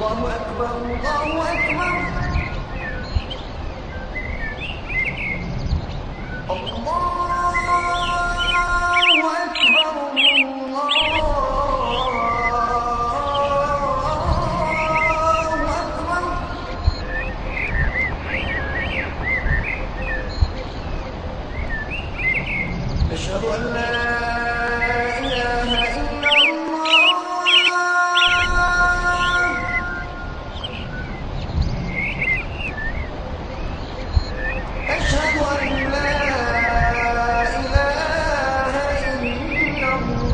الله أكبر الله أكبر أشهد أن لا إله إلا الله أشهد أن لا إله إلا الله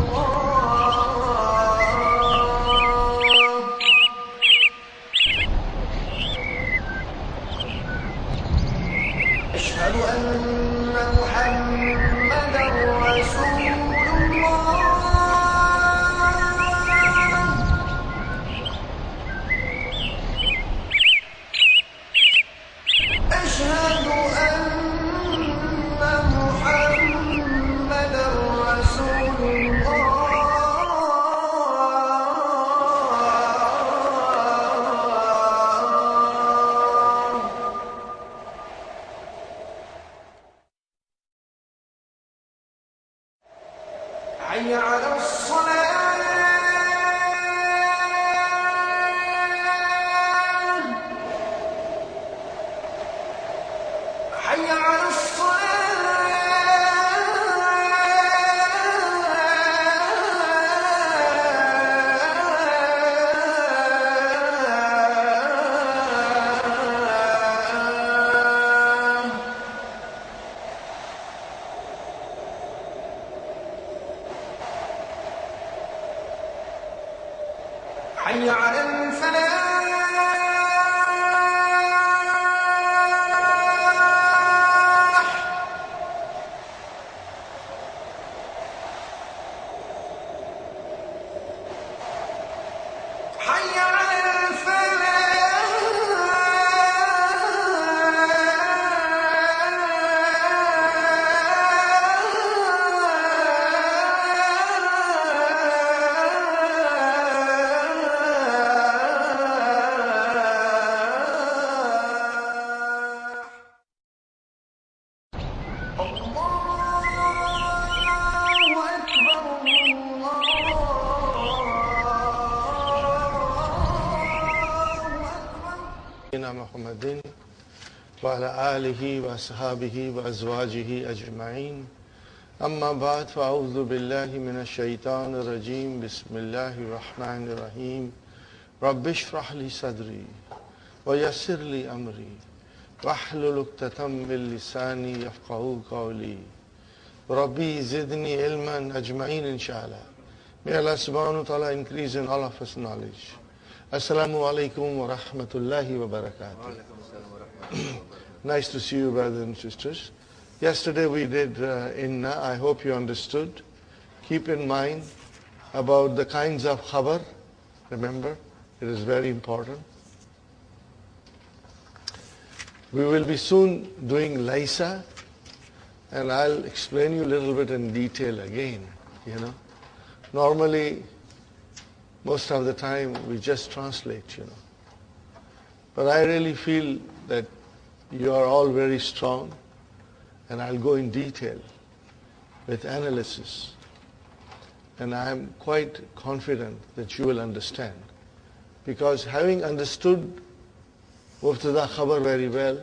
أشهد أن محمدا رسول حي على الصلاة حي على حي على الفلاح حي على محمد وعلى آله وأصحابه وأزواجه أجمعين أما بعد فأعوذ بالله من الشيطان الرجيم بسم الله الرحمن الرحيم رب اشرح لي صدري ويسر لي أمري واحلل عقدة من لساني يفقهوا قولي ربي زدني علما أجمعين inshallah. May Allah subhanahu wa ta'ala increase in all of us knowledge. Assalamu alaikum wa rahmatullahi wa barakatuh. Nice to see you, brothers and sisters. Yesterday we did inna. I hope you understood. Keep in mind about the kinds of khabar. Remember, it is very important. We will be soon doing laysa, and I'll explain you a little bit in detail again. Normally, most of the time we just translate, But I really feel that you are all very strong, and I'll go in detail with analysis. And I am quite confident that you will understand. Because having understood Mubtada Khabar very well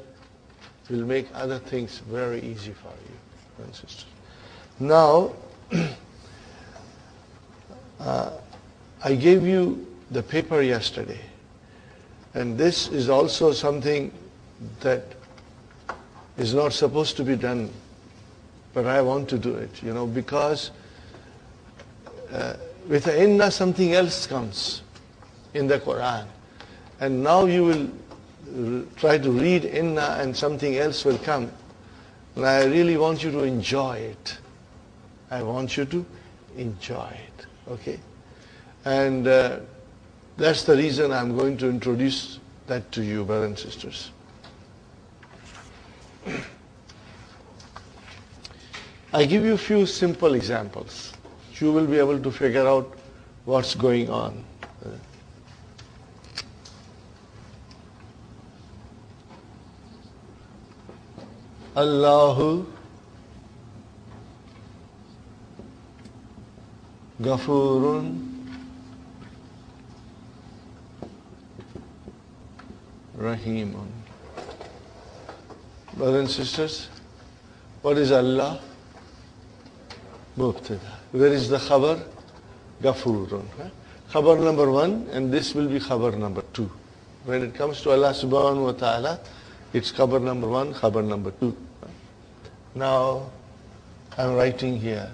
will make other things very easy for you, brothers and sisters. Now, I gave you the paper yesterday, and this is also something that is not supposed to be done, but I want to do it, because with the inna something else comes in the Qur'an, and now you will try to read inna and something else will come, and I really want you to enjoy it. I want you to enjoy it, okay? And that's the reason I'm going to introduce that to you, brothers and sisters. I give you a few simple examples. You will be able to figure out what's going on. Allahu Ghafurun Rahimun. Brothers and sisters, what is Allah? Mubtada. Where is the khabar? Ghafurun. Khabar number 1, and this will be khabar number 2. When it comes to Allah subhanahu wa ta'ala, it's khabar number 1, khabar number 2. Now, I'm writing here.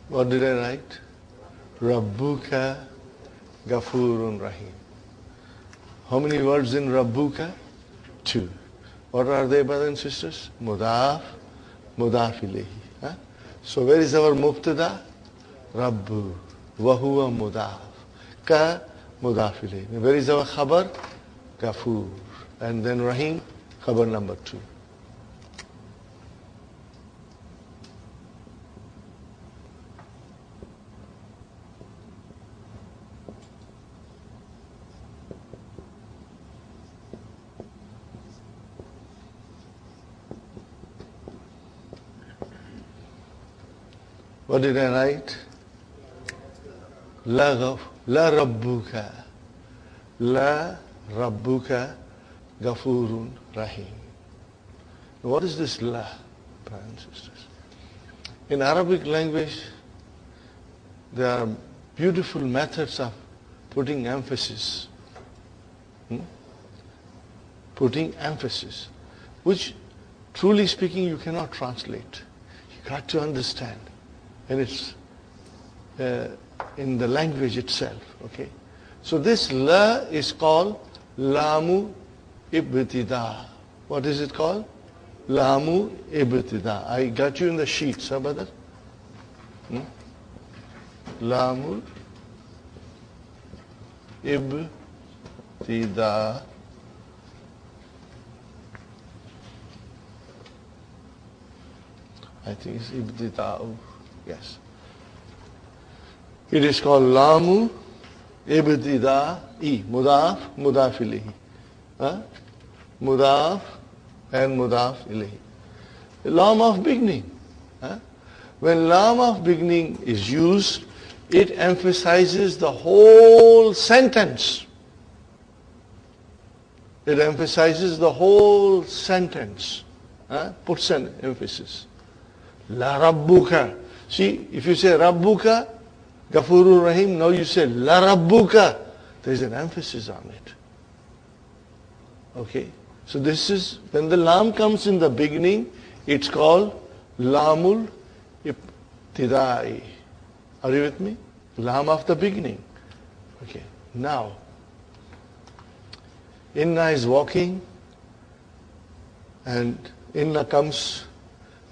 What did I write? Rabbuka Ghafurun Rahim. How many words in Rabbuka? 2. What are they, brothers and sisters? Mudaf, Mudaf ilayhi. So where is our mubtada? Rabbu. Wahuwa Mudaf. Ka Mudaf ilayhi. Where is our khabar? Ghafur. And then Rahim, khabar number 2. What did I write? La Rabbuka. La Rabbuka Ghafurun Rahim. What is this la, brothers and sisters? In Arabic language, there are beautiful methods of putting emphasis. Putting emphasis, which truly speaking you cannot translate. You got to understand. And it's in the language itself, okay? So this la is called lamu ibtida. What is it called? Lamu ibtida. I got you in the sheets, huh, brother? Lamu ibtida. I think it's ibtida'u. Yes. It is called Lamu Ibtida'i. Mudaf, Mudaf ilayhi. Mudaf and Mudaf ilayhi. Lam of beginning. When lam of beginning is used, it emphasizes the whole sentence. It emphasizes the whole sentence. Puts an emphasis. La Rabbuka. See, if you say Rabbuka, Ghafurur Rahim, now you say La Rabbuka. There is an emphasis on it. Okay? So this is, when the lam comes in the beginning, it's called Lamul Ibtidai. Are you with me? Lam of the beginning. Okay. Now, Inna is walking, and Inna comes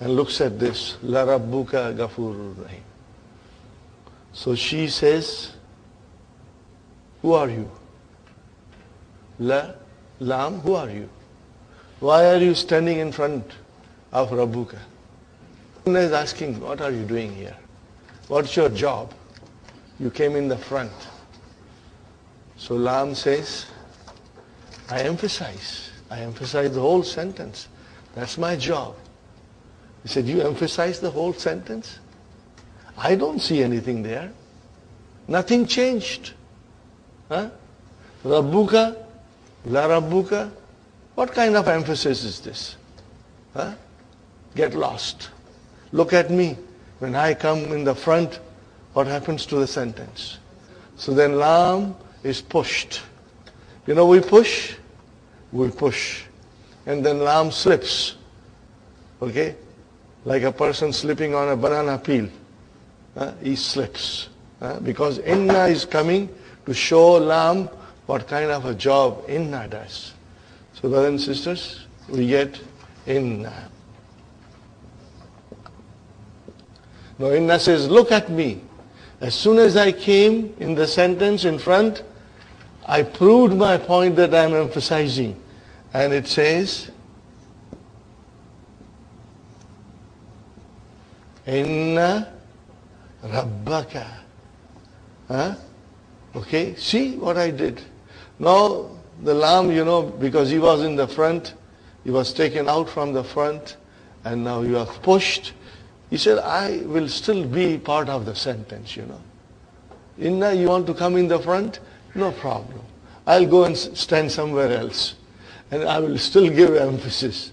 and looks at this, La Rabbuka Ghafurur Rahim. So she says, who are you? Lam, who are you? Why are you standing in front of Rabbuka? Inna is asking, what are you doing here? What's your job? You came in the front. So Lam says, I emphasize the whole sentence. That's my job. He said, you emphasize the whole sentence? I don't see anything there. Nothing changed. Rabbuka, La Rabbuka. What kind of emphasis is this? Get lost. Look at me. When I come in the front, what happens to the sentence? So then Lam is pushed. You know, we push. And then Lam slips. Okay? Like a person slipping on a banana peel. He slips. Because Inna is coming to show Lam what kind of a job Inna does. So brothers and sisters, we get Inna. No, inna says, look at me. As soon as I came in the sentence in front, I proved my point that I am emphasizing. And it says, Inna Rabbaka. Huh? Okay, see what I did. Now the lamb, because he was in the front, he was taken out from the front, and now he was pushed. He said, I will still be part of the sentence, Inna, you want to come in the front? No problem. I'll go and stand somewhere else. And I will still give emphasis.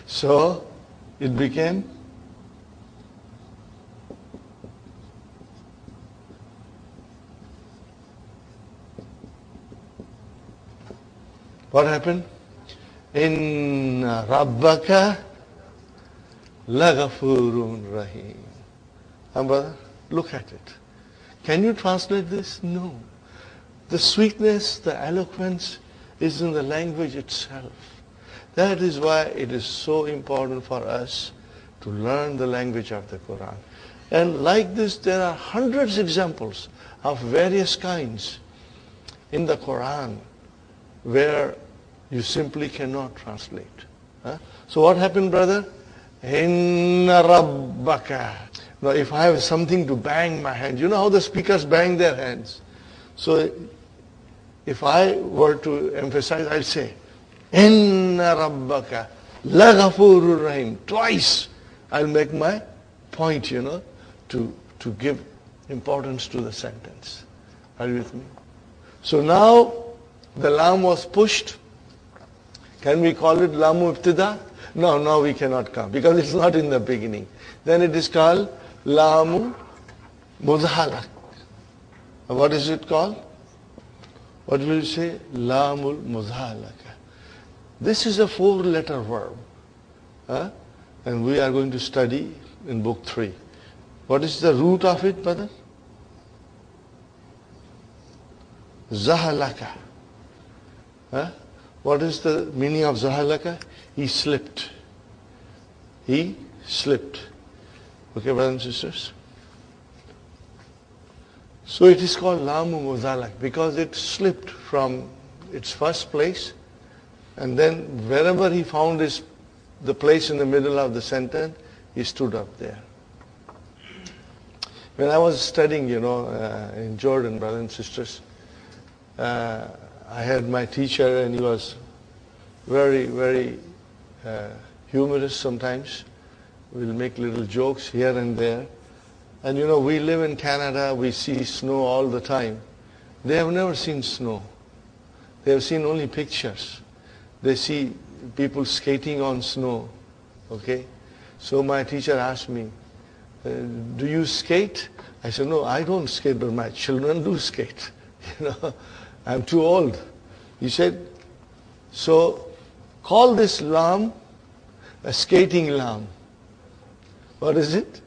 So it became what happened? Inna Rabbaka Laghafurun Rahim. Brother, look at it. Can you translate this? No. The sweetness, the eloquence is in the language itself. That is why it is so important for us to learn the language of the Quran. And like this, there are hundreds of examples of various kinds in the Quran where you simply cannot translate. So what happened, brother? Inna Rabbaka. Now if I have something to bang my hand, you know how the speakers bang their hands. So if I were to emphasize, I'll say, Inna Rabbaka Laghafurur Rahim. Twice I'll make my point, to give importance to the sentence. Are you with me? So now the lam was pushed. Can we call it lamu ibtida? No, now we cannot come because it's not in the beginning. Then it is called lamu mudhalak. What is it called? What will you say? Lamul mudhalaka. This is a 4-letter verb. And we are going to study in book 3. What is the root of it, brother? Zahalaka. What is the meaning of zahalaka? He slipped. He slipped. Okay, brothers and sisters? So it is called lamu mudhalak because it slipped from its first place, and then wherever he found the place in the middle of the sentence, he stood up there. When I was studying, in Jordan, brothers and sisters, I had my teacher, and he was very, very humorous sometimes. We'll make little jokes here and there. And we live in Canada, we see snow all the time. They have never seen snow. They have seen only pictures. They see people skating on snow. Okay? So my teacher asked me, do you skate? I said, no, I don't skate, but my children do skate. I'm too old. He said, so call this lamb a skating lamb. What is it?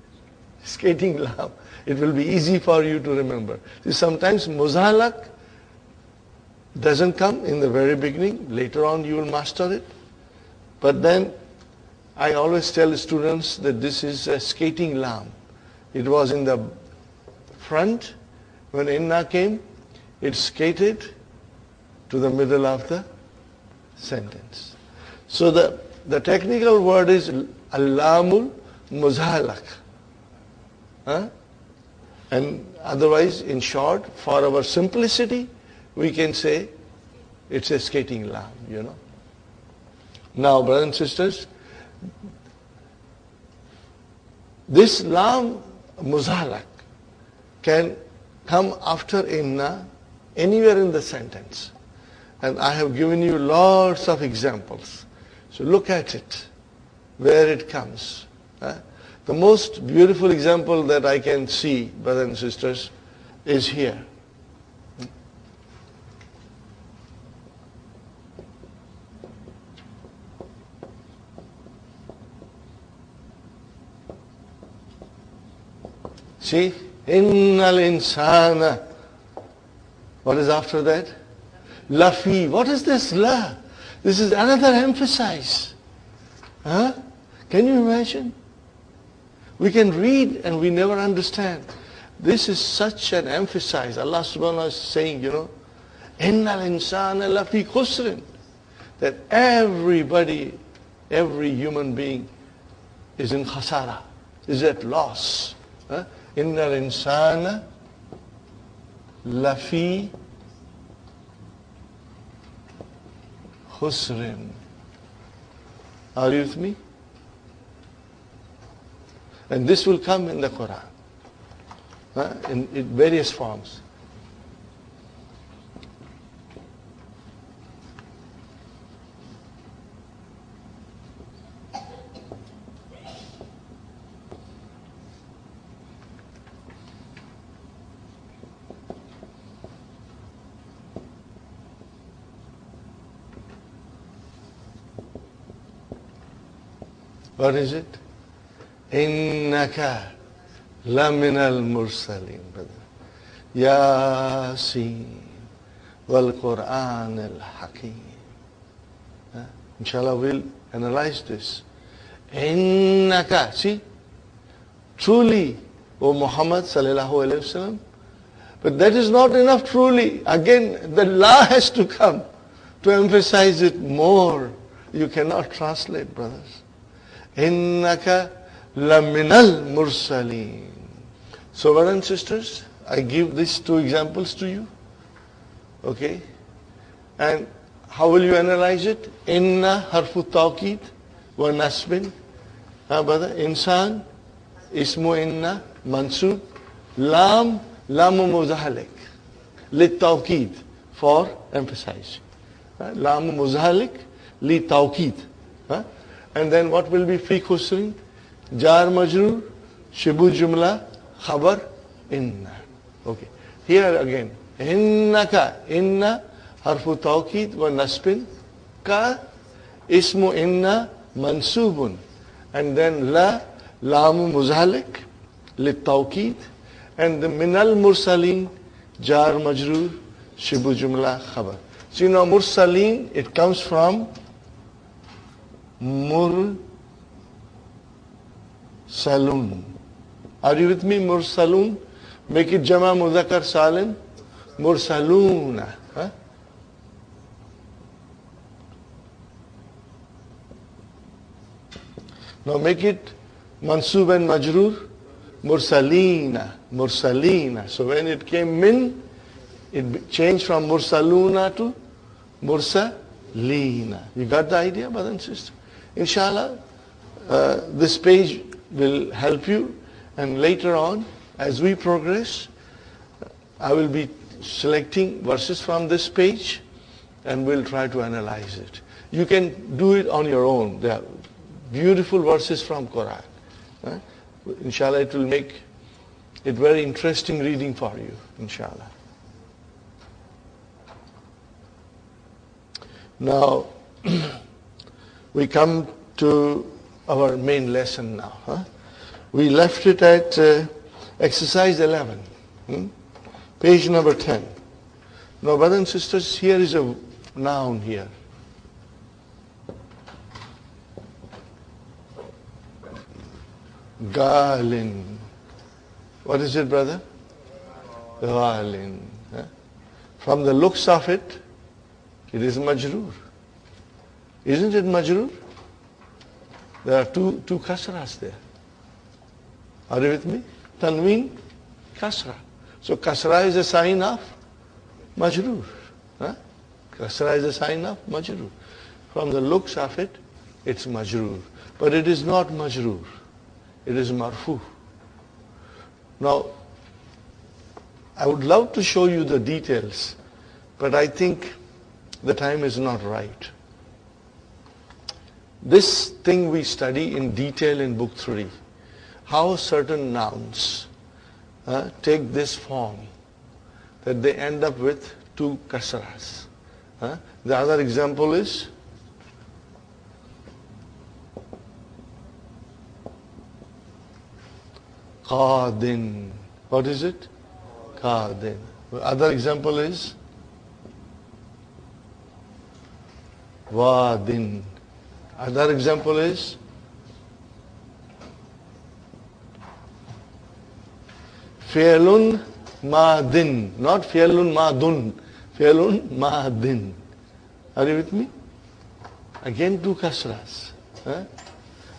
Skating lamb. It will be easy for you to remember. See, sometimes muzhalak doesn't come in the very beginning. Later on you will master it. But then I always tell students that this is a skating lamb. It was in the front. When inna came, it skated to the middle of the sentence. So the technical word is allamul muzhalak. And otherwise, in short, for our simplicity, we can say it's a skating lamb, Now, brothers and sisters, this lam muzhalak can come after inna anywhere in the sentence. And I have given you lots of examples. So look at it, where it comes. The most beautiful example that I can see, brothers and sisters, is here. See? Innal insana. What is after that? Lafi. What is this la? This is another emphasis. Huh? Can you imagine? We can read and we never understand. This is such an emphasis. Allah subhanahu wa ta'ala is saying, إِنَّ الْإِنسَانَ لَفِي خُسْرٍ, that everybody, every human being is in khasara, is at loss. Huh? إِنَّ الْإِنسَانَ لَفِي خُسْرٍ. Are you with me? And this will come in the Qur'an, in various forms. What is it? إِنَّكَ لَمِنَ الْمُرْسَلِينَ. يَاسِينَ وَالْقُرْآنِ الْحَكِيمِ. Inshallah we'll analyze this. إِنَّكَ, see, truly, O Muhammad sallallahu alayhi wasallam. But that is not enough truly. Again, the law has to come to emphasize it more. You cannot translate, brothers. إِنَّكَ لَمِنَ الْمُرْسَلِينَ. So brothers and sisters, I give these two examples to you. Okay? And how will you analyze it? Inna harfu tawqid wa nasbin. Brother, insan, ismu inna, mansub, lam, lamu muzahalik. Lit tawqid, for emphasize. Lamu muzahalik, lit tawqid. And then what will be fi khusrin? Jar majrur, shibu jumla, khabar, inna. Okay. Here again, innaka, inna, harfu tawqid wa nasbin, ka, ismu inna, mansubun. And then la, lamu muzahalik, lit tawqid. And the minal mursalin, jar majrur, shibu jumla, khabar. So you know mursalin, it comes from mursalun. Are you with me? Mursalun. Make it jama mudhakkar salim. Mursaluna. Now make it mansub and majrur. Mursalina. Mursalina. So when it came min, it changed from mursaluna to mursalina. You got the idea, brothers and sisters? Inshallah, this page will help you, and later on, as we progress, I will be selecting verses from this page, and we'll try to analyze it. You can do it on your own. There are beautiful verses from Qur'an. Inshallah, it will make it very interesting reading for you, inshallah. Now, we come to our main lesson now. We left it at exercise 11, page number 10. Now, brothers and sisters, here is a noun here. Galin. What is it, brother? Galin. From the looks of it, it is majroor. Isn't it majroor? There are two kasras there. Are you with me? Tanween, kasra. So kasra is a sign of majroor. Kasra is a sign of majroor. From the looks of it, it's majroor. But it is not majroor. It is marfu. Now, I would love to show you the details, but I think the time is not right. This thing we study in detail in book 3, how certain nouns take this form, that they end up with two kasras. The other example is qadin. What is it? Qadin. The other example is wadin. Other example is fi'lun madin, not fi'lun madun, fi'lun madin. Are you with me? Again two kasras. Huh?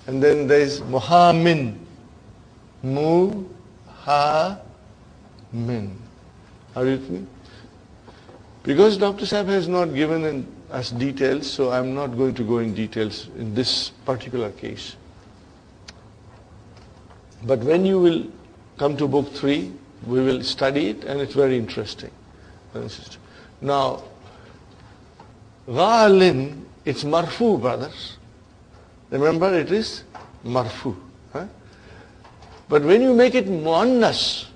And then there is muhamin, muhamin. Are you with me? Because Dr. Sahib has not given us details, so I'm not going to go in details in this particular case. But when you will come to book 3, we will study it, and it's very interesting. Now, ghalin, it's marfu, brothers. Remember, it is marfu. Huh? But when you make it muannas,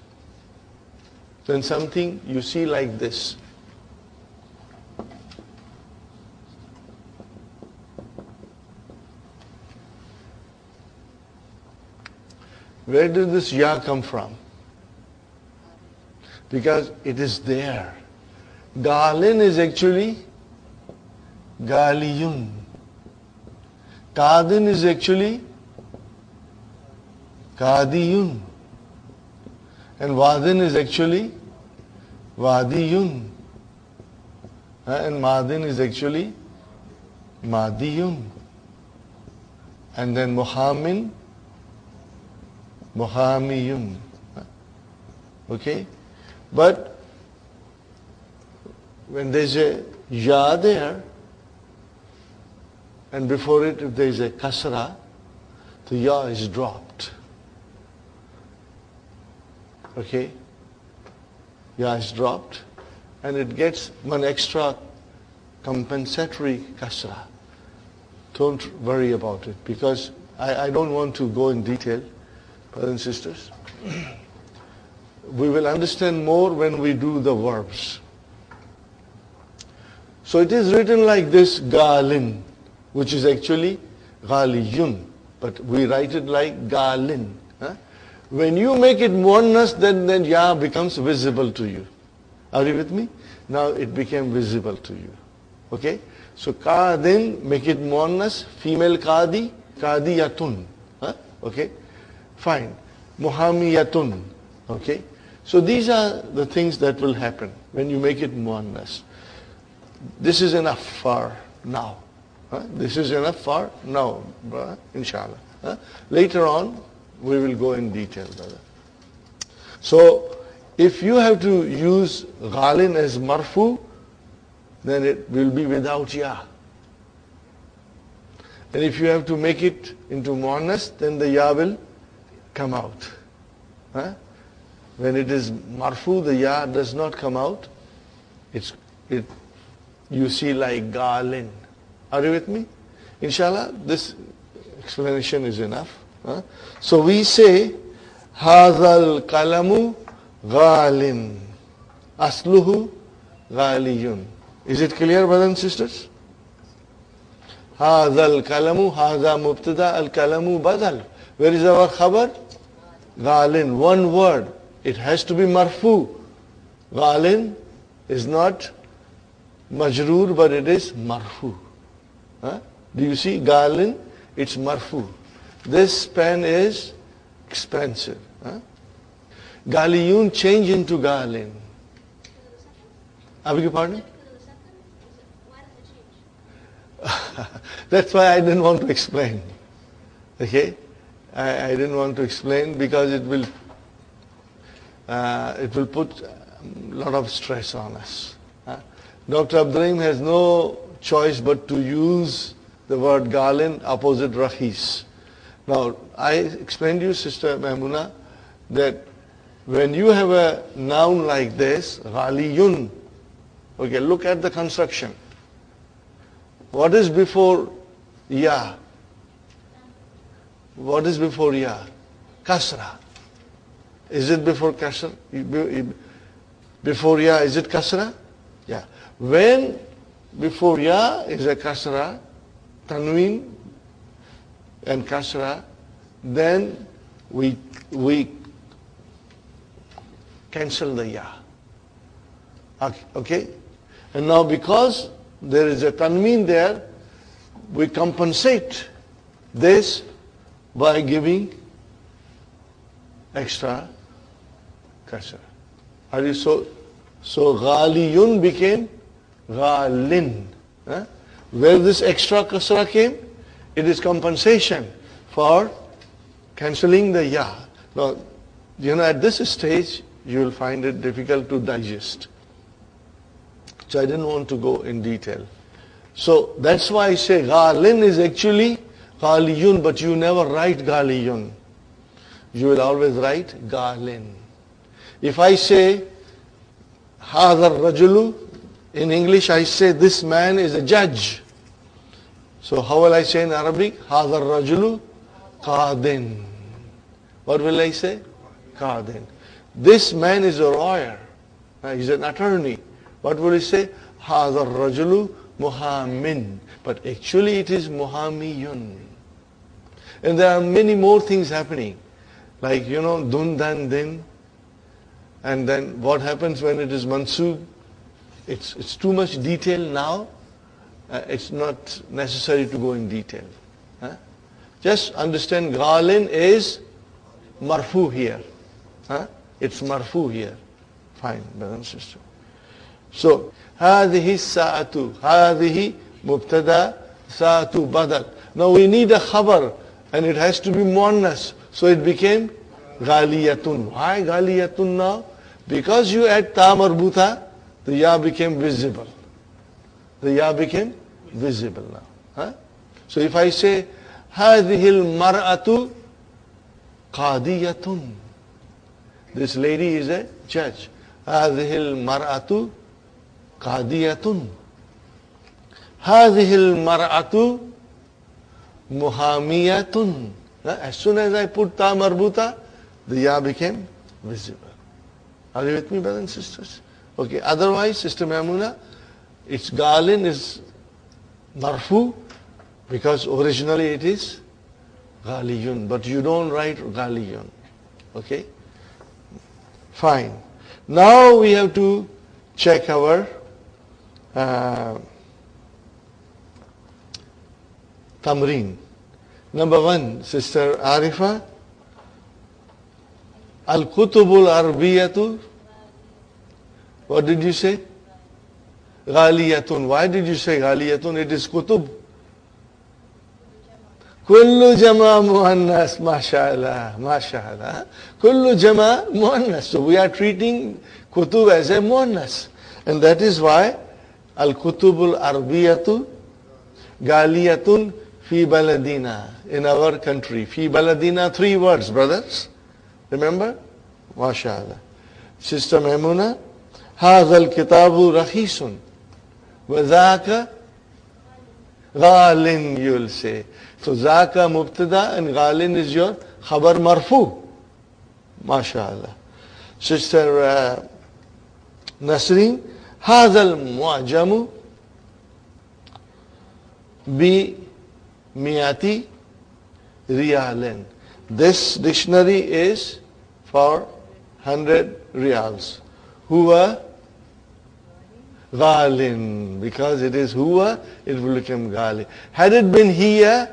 then something you see like this. Where did this ya come from? Because it is there. Galin is actually galiyun. Kadin is actually kadiyun. And wadin is actually wadiyun. And madin is actually madiyun. And then muhamin, muhamiyun. Okay? But when there's a ya there, and before it if there's a kasra, the ya is dropped. Okay? Ya is dropped, and it gets one extra compensatory kasra. Don't worry about it, because I don't want to go in detail, brothers and sisters. We will understand more when we do the verbs. So it is written like this, galin, which is actually ghaliyun, but we write it like galin. Huh? When you make it muannas, then ya becomes visible to you. Are you with me? Now it became visible to you. Okay? So qadin, make it muannas, female qadi, qadiyatun. Huh? Okay? Fine. Muhamiyatun. Okay? So these are the things that will happen when you make it muannas. This is enough for now. Huh? This is enough for now, inshallah. Huh? Later on, we will go in detail, brother. So, if you have to use ghalin as marfu, then it will be without ya. And if you have to make it into muannas, then the ya will come out. Huh? When it is marfu, the ya does not come out. You see like galin. Are you with me? Inshallah, this explanation is enough. Huh? So we say, Hazal kalamu ghalin. Asluhu ghaliyun. Is it clear, brothers and sisters? Hazal kalamu, haza mubtada, al kalamu badal. Where is our khabar? Ghalin, one word. It has to be marfu. Ghalin is not majroor, but it is marfu. Huh? Do you see? Ghalin, it's marfu. This pen is expensive. Huh? Galiyun change into ghalin. I beg your pardon? That's why I didn't want to explain. Okay? I didn't want to explain because it will put a lot of stress on us. Dr. Abdurrahim has no choice but to use the word galin opposite rahis. Now, I explained to you, Sister Mahmuna, that when you have a noun like this, ghaliyun, okay, look at the construction. What is before ya? What is before ya? Kasra. Is it before kasra? Before ya, is it kasra? Yeah. When before ya is a kasra, tanween and kasra, then we cancel the ya. Okay? And now because there is a tanween there, we compensate this by giving extra kasra. Are you so ghaliyun became ghalin. Where this extra kasra came, it is compensation for cancelling the ya. Now, at this stage, you will find it difficult to digest. So I didn't want to go in detail. So that's why I say ghalin is actually ghaliyun, but you never write ghaliyun. You will always write ghalin. If I say hadha rajulu, in English I say this man is a judge. So how will I say in Arabic? Hadha rajulu qadin. What will I say? Qadin. This man is a lawyer. He's an attorney. What will he say? Hadha rajulu muhamin. But actually it is muhamiyun. And there are many more things happening. Like, dun, dan, din. And then what happens when it is mansub? It's too much detail now. It's not necessary to go in detail. Just understand ghalin is marfu here. It's marfu here. Fine, brother and sister. So, هذه الساعة هذه مبتدا ساعة بدل. Now we need a khabar and it has to be muannas. So it became ghaliyatun. Why ghaliyatun now? Because you add ta marbuta, the ya became visible. The ya became visible now. So if I say هذه المرأة قاضية, this lady is a judge. هذه المرأة قاضية. هذه المرأة محامية. As soon as I put ta marbuta, the ya became visible. Are you with me, brothers and sisters? Okay, otherwise, Sister Maimuna, its ghalin is marfu because originally it is ghaliyun, but you don't write ghaliyun. Okay? Fine. Now we have to check our tamreen. Number 1, Sister Arifa, Al-Kutubul Arbiyatu. What did you say? Ghaliyatun. Why did you say ghaliyatun? It is kutub. Kullu jama muannas. MashaAllah. MashaAllah. Kullu jama muannas. So we are treating kutub as a muannas. And that is why Al-Kutubul Arbiyatu Ghaliyatun fi baladina. In our country. Fi baladina, 3 words, brothers. Remember? MashaAllah. Sister Maimuna, هذا الكتاب رخيص وذاك غال, you will say. So ذاك مبتدا and غال is your khabar marfu. MashaAllah. Sister Nasreen, هذا المعجم بمئة ريال. This dictionary is for 100 riyals. Huwa ghalin. Because it is huwa, it will become gali. Had it been here,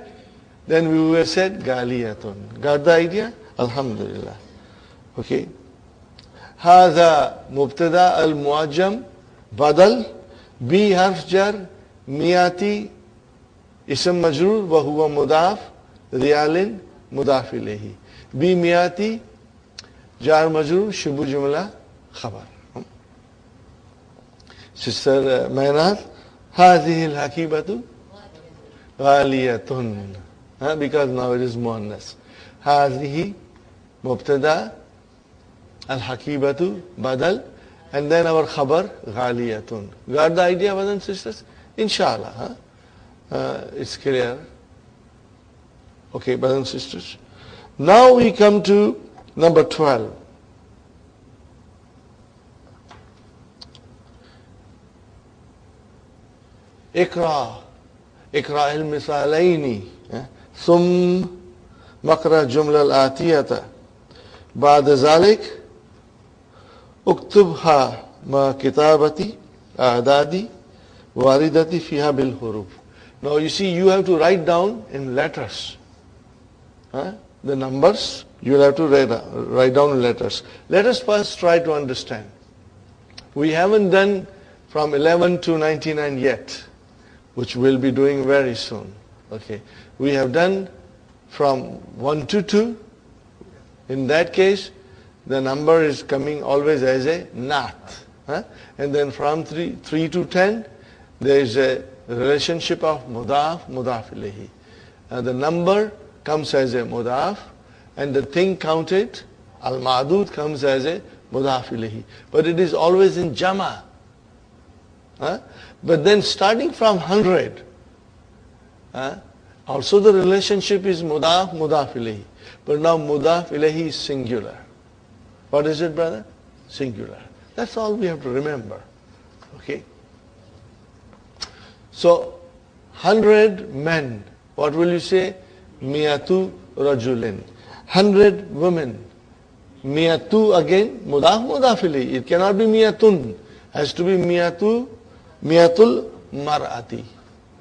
then we would have said galiyatun. Got the idea? Alhamdulillah. Okay. هذا مبتدا المعجم بدل بي حرف جر مئة اسم مجرور وهو مضاف ريال مضاف إليه بمئة جار مجرور شبه جملة خبر. Sister Mainat, هذه الحكيبة غالية. Because now it is muannas. هذه مبتدا الحكيبة بدل, and then our khabar غالية. Got the idea, brothers and sisters? Inshallah. It's clear. Okay, brothers and sisters. Now we come to number 12. اقرأ المثالين ثم مقرأ الجملة الآتية بعد ذلك اكتبها مع كتابة أعداد واردة فيها بالحروف. Now you see, you have to write down in letters. The numbers, you will have to write down in letters. Let us first try to understand. We haven't done from 11 to 99 yet, which we'll be doing very soon. Okay. We have done from 1 to 2. In that case, the number is coming always as a nath. And then from 3 to 10, there is a relationship of mudaf, mudaf ilayhi. The number comes as a mudaf, and the thing counted, al-ma'dud, comes as a mudaf ilayhi. But it is always in jama. But then starting from 100, also the relationship is mudaf, mudaf ilayhi. But now mudaf ilayhi is singular. What is it, brother? Singular. That's all we have to remember. Okay? So, 100 men. What will you say? Miyatu rajulin. 100 women. Miyatu again, mudaf, mudaf ilayhi. It cannot be miyatun. Has to be miyatul mar'ati.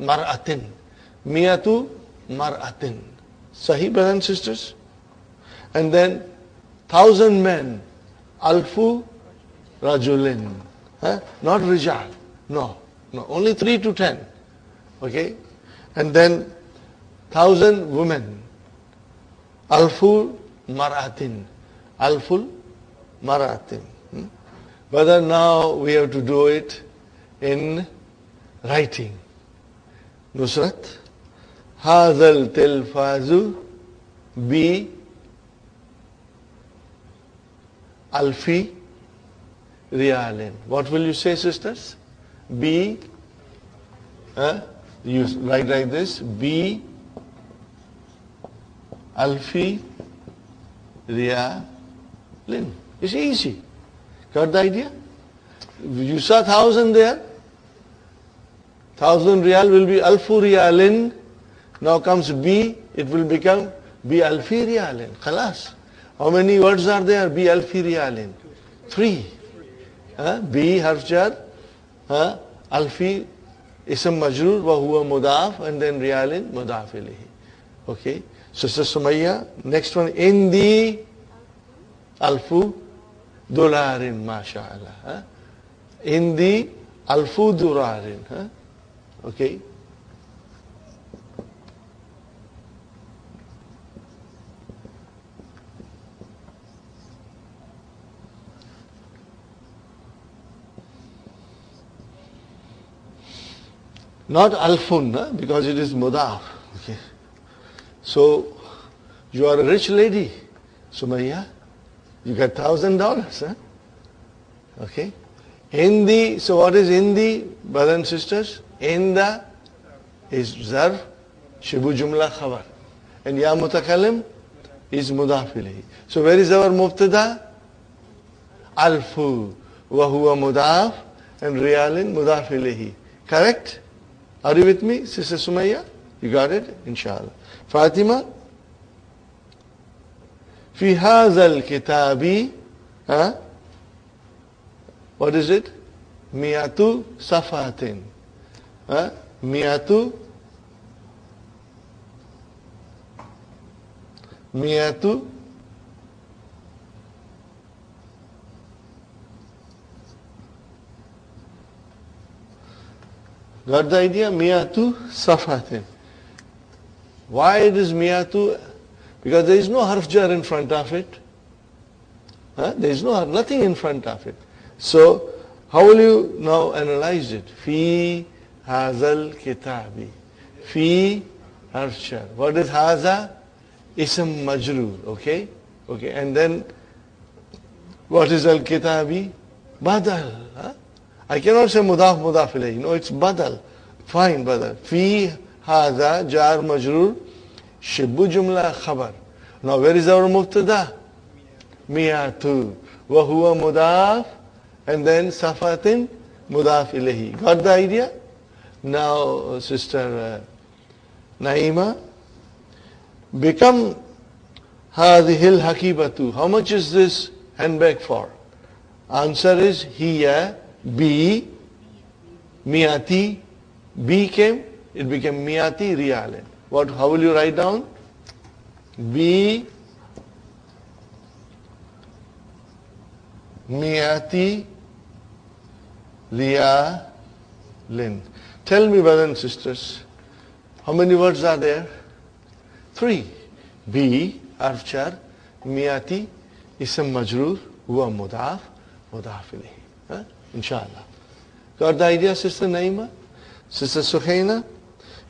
Mar'atin. Miyatu mar'atin. Sahih, brothers and sisters? And then 1,000 men. Alfu rajulin. Not rijal. No. Only 3 to 10. Okay? And then 1,000 women. Alfu mar'atin. Alful mar'atin. But now we have to do it in writing. Nusrat. Hazal tilfazu bi alfi riyalin. What will you say, sisters? B, you write like this, B alfi riyalin. It's easy. Got the idea? You saw 1,000 there. 1,000 riyal will be alfu riyalin. Now comes B, it will become B alfi riyalin. Khalas. How many words are there? B alfi riyalin. 3. B harf jar. Alfi ism majrur wa huwa mudaf, and then riyalin mudaf ilayhi. Okay. Sister Sumayya, next one. Indi alfu dolarin, masha'Allah. Indi alfu dolarin. Okay. Not alfun, because it is mudaf. Okay. So, you are a rich lady, Sumayya. You got $1,000. Okay. Hindi, so what is Hindi, brothers and sisters? Inda is zarf, shibu jumla khabar. And ya mutakallim is mudaf ilayhi. So where is our mubtada? Alfu, wa huwa mudaf, and riyalin mudaf ilayhi. Correct? Are you with me, Sister Sumayya? You got it? Inshallah. Fatima? Fi hazal kitabi, what is it? Miyatu safatin. Miyatu got the idea? Miyatu safatin. Why it is miyatu? Because there is no harf jar in front of it. There is nothing in front of it. So, how will you now analyze it? Fi hazal kitabi. Fi harf jar. What is haza? Ism majroor. Okay? Okay. And then, what is al kitabi? Badal. I cannot say mudaf mudaf ilayhi. No, it's badal. Fine, badal. Fi haza jar majroor. Shibbu jumla khabar. Now where is our mubtada? Miyatu. Wa huwa mudaf. And then safatin mudaf ilayhi. Got the idea? Now, Sister Naima, become hadhil hakibatu. How much is this handbag for? Answer is hiya bi miyati. B came, it became miati riyalen. What? How will you write down? B miati riyalin. Tell me, brothers and sisters, how many words are there? 3. B harf jar, miati ism majroor, huwa mudaf, mudaf ilayhi. Inshallah. Got the idea, Sister Naima? Sister Suhaina?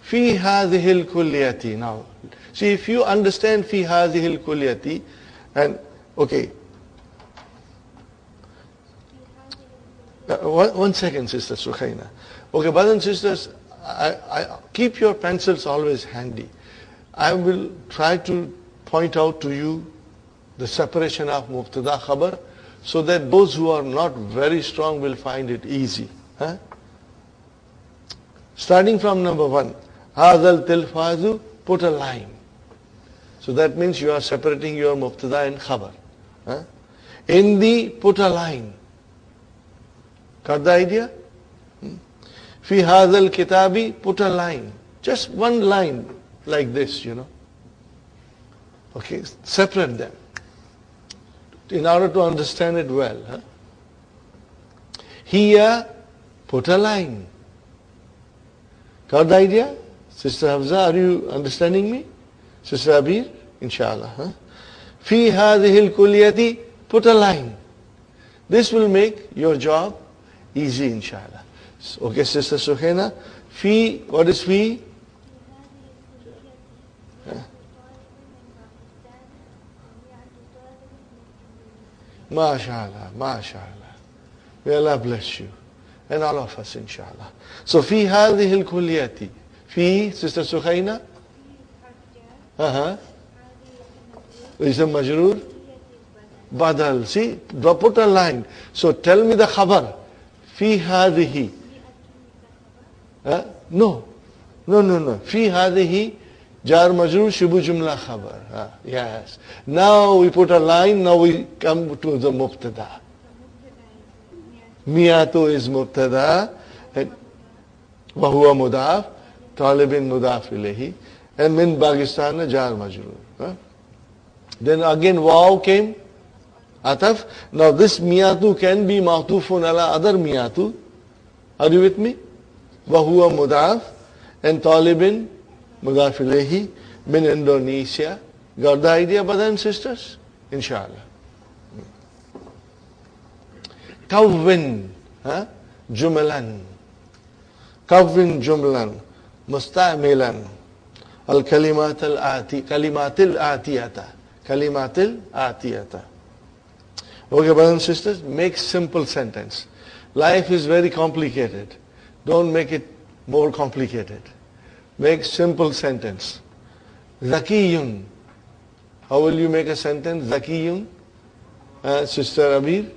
Fi hadhihi al-kulliyati. Now, see, if you understand fi hadhihi al-kulliyati, and okay. One second, Sister Suhaina. Okay, brothers and sisters, I keep your pencils always handy. I will try to point out to you the separation of mubtada khabar, so that those who are not very strong will find it easy. Starting from number 1, hadal tilfazu, put a line. So that means you are separating your mubtada and khabar. In the, put a line. Got the idea? Fi hadal kitabi, put a line. Just one line like this, Okay, separate them in order to understand it well. Here, put a line. Got the idea? Sister Hafza, are you understanding me? Sister Abir? Inshallah. Fi hadhihi al-kulliyati, put a line. This will make your job easy, inshallah. Okay, Sister Suhaina. Fi, what is fi? MashaAllah, MashaAllah. May Allah bless you. And all of us, inshallah. So, fi hadhihi al-kulliyati. Fi, Sister Suhaina? Ism majroor? Badal. See, put a line. So, tell me the khabar. Fi hadhihi. No. Fi hadhihi. Jar majroor shibu jumla khabar. Yes. Now we put a line, now we come to the mubtada. Miyatu is mubtada, wa huwa mudaf, talibin mudaf ilayhi, and min Pakistan jar majroor. Then again waw came, ataf. Now this miyatu can be ma'tufun ala other miyatu. Are you with me? Wa huwa mudaf, and talibin mudaf ilayhi, min Indonesia. Got the idea, brothers and sisters? Inshallah. Kawwin, jumlan. Kawwin jumlan. Musta'milan. Al-kalimat al-ati. Kalimat al-atiyata. Kalimat al-atiyata. Okay, brothers and sisters, make simple sentence. Life is very complicated. Don't make it more complicated. Make simple sentence. Zakiyun. How will you make a sentence? Zakiyun. Sister Abir?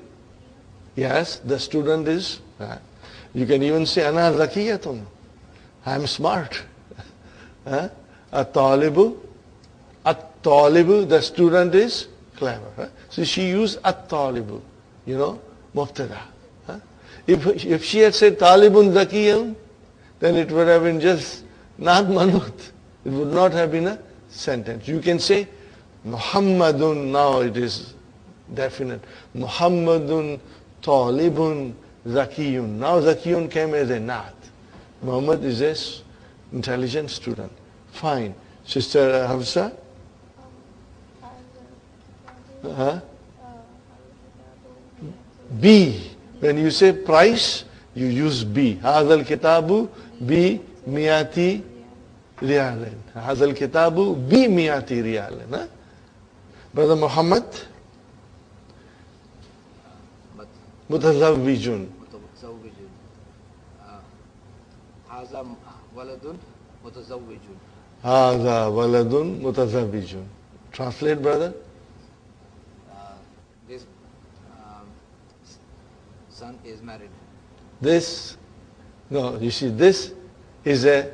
Yes, the student is. You can even say, Ana zakiyatun. I am smart. At-talibu. At-talibu, the student is clever. So she used at-talibu. Mubtada. If she had said talibun zakiyun, then it would have been just not manut. It would not have been a sentence. You can say Muhammadun, now it is definite. Muhammadun talibun zakiyun. Now zakiyun came as a naat. Muhammad is an intelligent student. Fine. Sister Hafsa? B. When you say price, you use B. Hadal kitabu B miyati riyalen. Hadal kitabu B miyati riyalen. Brother Muhammad? Mutazawwijun. Haza waladun mutazawwijun. Haza waladun mutazawwijun. Translate, brother. This son is married. This, no, you see, this is a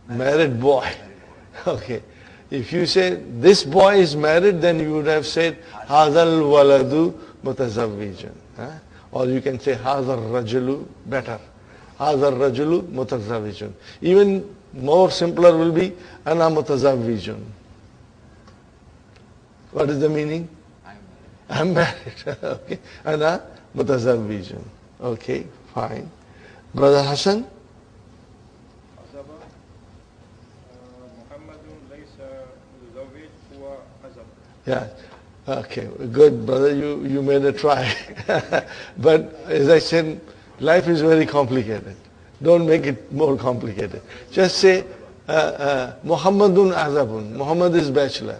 married boy. Okay. If you say this boy is married, then you would have said Hadal waladu mutazawwijun. Or you can say Hadal rajulu, better. Hadal rajulu mutazawwijun. Even more simpler will be ana mutazawwijun. What is the meaning? I'm married. Okay. Ana mutazawwijun. Okay, fine. Brother Hassan? Yeah. Okay, good, brother. You made a try. But as I said, life is very complicated. Don't make it more complicated. Just say, Muhammadun azabun. Muhammad is bachelor.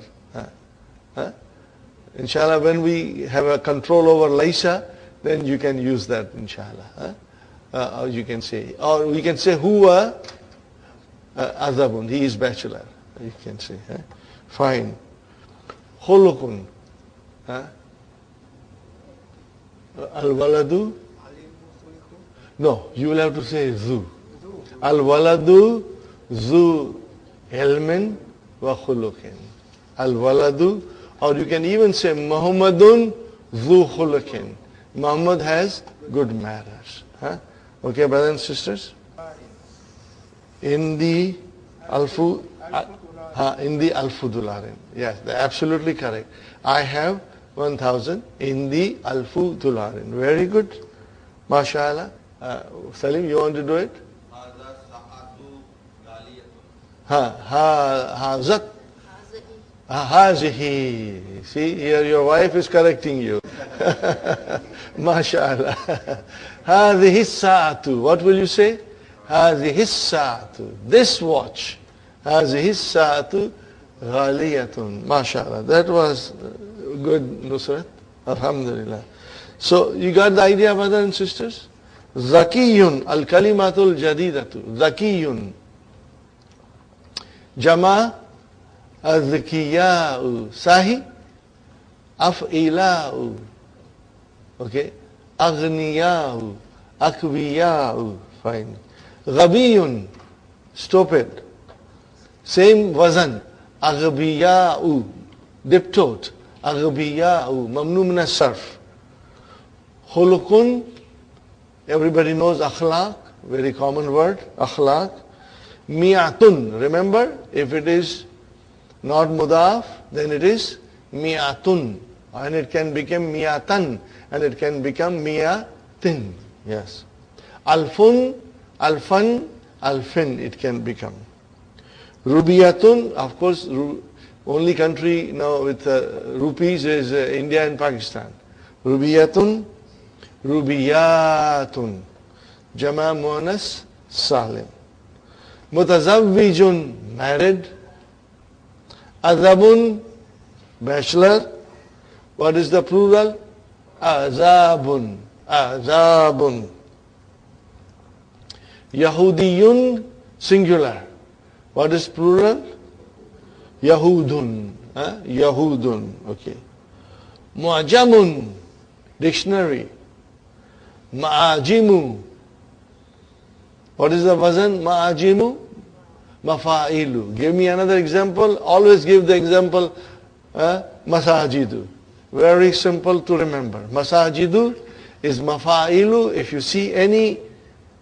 Inshallah, when we have a control over Laisa, then you can use that, inshallah. Or you can say, or we can say, huwa azabun. He is bachelor. You can say. Fine. Khulukun. Al-waladu? No, you will have to say zu. Al-waladu zu ilmin wa khulukin. Al-waladu, or you can even say Muhammadun zu khulukin. Muhammad has good manners. Okay, brothers and sisters? In the alfu dularin. Yes, they're absolutely correct. I have 1,000 in the alfu dularin. Very good. MashaAllah. Salim, you want to do it? Hazat. Hazihi. See, here your wife is correcting you. MashaAllah. Hazihi sa'atu. What will you say? Hazihi sa'atu. This watch. Hazihi sa'atu ghaliyatun. MashaAllah. That was good, Nusrat. Alhamdulillah. So, you got the idea, brothers and sisters? Zakiyun, al-kalimatul jadidatu. Zakiyun. Jama al-zakiya'u. Sahi af'ila'u. Okay. Aghniya'u. Akbiya'u. Fine. Ghabiyun. Stupid. Same wazan. Aghbiya'u. Diptote. Aghbiya'u. Mamnu min as-sarf. Khulukun. Everybody knows akhlaq. Very common word. Akhlaq. Mi'atun. Remember, if it is not mudaf, then it is mi'atun. And it can become mi'atan. And it can become mi'atin. Yes. Alfun, alfan, alfin it can become. Rubiyatun, of course, only country now with rupees is India and Pakistan. Rubiyatun, rubiyatun. Jama muannas salim. Mutazawwijun, married. Azabun, bachelor. What is the plural? Azabun. Azabun. Yahudiyun, singular. What is plural? Yahudun. Yahudun. Okay. Mu'ajamun, dictionary. Ma'ajimu. What is the wazan? Ma'ajimu? Mafa'ilu. Give me another example. Always give the example masajidu. Very simple to remember. Masajidu is mafa'ilu. If you see any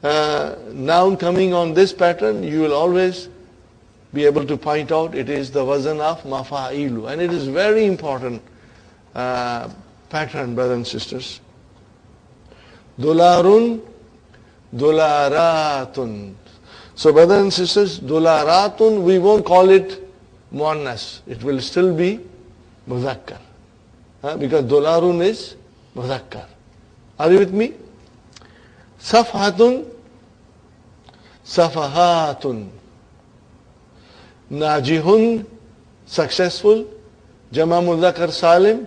noun coming on this pattern, you will always be able to point out it is the wazan of mafa'ilu. And it is very important pattern, brothers and sisters. Dolarun, dolaratun. So brothers and sisters, dolaratun, we won't call it muannas. It will still be muzakkar. Because dolarun is muzakkar. Are you with me? Safhatun, safahatun. Najihun, successful. Jama muzakkar salim,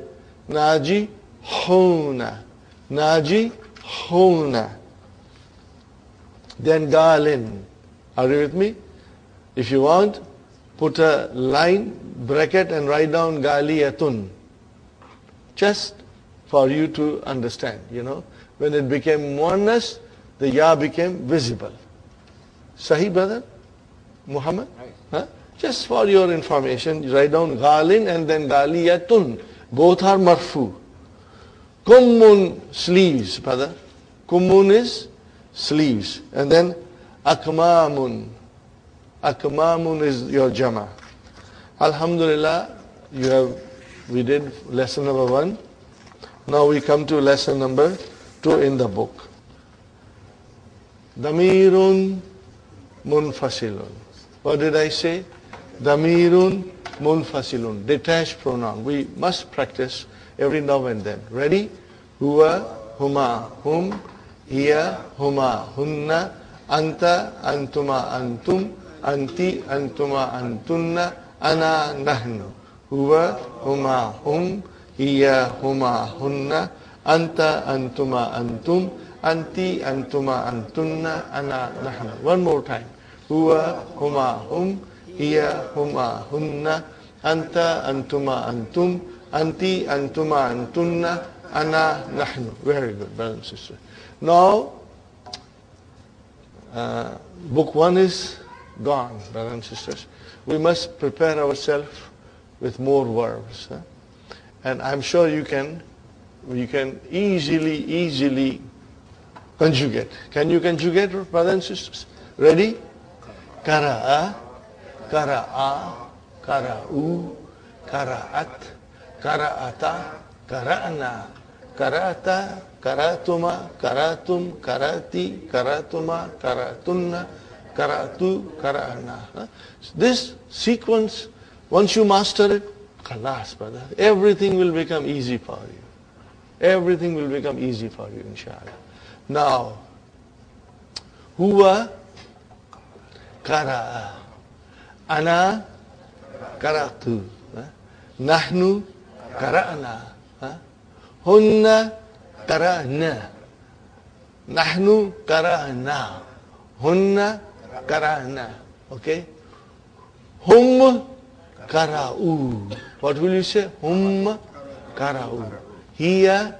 najihuna. Najihuna. Then galin. Are you with me? If you want, put a line, bracket and write down galiyatun. Just for you to understand, When it became muannas, the ya became visible. Sahih, brother? Muhammad? Right. Just for your information, you write down galin and then galiyatun. Both are marfu. Kummun, sleeves, brother. Kummun is sleeves. And then akmamun. Akmamun is your jama. Alhamdulillah, we did lesson number 1. Now we come to lesson number 2 in the book. Damirun munfasilun. What did I say? Damirun munfasilun. Detached pronoun. We must practice every now and then. Ready? Huwa, huma, hum, hiya, huma, hunna, anta, antuma, antum, anti, antuma, antunna, ana, nahnu. Huwa, huma, hum, hiya, huma, hunna, anta, antuma, antum, anti, antuma, antunna, ana, nahnu. One more time. Huwa, huma, hum, hiya, huma, hunna, anta, antuma, antum, anti, antuma, antunna, ana, nahnu. Very good, brothers and sisters. Now, book 1 is gone, brothers and sisters. We must prepare ourselves with more verbs. And I'm sure you can easily conjugate. Can you conjugate, brothers and sisters? Ready? Kara'a, kara'a, kara'u, kara'at, kara'ata, kara'na, kara'ata, karatuma, karatum, karati, karatuma, karatunna, karatu, kara'na. This sequence, once you master it, khalas, brother, everything will become easy for you. Everything will become easy for you, inshallah. Now, huwa kara'a, ana karatu, nahnu kara'na, hunna kara'na, nahnu kara'na, hunna kara'na. Okay? Hum kara'u. What will you say? Hum kara'u. Hiya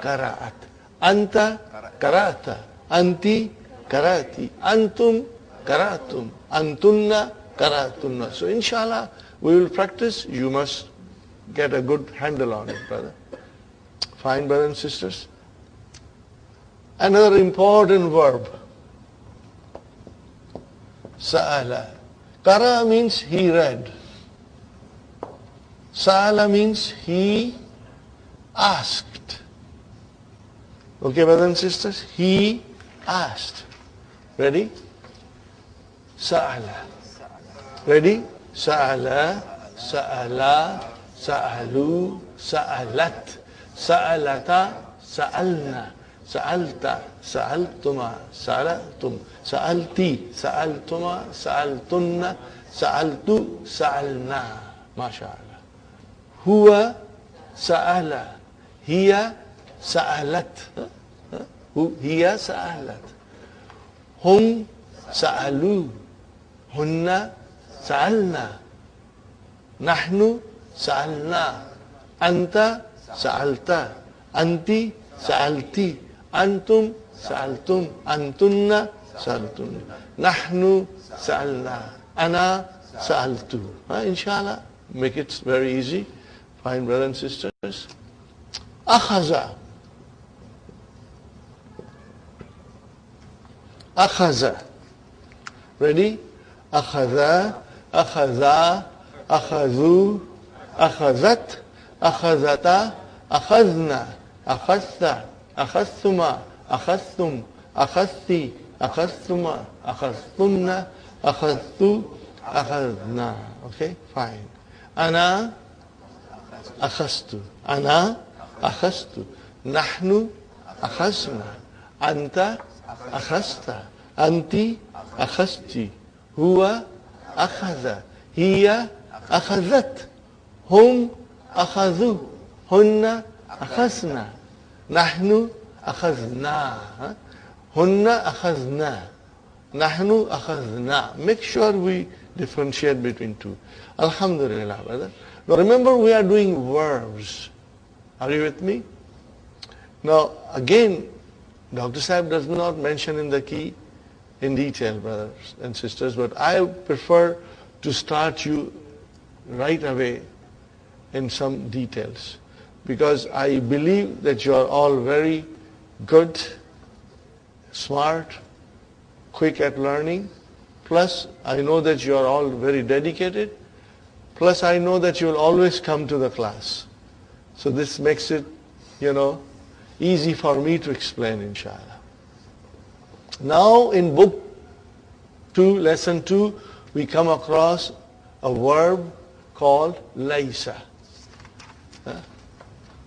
kara'at. Anta kara'ata. Anti karati. Antum karatum. Antunna karatunna. So inshallah, we will practice. You must get a good handle on it, brother. Fine, brothers and sisters. Another important verb. Sa'ala. Qara means he read. Sa'ala means he asked. Okay, brothers and sisters? He asked. Ready? Sa'ala. Ready? Sa'ala, sa'ala, sa'alu, sa'alat, sa'alata, sa'alna, sa'alta, sa'altuma, sa'alatum, sa'alti, sa'altuma, sa'altunna, sa'altu, sa'alna. MashaAllah. Huwa sa'ala. Hiya sa'alat. Hiya sa'alat. Hum sa'alu. Hunna sa'alna. Nahnu sa'alna. Anta sa'alta. Anti sa'alti. Antum sa'altum. Antunna sa'altunna. Nahnu sa'alna. Ana sa'altu. Inshallah, make it very easy. Fine, brothers and sisters. Akhaza. Akhaza. Ready? Akhaza, akhaza, akhazu, akhazat, akhazata, akhazna, akhazta, akhaztuma, akhaztum, akhazti, akhaztuma, akhaztunna, akhaztu, akhazna. Okay, fine. Ana akhaztu. Ana akhaztu. Nahnu akhazna. Anta akhazta. Anti akhazti. Huwa akhaza. Hiya akhazat. Hum akhazu. Hunna akhazna. Nahnu akhazna. Hunna akhazna. Nahnu akhazna. Make sure we differentiate between two. Alhamdulillah, brother. Now remember, we are doing verbs. Are you with me? Now again, Dr. Sahib does not mention in the key in detail, brothers and sisters, but I prefer to start you right away in some details, because I believe that you are all very good, smart, quick at learning, plus I know that you are all very dedicated, plus I know that you will always come to the class. So this makes it, easy for me to explain, inshallah. Now in book 2, lesson 2, we come across a verb called laysa.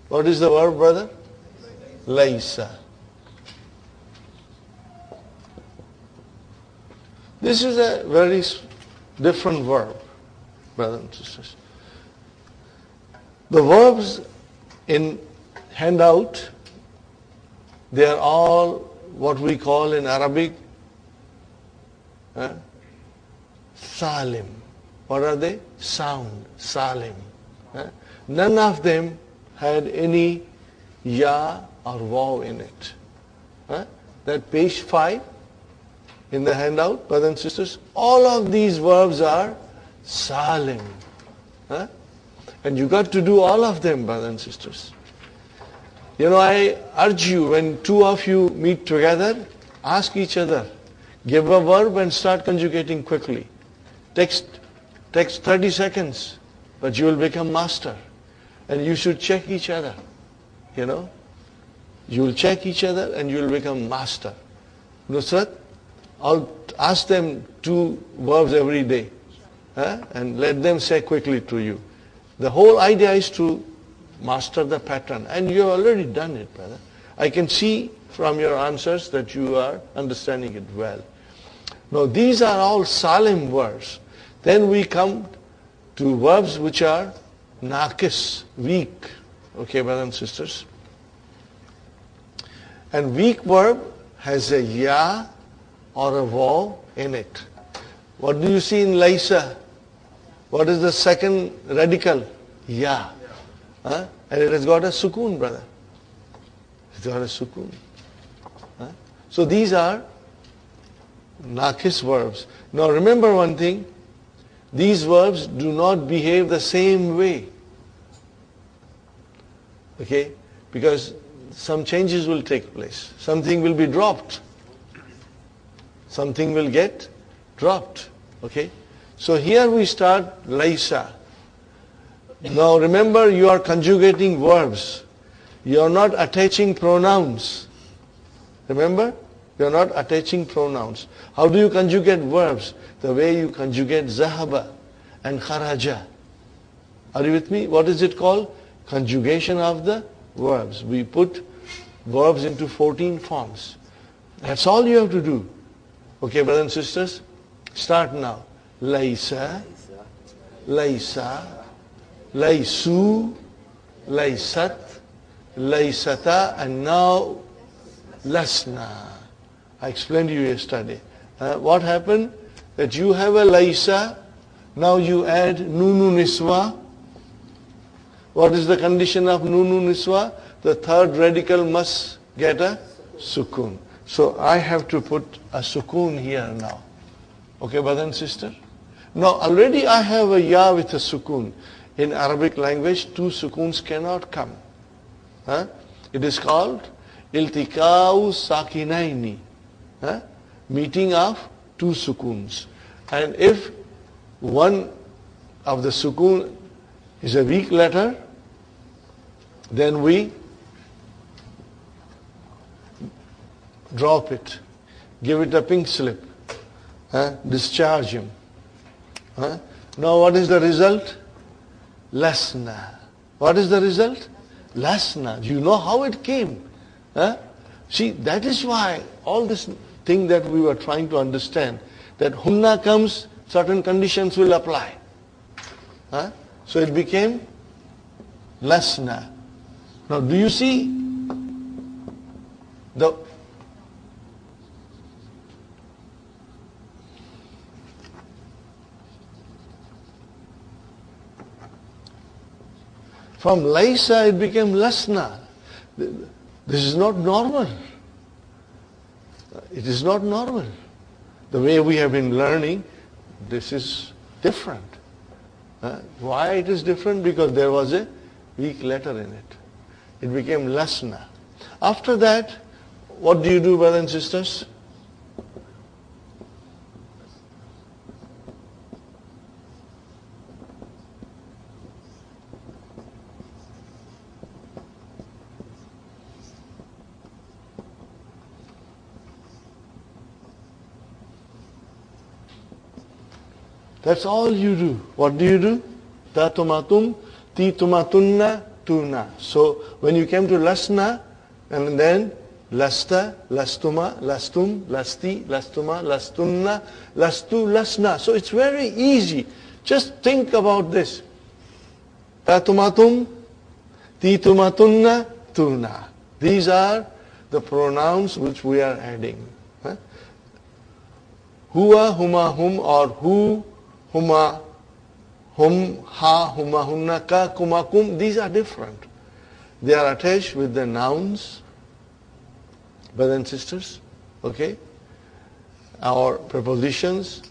What is the verb, brother? Laysa. This is a very different verb, brothers and sisters. The verbs in handout, they are all what we call in Arabic salim. What are they? Sound, salim. None of them had any ya or waw in it. That page 5 in the handout, brothers and sisters, all of these verbs are salim. And you got to do all of them, brothers and sisters. I urge you, when two of you meet together, ask each other, give a verb and start conjugating quickly. Takes 30 seconds, but you will become master. And you should check each other. You will check each other and you will become master. Nusrat, I'll ask them 2 verbs every day. And let them say quickly to you. The whole idea is to master the pattern. And you have already done it, brother. I can see from your answers that you are understanding it well. Now these are all salim verbs. Then we come to verbs which are naqis, weak. Okay, brothers and sisters. And weak verb has a ya or a waw in it. What do you see in laysa? What is the second radical? Ya. And it has got a sukoon, brother. It's got a sukoon. So these are naqis verbs. Now remember one thing. These verbs do not behave the same way. Okay? Because some changes will take place. Something will be dropped. Something will get dropped. Okay? So here we start laysa. Now remember, you are conjugating verbs. You are not attaching pronouns. Remember? You are not attaching pronouns. How do you conjugate verbs? The way you conjugate zahaba and kharaja. Are you with me? What is it called? Conjugation of the verbs. We put verbs into 14 forms. That's all you have to do. Okay, brothers and sisters? Start now. Laysa, laysa, laysu, laysat, laysata, and now lasna. I explained to you yesterday. What happened? That you have a laysa, now you add nunu niswa. What is the condition of nunu niswa? The third radical must get a sukun. So I have to put a sukun here now. Okay, brother and sister? Now already I have a ya with a sukun. In Arabic language, 2 sukuns cannot come. It is called iltikau sakinaini. Meeting of 2 sukuns. And if one of the sukun is a weak letter, then we drop it. Give it a pink slip. Discharge him. Now what is the result? Lasna. What is the result? Lasna. Do you know how it came? See, that is why all this thing that we were trying to understand, that hunna comes, certain conditions will apply. So it became lasna. Now do you see the from laysa it became lasna. This is not normal. It is not normal. The way we have been learning, this is different. Why it is different? Because there was a weak letter in it. It became lasna. After that, what do you do, brothers and sisters? That's all you do. What do you do? Ta tumatum, ti tumatunna, tuna. So when you came to lasna, and then lasta, lastuma, lastum, lasti, lastuma, lastunna, lastu, lasna. So it's very easy. Just think about this. Ta tumatum, ti tumatunna, tuna. These are the pronouns which we are adding. Huwa, huma, hum, or hu, huma, hum, ha, huma, hunna, ka, kuma, kum. These are different. They are attached with the nouns, brothers and sisters, okay, or prepositions.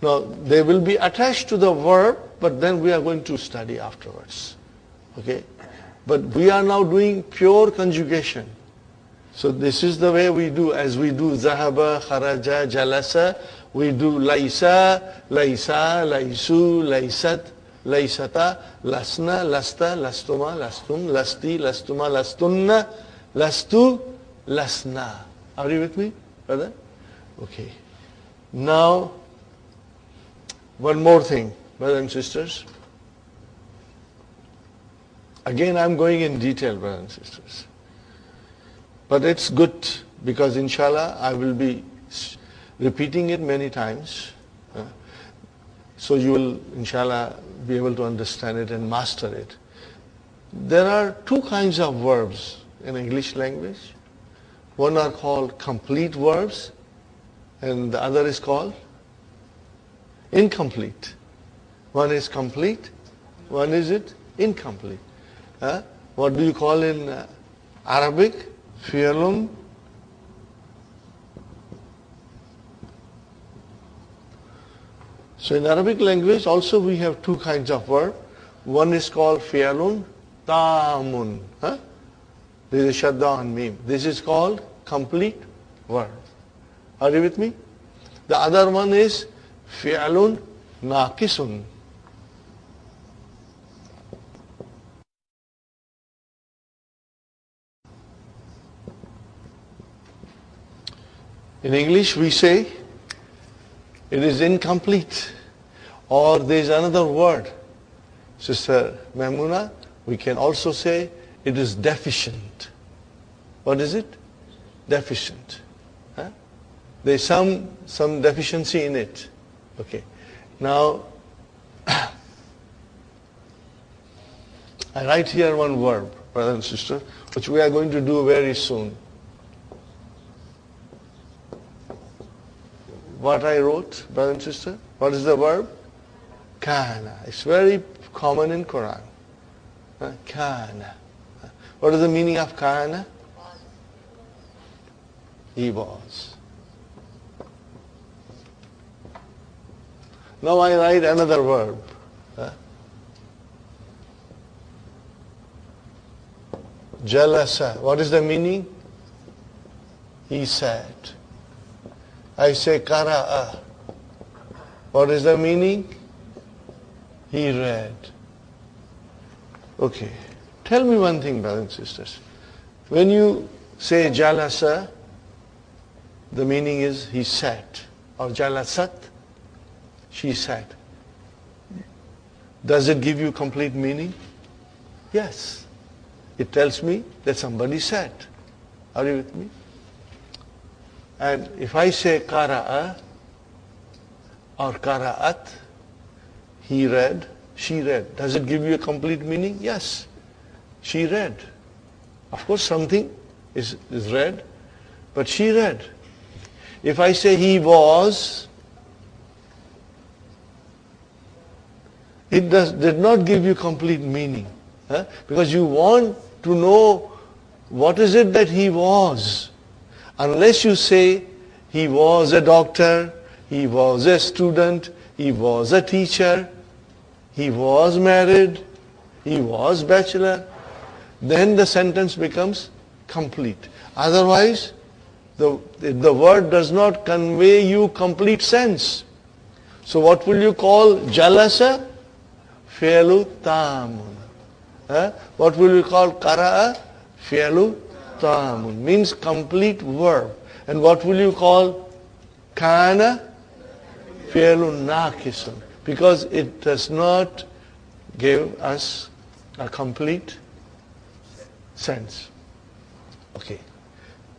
Now, they will be attached to the verb, but then we are going to study afterwards, okay. But we are now doing pure conjugation. So this is the way we do, as we do zahaba, kharaja, jalasa, we do laisa, laisa, laisu, laisat, laisata, lasna, lasta, lastuma, lastum, lasti, lastuma, lastunna, lastu, lasna. Are you with me, brother? Okay. Now, one more thing, brothers and sisters. Again, I'm going in detail, brothers and sisters. But it's good because inshallah I will be repeating it many times. So you will inshallah be able to understand it and master it. There are two kinds of verbs in English language. One are called complete verbs and the other is called incomplete. One is complete, one is it incomplete. What do you call in Arabic? Fi'lun. So in Arabic language also we have two kinds of verb. One is called fi'lun tamun. There is a shadda on mim. This is called complete verb. Are you with me? The other one is fi'lun naqisun. In English we say it is incomplete, or there is another word. Sister Maimuna, we can also say it is deficient. What is it? Deficient. There is some deficiency in it. Okay. Now, I write here one verb, brother and sister, which we are going to do very soon. What I wrote, brother and sister? What is the verb? Kana. It's very common in Quran. Kana. What is the meaning of kana? He was. Now I write another verb. Jalasa. What is the meaning? He sat. I say qara'a. What is the meaning? He read. Okay. Tell me one thing, brothers and sisters. When you say jalasa, the meaning is he sat. Or jalasat, she sat. Does it give you complete meaning? Yes. It tells me that somebody sat. Are you with me? And if I say qara'a or qara'at, he read, she read. Does it give you a complete meaning? Yes. She read. Of course something is read, but she read. If I say he was, it did not give you complete meaning. Because you want to know what is it that he was. Unless you say he was a doctor, he was a student, he was a teacher, he was married, he was bachelor, then the sentence becomes complete. Otherwise, the word does not convey you complete sense. So what will you call jalasa? Fi'lu tamun. What will you call qara'a? Fi'lu tamun. Means complete verb. And what will you call kana? Fi'lu naqisun. because it does not give us a complete sense. Okay.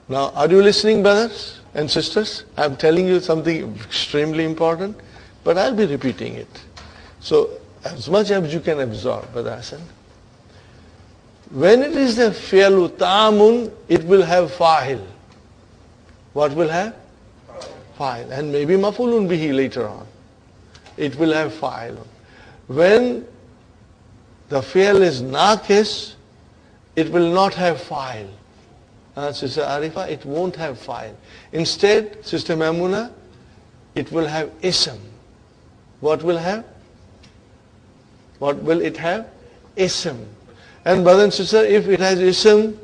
Now, are you listening, brothers and sisters? I'm telling you something extremely important, but I'll be repeating it. So, as much as you can absorb, Brother Hassan. When it is the fi'lu ta'amun, it will have fa'il. What will have? Fa'il. And maybe maf'ulun bihi later on. It will have fa'il. When the fi'l is naqis, it will not have fa'il. Sister Arifa, it won't have fa'il. Instead, Sister Maimuna, it will have ism. What will have? What will it have? Ism. And brother and sister, if it has ism,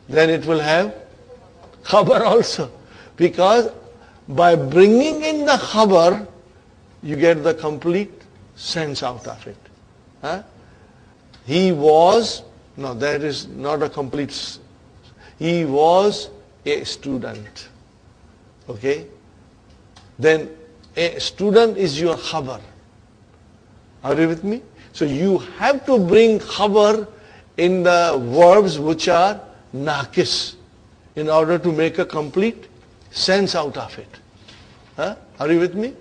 then it will have khabar also. Because by bringing in the khabar, you get the complete sense out of it. He was, no, that is not a complete, he was a student. Okay? Then a student is your khabar. Are you with me? So you have to bring khabar in the verbs which are naqis in order to make a complete sense out of it. Are you with me?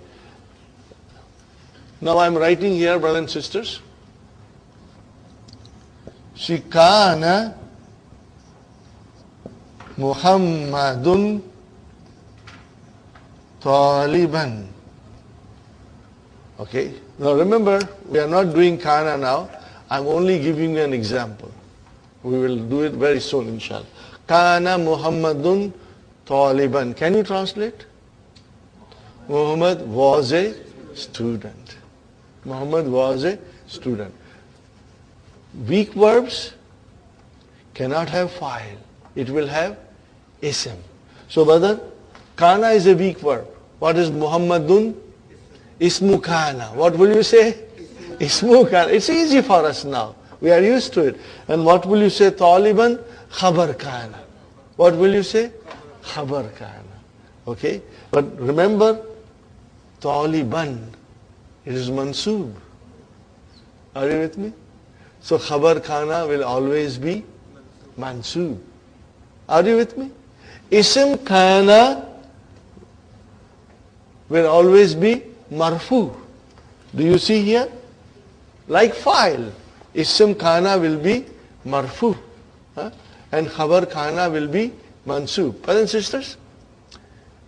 Now I'm writing here, brothers and sisters. Kana Muhammadun Taliban. Okay. Now remember, we are not doing kana now. I'm only giving you an example. We will do it very soon, inshallah. Kana Muhammadun Taliban. Can you translate? Muhammad was a student. Muhammad was a student. Weak verbs cannot have fa'il. It will have ism. So brother, kana is a weak verb. What is Muhammadun? Ismu kana. What will you say? Ismu kana. It's easy for us now. We are used to it. And what will you say? Taliban? Khabar kana. What will you say? Khabar kana. Okay? But remember, Taliban, it is mansoob. Are you with me? So khabar kana will always be mansoob. Are you with me? Ism kana will always be marfu. Do you see here? Like fa'il. Ism kana will be marfu. And khabar kana will be mansoob. Brothers and sisters,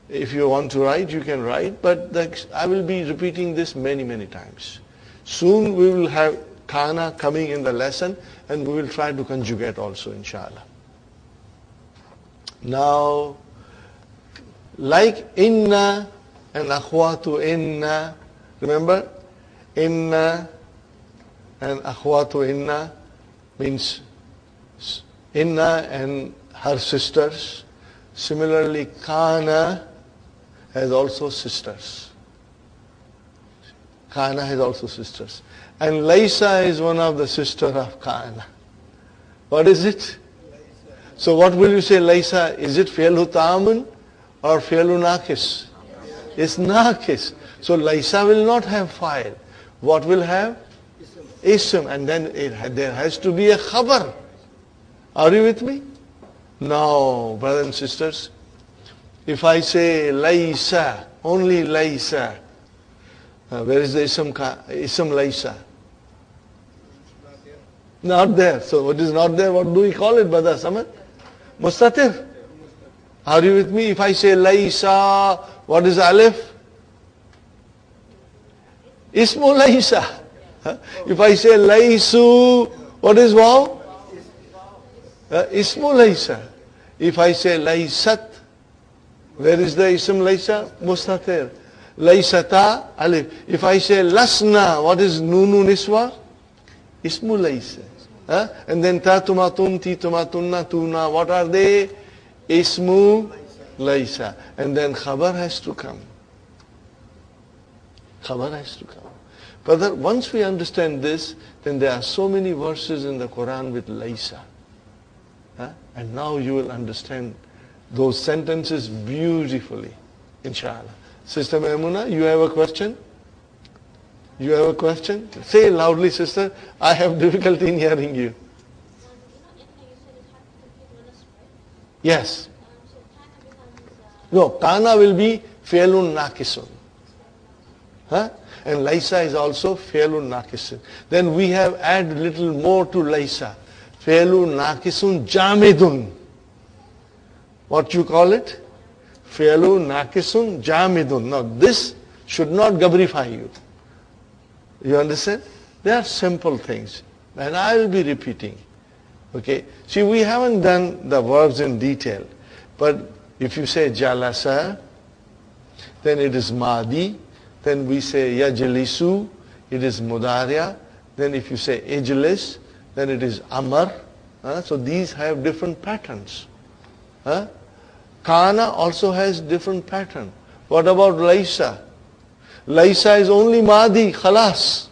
if you want to write, you can write, but I will be repeating this many, many times. Soon we will have kana coming in the lesson, and we will try to conjugate also, inshallah. Now, like inna and akhwatu inna, remember? Inna and akhwatu inna means inna and her sisters. Similarly, kana has also sisters. Kana has also sisters. And Laysa is one of the sisters of Kana. What is it? So what will you say, Laysa? Is it fi'lu ta'amun or fi'lu naqis? It's naqis. So Laysa will not have fa'il. What will have? Ism. And then there has to be a khabar. Are you with me? Now, brothers and sisters, if I say Laysa, only Laysa, where is the ism Laysa? Not there. So what is not there? What do we call it, Brother Samad? Mustatir. Are you with me? If I say Laysa, what is Alif? Ismu Laysa. If I say Laysu, what is Waw? Ismu Laysa. If I say Laysat, where is the ism Laysa? Mustatir. Laysata, Alif. If I say Lasna, what is Nunu Niswa? Ismu Laysa. And then Tatumatun, Titumatunna, Tuna, what are they? Ismu Laysa. And then Khabar has to come. Khabar has to come. But once we understand this, then there are so many verses in the Quran with Laysa. And now you will understand those sentences beautifully, inshallah. Sister Maimuna, you have a question? You have a question? Say loudly, sister. I have difficulty in hearing you. Yes. No, kana will be fi'lun naqisun. Huh? And laysa is also fi'lun naqisun. Then we have added little more to laysa. Fi'lun naqisun jamidun. What you call it? Fi'lun naqisun jamidun. Now this should not gabrify you. You understand? They are simple things. And I will be repeating. Okay? See, we haven't done the verbs in detail. But if you say jalasa, then it is madi. Then we say yajlisu, it is mudariya. Then if you say ijlis, then it is amar. So these have different patterns. Kana also has different pattern. What about laysa? Laysa is only madi, khalas.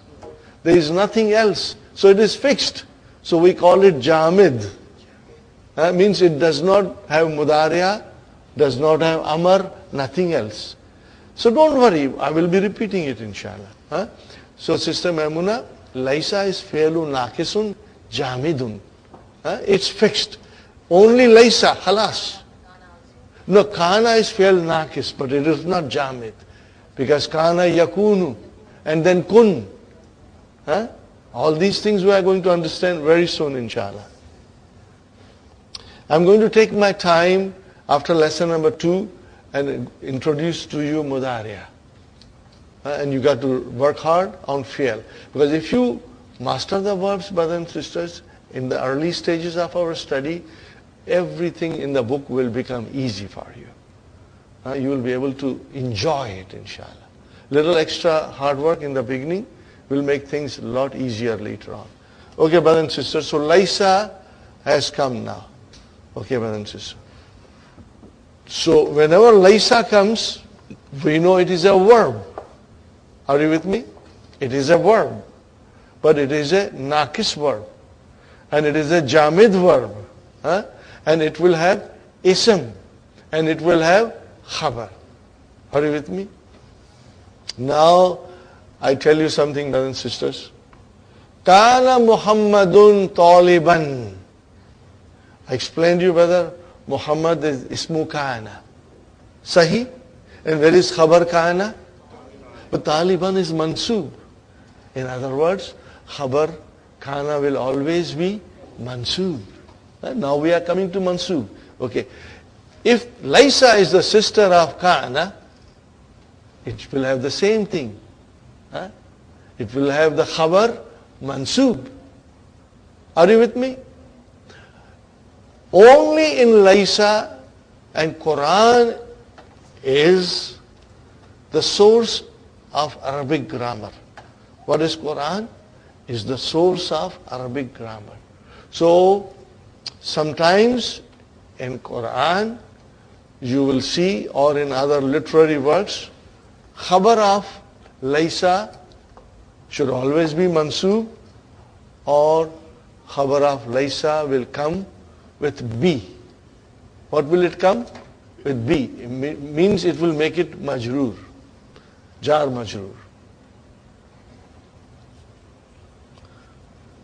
There is nothing else. So it is fixed. So we call it jamid. Means it does not have mudariya, does not have amar, nothing else. So don't worry, I will be repeating it inshallah. So Sister Maimuna, laysa is fi'lun naqisun jamidun. It's fixed. Only laysa, khalas. No, kana is fi'l naqis, but it is not jamid. Because kana yakunu, and then kun. All these things we are going to understand very soon inshallah. I'm going to take my time after lesson number 2 and introduce to you mudariya. And you got to work hard on fi'l. Because if you master the verbs, brothers and sisters, in the early stages of our study, everything in the book will become easy for you. You will be able to enjoy it inshallah. Little extra hard work in the beginning will make things a lot easier later on. Okay, brothers and sisters, so laysa has come now. Okay, brothers and sisters. So whenever laysa comes, we know it is a verb. Are you with me? It is a verb. But it is a naqis verb. And it is a jamid verb. And it will have ism. And it will have khabar. Are you with me? Now, I tell you something, brothers and sisters. Kana Muhammadun taliban. I explained to you, brother, Muhammad is ismu kana. Sahi? And where is khabar kana? But taliban is mansub. In other words, khabar kana will always be mansub. Now we are coming to mansub. Okay. If laysa is the sister of kana, it will have the same thing. It will have the khabar mansub. Are you with me? Only in laysa, and Qur'an is the source of Arabic grammar. What is Qur'an? Is the source of Arabic grammar. So sometimes in Qur'an you will see, or in other literary works, khabar of laysa should always be mansub, or khabar of laysa will come with B. What will it come? With B. It means it will make it majroor. Jar majroor.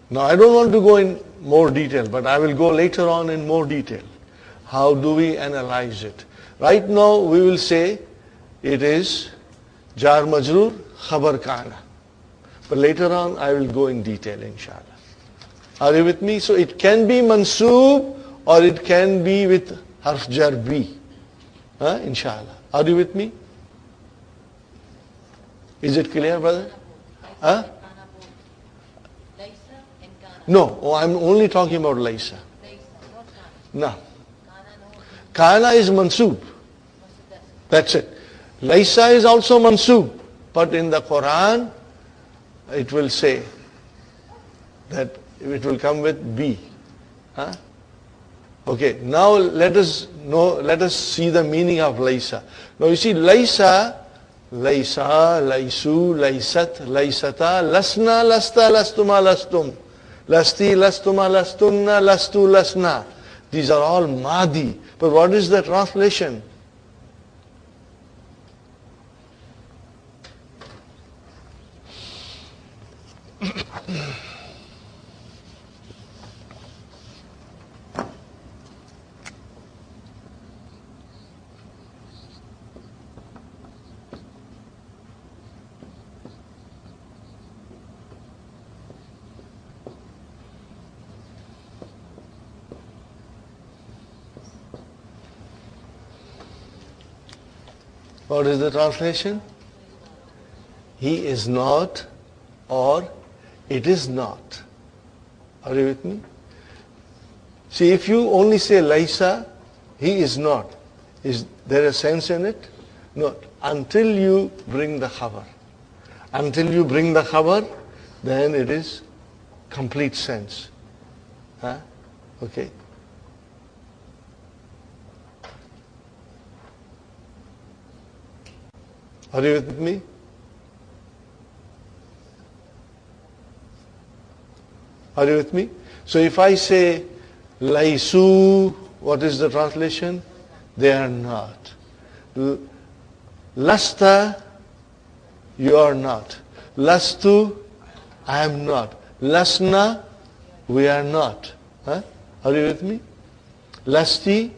Now I don't want to go in more detail, but I will go later on in more detail. How do we analyze it? Right now we will say it is jar majroor, khabar kana. But later on I will go in detail inshallah. Are you with me? So it can be mansoob, or it can be with harf jar B. Inshallah. Are you with me? Is it clear, brother? No, I'm only talking about laysa. No. Kana is mansoob. That's it. Laysa is also mansoob. But in the Quran, it will say that it will come with B. Okay, now let us see the meaning of laysa. Now you see laysa, laysa, laysu, laysat, laysata, lasna, lasta, lastuma, lastum, lasti, lastuma, lastunna, lastu, lasna. These are all madi. But what is the translation? What is the translation? He is not, or it is not. Are you with me? See, if you only say Laisa, he is not. Is there a sense in it? No. Until you bring the khabar. Until you bring the khabar, then it is complete sense. Huh? Okay. Are you with me? Are you with me? So if I say Laisu, what is the translation? They are not. Lasta, you are not. Lastu, I am not. Lasna, we are not. Huh? Are you with me? Lasti,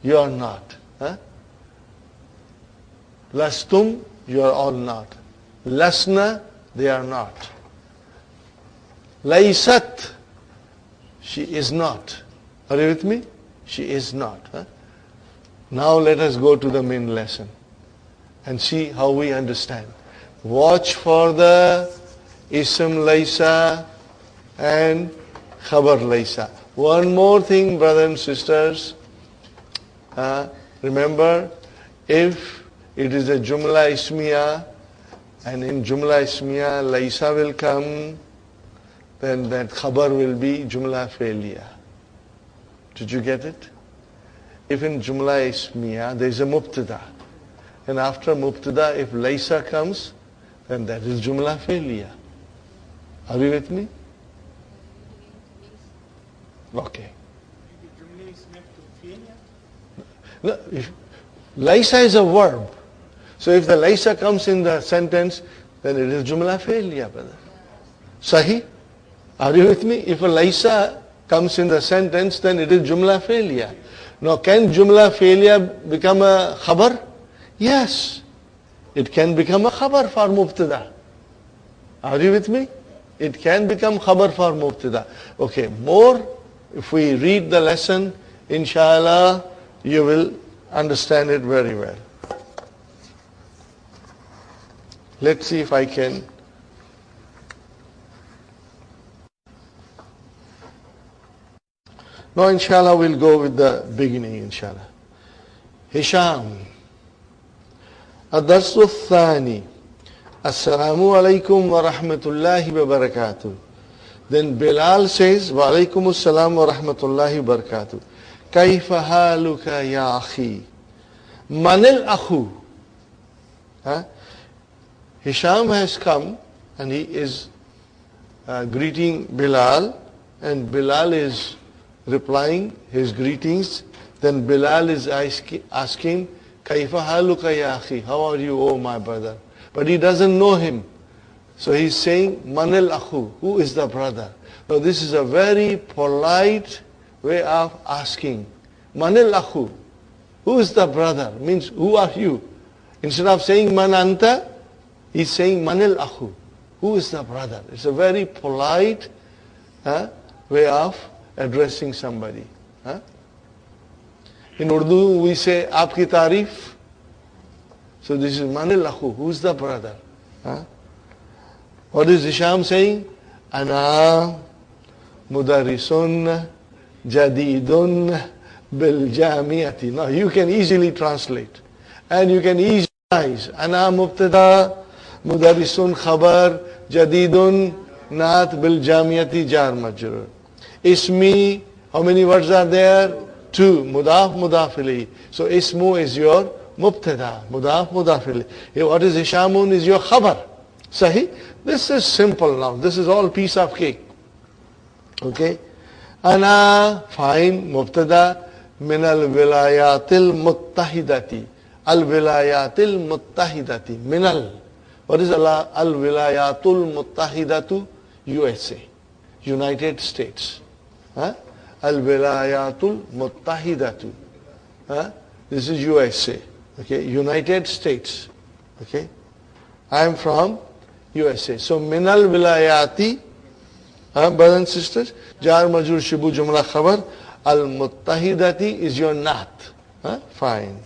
you are not. Huh? Lastum, you are all not. Lasna, they are not. Laisat, she is not. Are you with me? She is not. Huh? Now let us go to the main lesson and see how we understand. Watch for the Ism Laisa and Khabar Laisa. One more thing, brothers and sisters. Remember, if it is a Jumla Ismiya, and in Jumla Ismiya Laisa will come, then that Khabar will be Jumla Failure. Did you get it? If in Jumla Ismiya there is a Mubtada, and after Mubtada if Laisa comes, then that is Jumla Failure. Are you with me? Okay. No, if Laisa is a verb. So if the Laisa comes in the sentence, then it is Jumla Failure, brother. Sahi? Are you with me? If a Laisa comes in the sentence, then it is Jumla Failure. Now, can Jumla Failure become a Khabar? Yes. It can become a Khabar for Mubtada. Are you with me? It can become Khabar for Mubtada. Okay, more, if we read the lesson, inshallah, you will understand it very well. Let's see if I can. Now, inshallah, we'll go with the beginning, inshallah. Hisham. الدرس الثاني السلام عليكم ورحمة الله وبركاته. Then Bilal says وعليكم السلام ورحمة الله وبركاته. كيف حالك يا أخي؟ من الأخو? Hisham has come and he is greeting Bilal, and Bilal is replying his greetings. Then Bilal is asking, Kaifa haluka ya akhi? How are you, oh my brother? But he doesn't know him. So he's saying, Manil akhu, who is the brother? Now this is a very polite way of asking. Manil akhu, who is the brother? Means, who are you? Instead of saying man anta, he's saying Manil akhu, who is the brother? It's a very polite way of addressing somebody. In Urdu we say aapki taarif. So this is Manil akhu, who's the brother? What is Hisham saying? Ana mudarrisun jadidun bil jamiati. Now you can easily translate and you can easily analyze. Ana mubtada, mudarrisun khabar, jadidun naat bil jamiati jar majrur. Ismi, how many words are there? 2. Mudaf, mudaf ilayhi. So ismu is your mubtada. Mudaf, mudaf ilayhi. What is Hishamun is your khabar. Sahi? This is simple now. This is all piece of cake. Okay? Ana, fine, mubtada, min al-wilayatil muttahidati. Al-wilayatil muttahidati. Minal. What is al-wilayatul muttahidatu? USA, United States. Al-Wilayatul Muttahidatu. This is USA. Okay, United States. Okay, I am from USA. So Minal Wilayati, brothers and sisters, Jar Majrur Shibu Jumla Khabar, Al-Muttahidati is your Naat. Fine.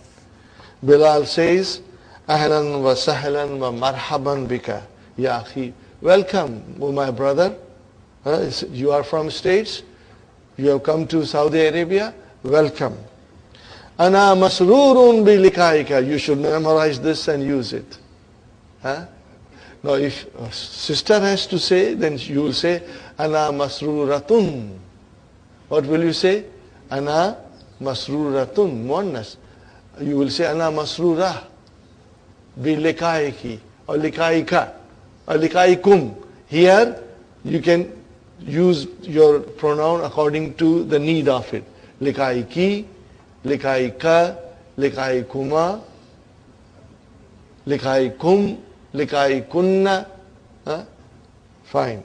Bilal says, Ahlan wa sahlan wa marhaban bika, ya akhi. Welcome, oh my brother. You are from States. You have come to Saudi Arabia. Welcome. Ana masrurun bi likaika. You should memorize this and use it. Now if a sister has to say, then you will say, Ana masruratun. What will you say? Ana masruratun. Muannas. You will say, Ana masrurah. Bi likaiki. Or likaika. Or likaikum. Here, you can use your pronoun according to the need of it. Likaiki, likaika, likaikuma, likaikum, likaikunna. Fine.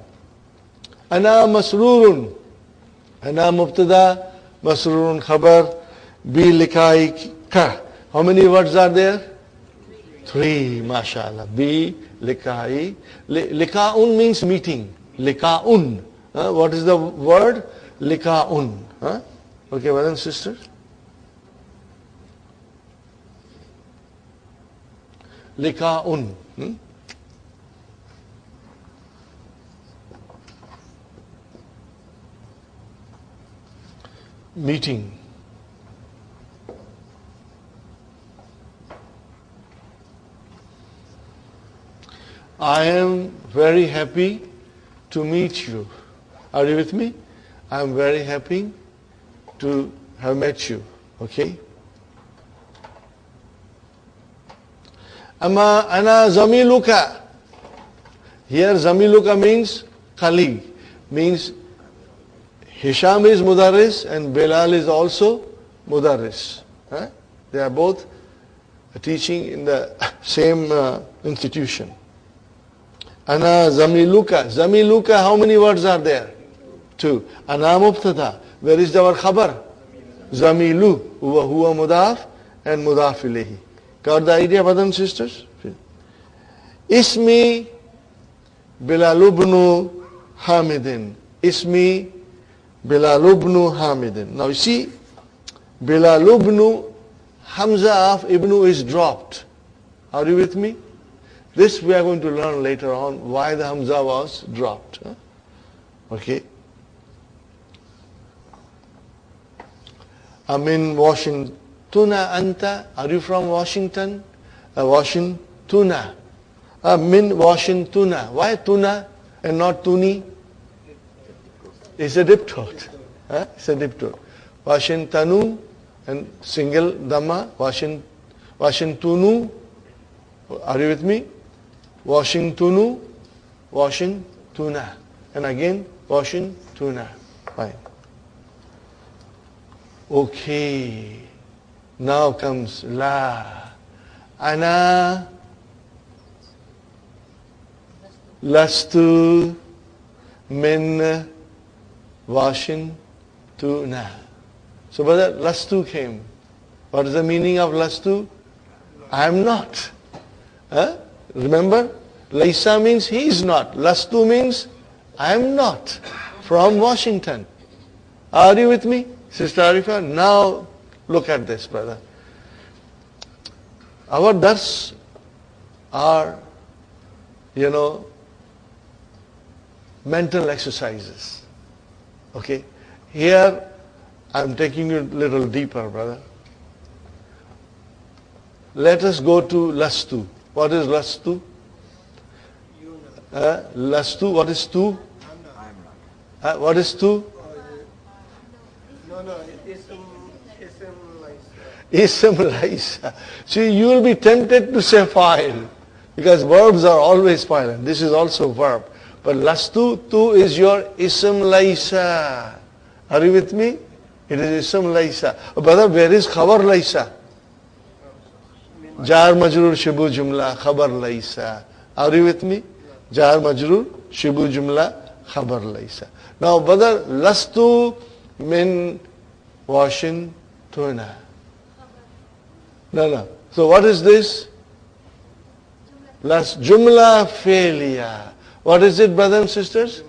Ana masrurun. Ana mubtada, masrurun khabar, bi likaika. How many words are there? 3, mashallah. Bi likai. Likaun means meeting. Likaun. What is the word? Likaun. Okay, brothers and sisters? Likaun. Meeting. I am very happy to meet you. Are you with me? I am very happy to have met you. Okay? Amma ana zamiluka. Here zamiluka means colleague. Means Hisham is mudarris and Bilal is also mudarris. They are both teaching in the same institution. Ana zamiluka. Zamiluka, how many words are there? 2. Ana mubtada. Where is our khabar? Zamilu. Huwa mudaf and mudaf ilayhi. Got the idea, brothers and sisters? Ismi Bilal ibn Hamidin. Ismi Bilal ibn Hamidin. Now you see, Bilal ibn Hamza of Ibn is dropped. Are you with me? This we are going to learn later on, why the Hamza was dropped. Okay. I'm in Washington. Anta. Are you from Washington? Washington. Min Washington. Why tuna and not tuni? It's a diptone. It's a diptone. Washingtonu and single dhamma. Washingtonu. Are you with me? Washingtonu. Washingtuna. And again, Washingtuna. Fine. Okay. Now comes la. Ana lastu min Washingtuna. So brother, lastu came. What is the meaning of lastu? I am not. Remember? Laisa means he is not. Lastu means I am not from Washington. Are you with me, Sister Arifa? Now look at this, brother. Our dars are, mental exercises. Okay? Here, I'm taking you a little deeper, brother. Let us go to lastu. What is lastu? Lastu, what is tu? What is tu? No, Ism laisa. See, you will be tempted to say fa'il, because verbs are always fa'il, and this is also verb. But lastu, tu is your ism laisa. Are you with me? It is ism laisa. Brother, where is khabar laisa? Jar majrur shibu jumla khabar laisa. Are you with me? Jar majrur shibu jumla khabar laysa. Now, brother, lastu min Washingtona. No. So what is this? Last jumla failure. What is it, brothers and sisters?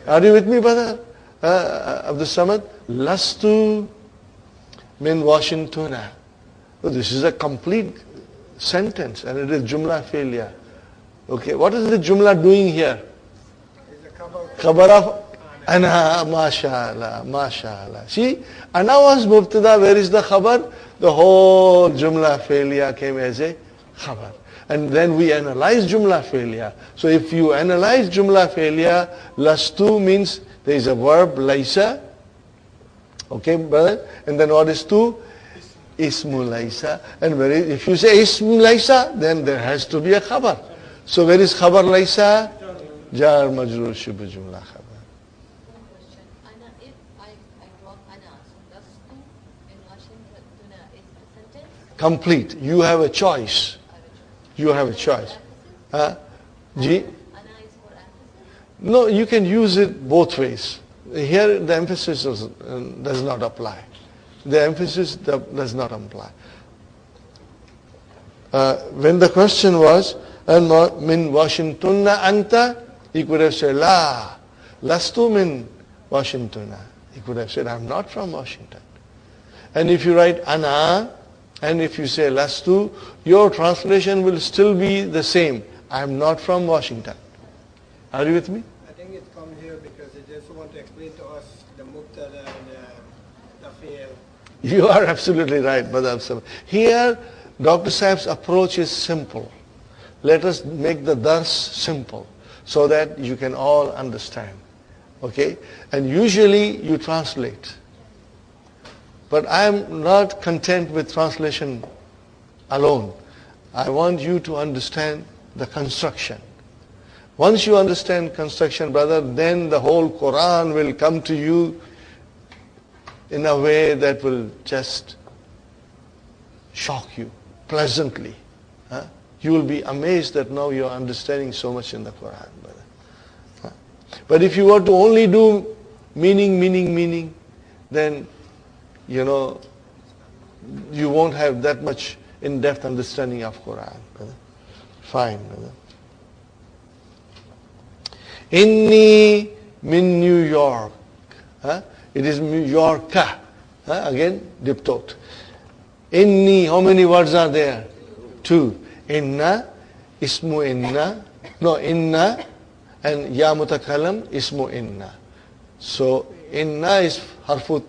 Are you with me, brother? Abdul Samad? Lastu min Washingtona. So this is a complete sentence and it is jumla failure. Okay, what is the jumla doing here? Khabar of ana, mashallah. See, ana was mubtada, where is the khabar? The whole jumla failure came as a khabar. And then we analyze jumla failure. So if you analyze jumla failure, lastu means there is a verb, laisa. Okay, brother? And then what is tu? Ismu laisa. And if you say ismu laisa, then there has to be a khabar. So where is khabar laisa? Jar majrur shibh jumla khabar. Complete. You have a choice. You have a choice. No, you can use it both ways. Here the emphasis does not apply. The emphasis does not apply. When the question was, min Washingtona anta, he could have said, la, lastu min Washingtona. He could have said, I'm not from Washington. And if you write ana, and if you say lastu, your translation will still be the same. I'm not from Washington. Are you with me? I think it's come here because they just want to explain to us the mubtada and the fi'l. You are absolutely right, Brother Absal. Here, Dr. Saib's approach is simple. Let us make the dars simple so that you can all understand. Okay? And usually you translate. But I am not content with translation alone. I want you to understand the construction. Once you understand construction, brother, then the whole Qur'an will come to you in a way that will just shock you pleasantly. You will be amazed that now you are understanding so much in the Qur'an, brother. But if you were to only do meaning, then you won't have that much in-depth understanding of Qur'an, brother. Fine, brother. Inni min New York. It is New Yorka. Again, diptot. Inni, how many words are there? 2. Inna, ismu inna. No, inna and ya mutakallam, ismu inna. So, inna is harfu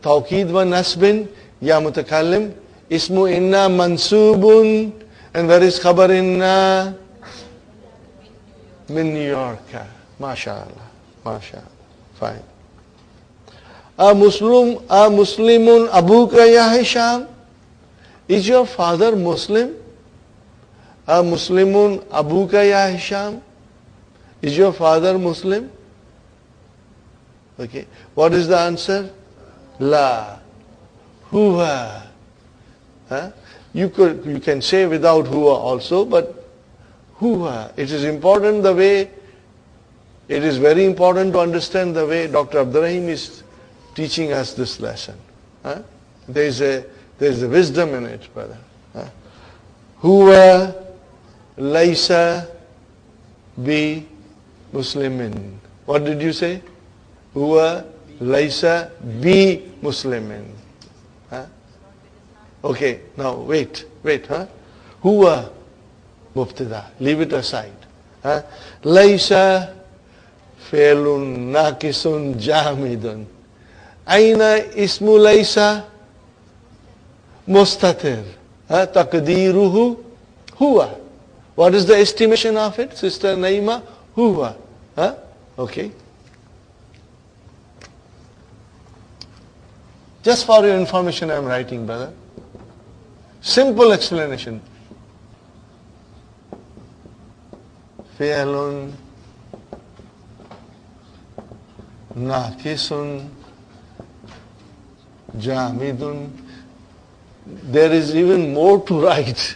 tawqid wa nasbin, ya mutakallim, ismu inna mansubun, and where is khabar inna? Min New York. MashaAllah. Fine. A Muslimun abuka ya Hisham? Is your father Muslim? A Muslimun abuka ya Hisham? Is your father Muslim? Okay. What is the answer? La. Huwa. You can say without huwa also, but huwa. It is important the way, it is very important to understand the way Dr. Abdurrahim is teaching us this lesson. There is a wisdom in it, brother. Huwa laysa bi muslimin. What did you say? Huwa laysa bi muslimin. Okay, now wait. Huwa mubtada. Leave it aside. Laysa fi'lun naqisun jamidun. Aina ismu laysa mustatir. Taqdiruhu huwa. What is the estimation of it, Sister Naima? Huwa. Okay. Just for your information I am writing, brother. Simple explanation. Fi'lun naqisun jamidun. There is even more to write,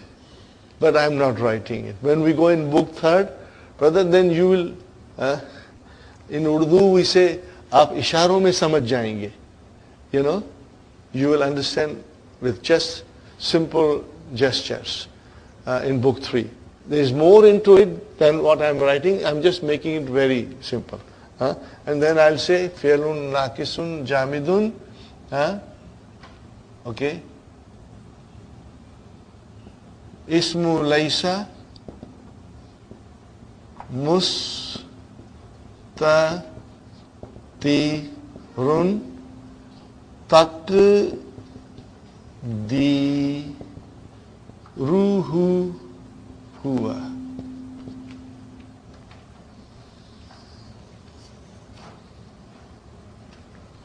but I am not writing it. When we go in book 3rd, brother, then you will In Urdu we say, आप इशारों में समझ जाएंगे. You know, you will understand with just simple gestures in book 3. There is more into it than what I'm writing. I'm just making it very simple. And then I'll say, fi'lun naqisun jamidun. Okay. Ismu laysa mustatirun taqdiruhu huwa.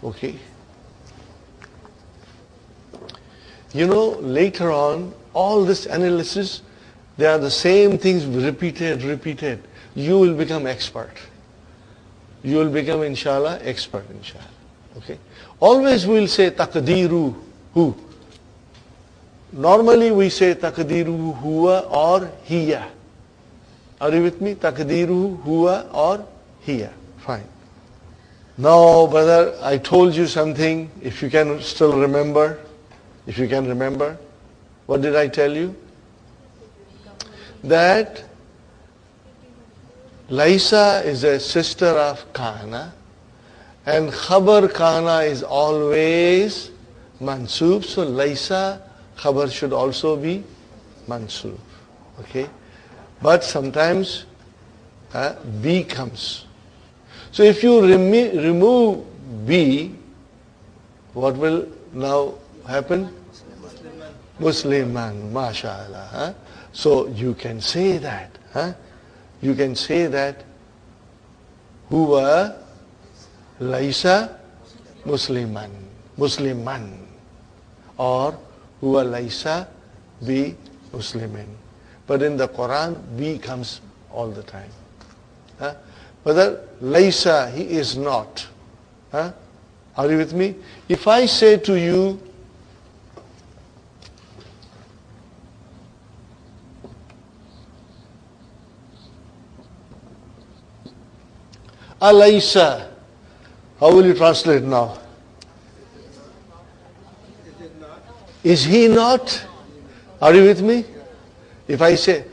Okay. You know, later on, all this analysis, they are the same things repeated. You will become expert. You will become, inshallah, expert, inshallah. Okay. Always we will say taqdiru hu. Normally we say taqdiru huwa or hiya. Are you with me? Taqdiru huwa or hiya. Fine. Now, brother, I told you something. If you can still remember, if you can remember, what did I tell you? That Laisa is a sister of Kana, and Khabar Kana is always Mansub. So Laisa, Khabar should also be Mansub. Okay? But sometimes B comes. So if you remove B, what will now happen? Musliman, mashallah. So you can say that. You can say that huwa laisa musliman, or huwa laisa bi muslimin. But in the Quran, B comes all the time. Whether laisa, he is not. Are you with me? If I say to you, Alaysa, how will you translate now? Is he not? Are you with me? If I say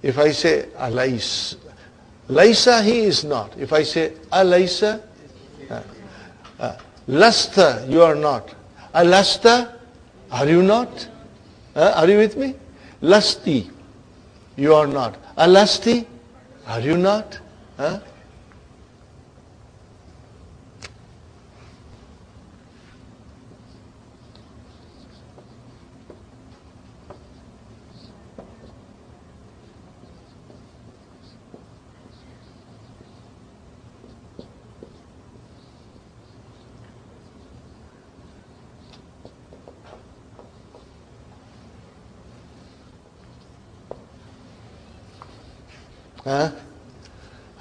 Alais, Laisa, he is not. If I say Alaysa, Lasta, you are not. Alasta, are you not? Are you with me? Lasti, you are not. Alasti, are you not?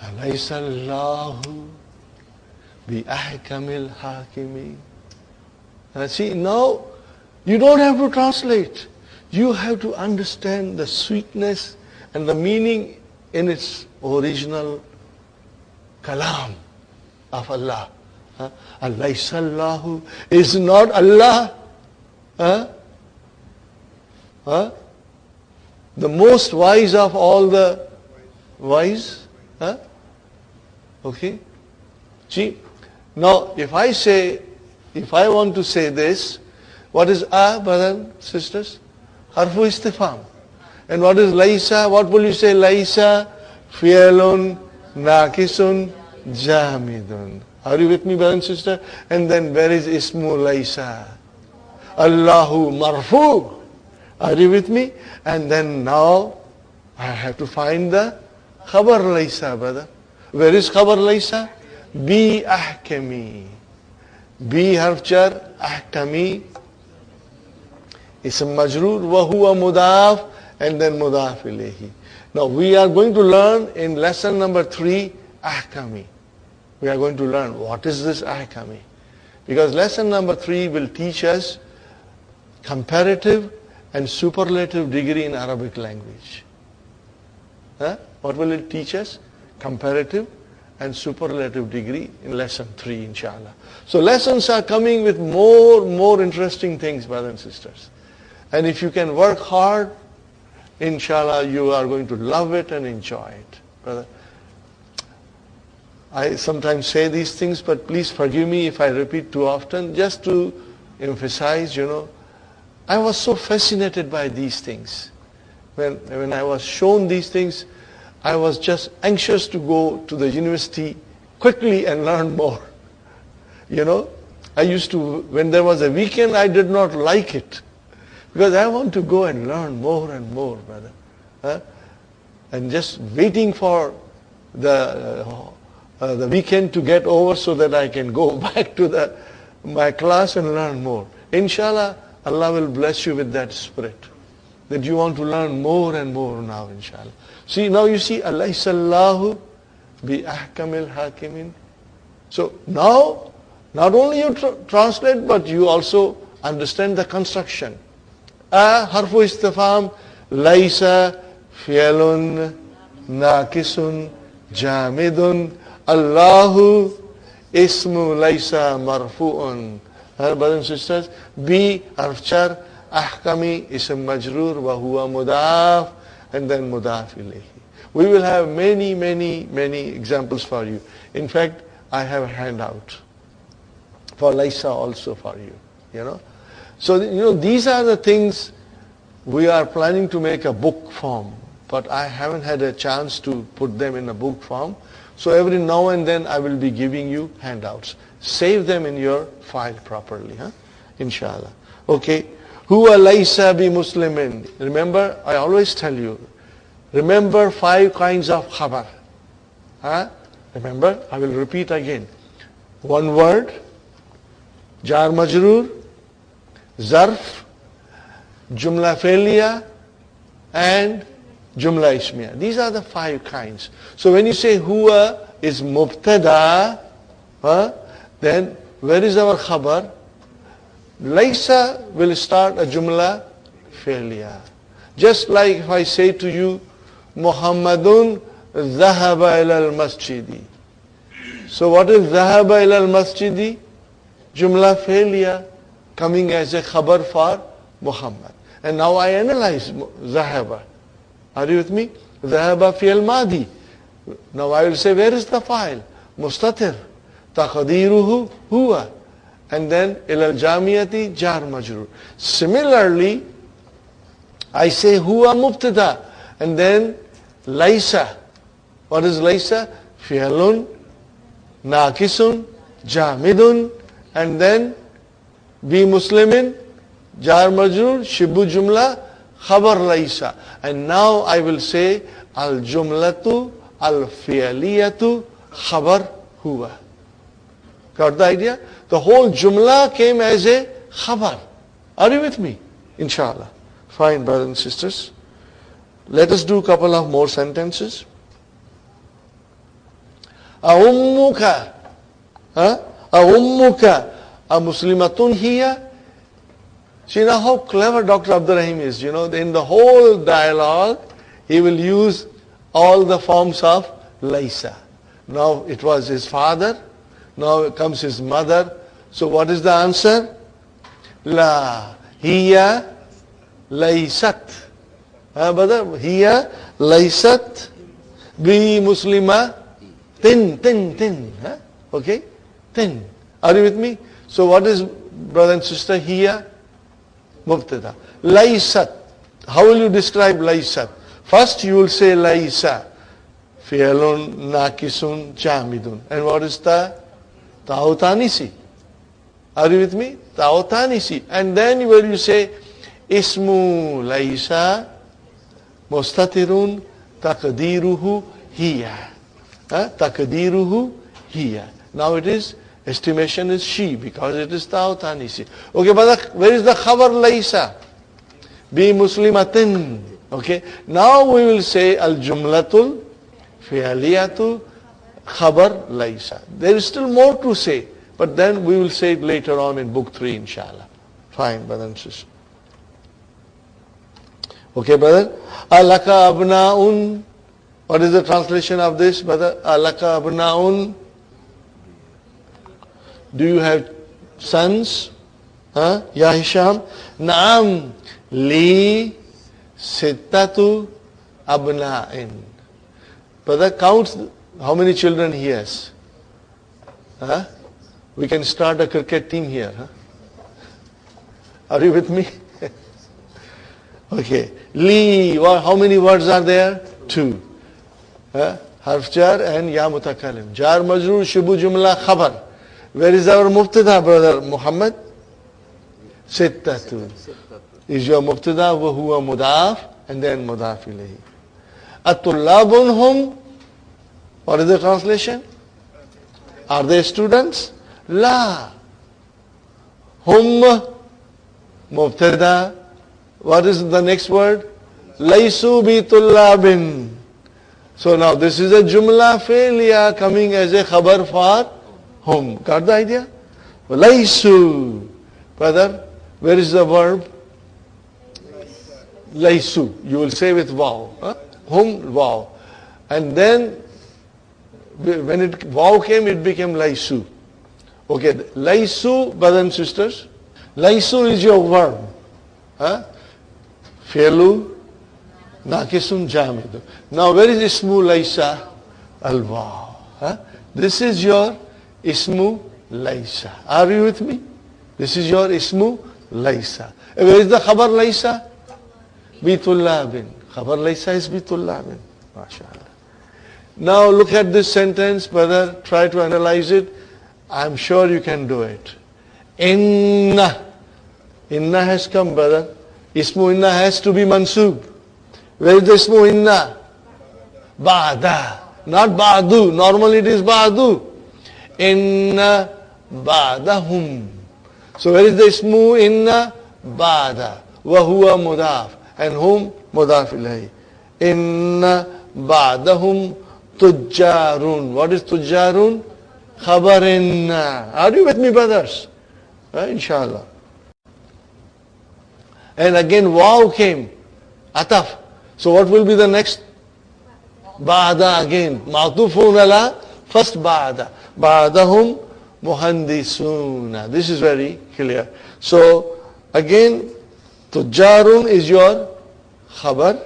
Alaysa Allahu bi ahkamil hakimin. See, now you don't have to translate. You have to understand the sweetness and the meaning in its original kalam of Allah. Alaysa Allahu, is not Allah the most wise of all the wise? Okay. See, now if I want to say this, what is brother and sisters? Harfu istifham. And what is laisa? What will you say? Laisa fi'lun naqisun jamidun. Are you with me, brother and sister? And then where is ismu laisa? Allahu marfu. Are you with me? And then now I have to find the khabar laysa, brother. Where is khabar laysa? Bi ahkami. Bi harf jar, ahkami. Ism majroor, wa huwa mudaf, and then mudaf ilayhi. Now we are going to learn in lesson number 3, ahkami. We are going to learn what is this ahkami. Because lesson number 3 will teach us comparative and superlative degree in Arabic language. What will it teach us? Comparative and superlative degree in lesson 3, inshallah. So lessons are coming with more interesting things, brothers and sisters. And if you can work hard, inshallah, you are going to love it and enjoy it, brother. I sometimes say these things, but please forgive me if I repeat too often, just to emphasize, I was so fascinated by these things. When I was shown these things, I was just anxious to go to the university quickly and learn more. I used to, when there was a weekend, I did not like it, because I want to go and learn more and more, brother. And just waiting for the weekend to get over so that I can go back to my class and learn more. Inshallah, Allah will bless you with that spirit, that you want to learn more and more now, inshallah. See, now you see, Alayhisallahu bi ahkamil hakimin. So now, not only you translate, but you also understand the construction. Harfu istifham, laysa fi'lun naqisun jamidun, Allahu ismu laysa marfu'un. Brothers and sisters, bi harf jar, ahkami ism majroor, wa huwa mudaf, and then mudaf ilayhi. We will have many examples for you. In fact, I have a handout for laysa also for you. So, these are the things we are planning to make a book form, but I haven't had a chance to put them in a book form. So every now and then I will be giving you handouts. Save them in your file properly, inshallah. Okay. Huwa laysa bi muslimin. Remember, I always tell you, remember 5 kinds of khabar. Remember, I will repeat again. One word, jar majroor, zarf, jumla fe'liya, and jumla ismiya. These are the 5 kinds. So when you say huwa is mubtada, then where is our khabar? Laysa will start a jumla fe'liya. Just like if I say to you, Muhammadun dhahaba ila al-masjidi. So what is dhahaba ila al-masjidi? Jumla fe'liya, coming as a khabar for Muhammad. And now I analyze dhahaba. Are you with me? Dhahaba fi'l madi. Now I will say, where is the file? Mustatir. Taqdiruhu huwa. And then ila al-jamiyati jar majrur. Similarly, I say huwa mubtada. And then laysa. What is laysa? Fi'lun, naqisun, jamidun. And then bi muslimin, jar majrur, shibu jumla, khabar laysa. And now I will say al-jumlatu, al-fi'liyatu, khabar huwa. Got the idea? The whole jumla came as a khabar. Are you with me? Inshallah. Fine, brothers and sisters. Let us do a couple of more sentences. Ummuka. Ummuka. A muslimatun hiya. See now how clever Dr. Abdul Rahim is. In the whole dialogue, he will use all the forms of laysa. Now it was his father. Now comes his mother. So what is the answer? La hiya laysat. Brother, hiya laysat bi muslima tin. Okay? Tin. Are you with me? So what is, brother and sister, hiya? Mubtada. Laysat. How will you describe laysat? First you will say laysa. Fi'lun, naqisun, jamidun. And what is ta? Ta'utanisi. Are you with me? Ta'utanisi. And then where you say ismu laysa mustatirun taqdiruhu hiya. Taqdiruhu hiya. Now it is, estimation is she, because it is ta'utanisi. Okay, but where is the khabar laysa? Bi muslimatin. Okay. Now we will say al-jumlatul fi'aliyatu khabar laysa. There is still more to say, but then we will say it later on in book 3, inshallah. Fine, brother and sister. Okay, brother. Alaka abna'un What is the translation of this, brother? Alaka abnaun. Do you have sons? Huh? Ya Hisham? Naam. Li sittatu abna'in. Brother, count how many children he has. Huh? We can start a cricket team here. Huh? Are you with me? Okay. Li, how many words are there? 2. Harf jar and ya mutakalim. Jar majroor, shubu jumla, khabar. Where is our mubtada, brother Muhammad? Sittatu. Is your mubtada wa huwa mudaf and then mudaf ilayhi. At-tullabun hum. What is the translation? Are they students? La. Hum mubtada. What is the next word? Laysu bi tullabin. So now this is a jumla failure coming as a khabar for hum. Got the idea? Laysu. Brother, where is the verb? Laysu. You will say with waw. Huh? Hum, waw. And then when it waw came, it became laysu. Okay, laysu, brothers and sisters. Laysu is your verb. Huh? Fi'lu naqisun jamidu. Now where is ismu laysa? Al-waw. Huh? This is your ismu laysa. Are you with me? This is your ismu laysa. Where is the khabar laysa? Bitullabin. Khabar laysa is bitullabin. MashaAllah. Now look at this sentence, brother. Try to analyze it. I'm sure you can do it. Inna. Inna has come, brother. Ismu inna has to be mansub. Where is the ismu inna? Ba'da. Not ba'du. Normally it is ba'du. Inna ba'dahum. So where is the ismu inna? Ba'da. Wa huwa mudaf. And hum mudaf ilayhi. Inna ba'dahum tujjarun. What is tujjarun? Khabar inna. Are you with me, brothers? Inshallah. And again waw came. Ataf. So what will be the next? Ba'da again. Ma'tufun ala. First ba'da. Ba'dahum muhandisuna. This is very clear. So again, tujjarun is your khabar.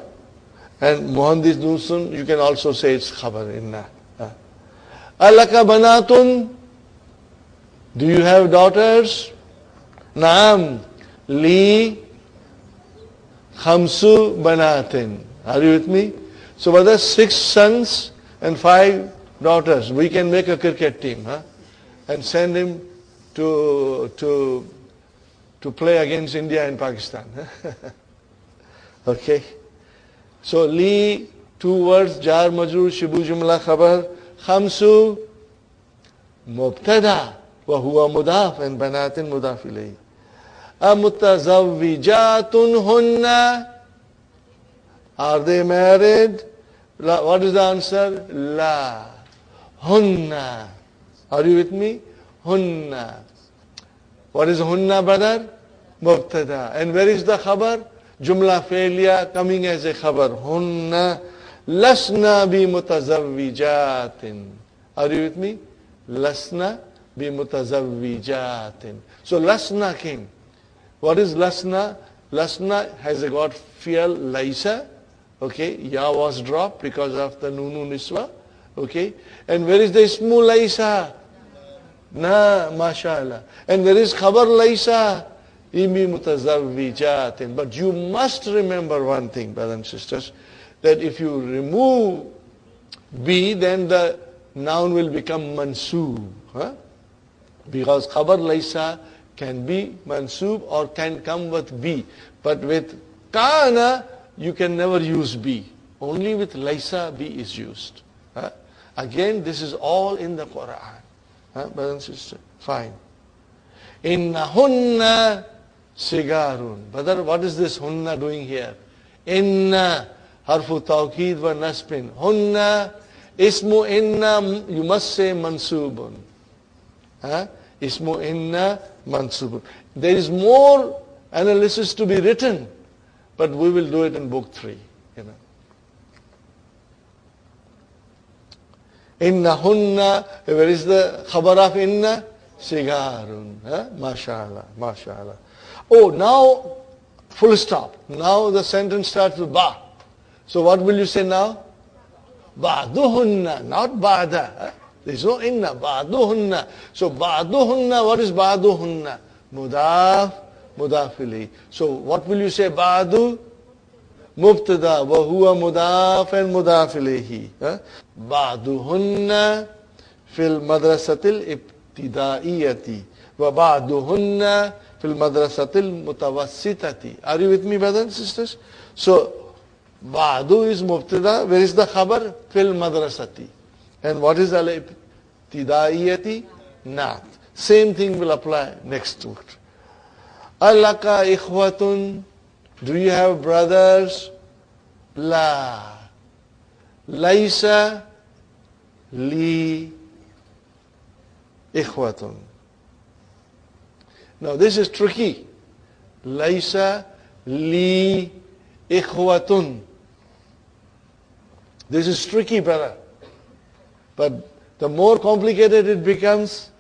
And muhandisun, you can also say it's khabar inna. Alaka banatun. Do you have daughters? Naam. Li khamsu banatin. Are you with me? So whether 6 sons and 5 daughters, we can make a cricket team, and send him to play against India and Pakistan. Okay. So li, 2 words, jar majroor, shibu jumla khabar, khamsu mubtada wa huwa mudaf and banatin mudaf ilayhi. Amutazawwijatun hunna. Are they married? What is the answer? La. Hunna. Are you with me? Hunna. What is hunna, brother? Mubtada. And where is the khabar? Jumla failure coming as a khabar. Hunna lasna bi mutazawwijatin. Are you with me? Lasna bi mutazawwijatin. So lasna came. What is lasna? Lasna has got fi'al laysa. Okay, ya was dropped because of the nunu niswa. Okay, and where is the ismu laysa? Na, mashallah. And where is khabar laysa? Imi mutazawwijatin. But you must remember one thing, brothers and sisters, that if you remove bi, then the noun will become mansoob. Because khabar laysa can be mansoob or can come with bi. But with kana, you can never use bi. Only with laysa bi is used. Again, this is all in the Qur'an. Brothers and sisters, fine. Innahunna sigarun. Brother, what is this hunna doing here? Inna harfu tawqeed wa nasbin. Hunna ismu inna, you must say mansubun. Ismu inna mansubun. There is more analysis to be written, but we will do it in book 3. Innahunna, where is the khabar of inna? Sigarun. MashaAllah, MashaAllah. Oh, now, full stop. Now the sentence starts with ba. So what will you say now? Ba'duhunna, not ba'da. There's no inna, ba'duhunna. So ba'duhunna, what is ba'duhunna? Mudaf, mudafili. So what will you say? Ba'du? Mubtada, wa huwa mudaf and mudaf ilayhi. Ba'duhunna fil madrasatil ibtidaiyati wa ba'duhunna fil madrasatil mutawassitati. Are you with me, brothers and sisters? So ba'du is mubtada. Where is the khabar? Fil madrasati. And what is al ibtidaiyati? Naat. Same thing will apply next to it. Alaka ikhwatun. Do you have brothers? La. Laisa li ikhwatun. Now this is tricky. Laisa li ikhwatun. This is tricky, brother. But the more complicated it becomes,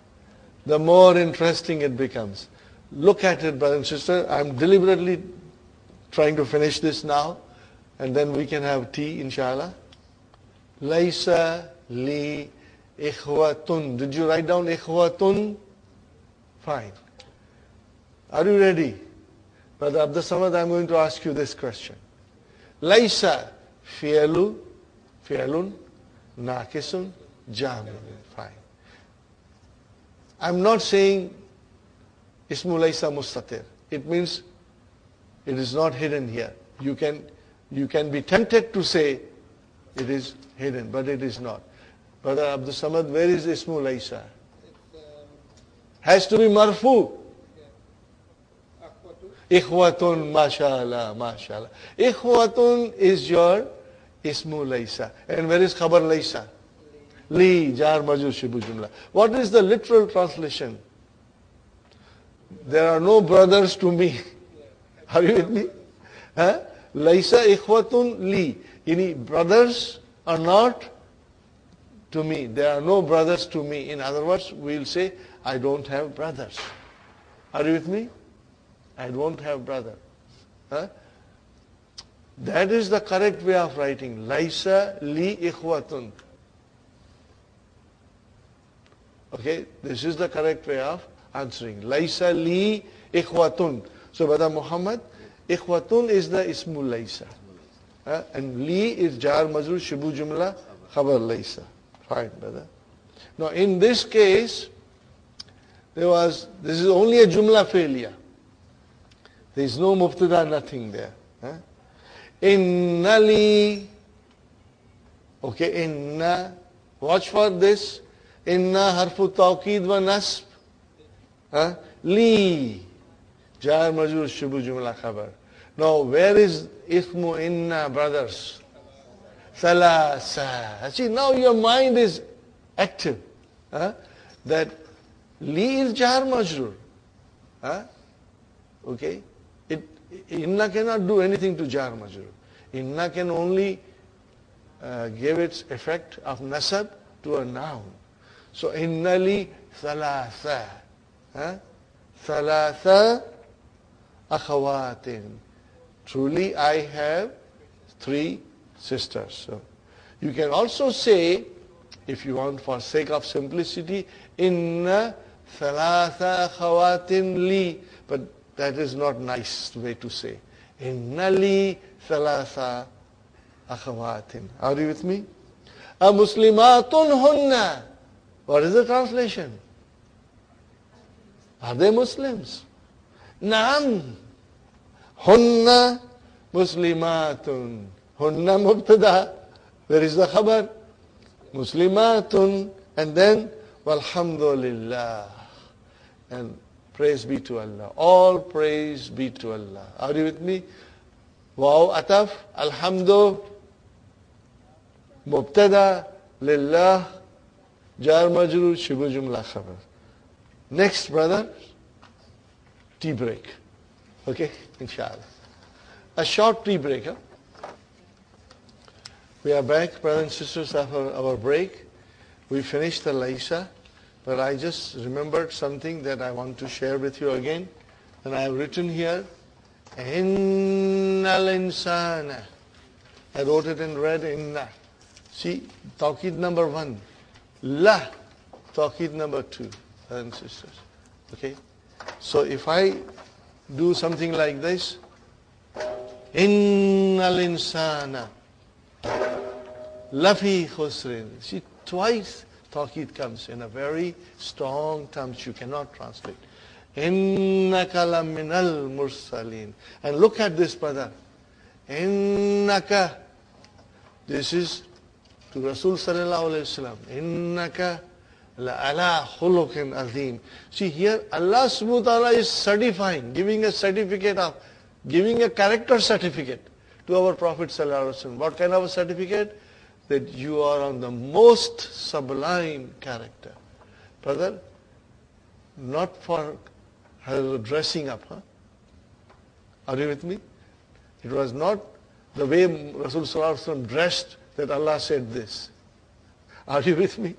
the more interesting it becomes. Look at it, brother and sister. I'm deliberately trying to finish this now, and then we can have tea, inshallah. Laisa li ikhwatun. Did you write down ikhwatun? Fine. Are you ready? Brother Abdul Samad, I'm going to ask you this question. Laisa fi'lun, naqisun, jamil. Fine. I'm not saying ismu laisa mustatir. It means it is not hidden here. You can be tempted to say it is hidden, but it is not. Brother Abdul Samad, where is ismu laisa? Has to be marfu. Ikhwatun, mashallah, mashallah. Ikhwatun is your ismu laisa. And where is khabar laisa? Li, jar majur shibu jumla. What is the literal translation? There are no brothers to me. Are you with me? Laisa ikhwatun li. Any brothers are not to me. There are no brothers to me. In other words, we'll say, I don't have brothers. Are you with me? I don't have brother. That is the correct way of writing. Laisa li ikhwatun. Okay, this is the correct way of answering. Laisa li ikhwatun. So, Brother Muhammad, ikhwatun is the ismu laisa. And li is jar majrur shibu jumla khabar laisa. Fine, brother. Now, in this case, this is only a jumla failure. There is no mubtada, nothing there. Inna li. Okay, inna. Watch for this. Inna harfu tawqid wa nasb. Li. Jar majur shibu jumla khabar. Now, where is ismu inna, brothers? Thalasa. See, now your mind is active. That li is jar majrur. Okay? Inna cannot do anything to jar majrur. Inna can only give its effect of nasab to a noun. So, inna li thalatha. Thalatha akhawatin. Truly, I have 3 sisters. So, you can also say, if you want for sake of simplicity, inna thalatha akhawatin li. But that is not nice way to say. Inna li thalatha akhawatin. Are you with me? A muslimatun hunna. What is the translation? Are they Muslims? Naam. Hunna muslimatun. Hunna mubtada. Where is the khabar? Muslimatun. And then, walhamdulillah. And praise be to Allah. All praise be to Allah. Are you with me? Wow, ataf, alhamdu, mubtada, lillah, jar majrur, shibu jumla khabar. Next, brother, tea break. Okay, inshallah. A short tea break. We are back, brothers and sisters, after our break. We finished the Laisa, but I just remembered something that I want to share with you again. And I have written here, Innal insana. I wrote it in red, inna. See, tawqid number 1. La, tawqid number 2, brothers and sisters. Okay? So if I do something like this, Innal insana lafi khusrin. See, twice tawqid comes in a very strong terms you cannot translate. Innaka laminal mursalin. And look at this, brother. Innaka. This is to Rasul sallallahu alayhi wa sallam. Innaka la ala khuluqin azim. See here, Allah subhanahu wa ta'ala is certifying, giving a certificate of, giving a character certificate to our Prophet sallallahu alayhi wa sallam. What kind of a certificate? That you are on the most sublime character. Brother, not for her dressing up, huh? Are you with me? It was not the way Rasul sallallahu alayhi wa sallam dressed that Allah said this. Are you with me?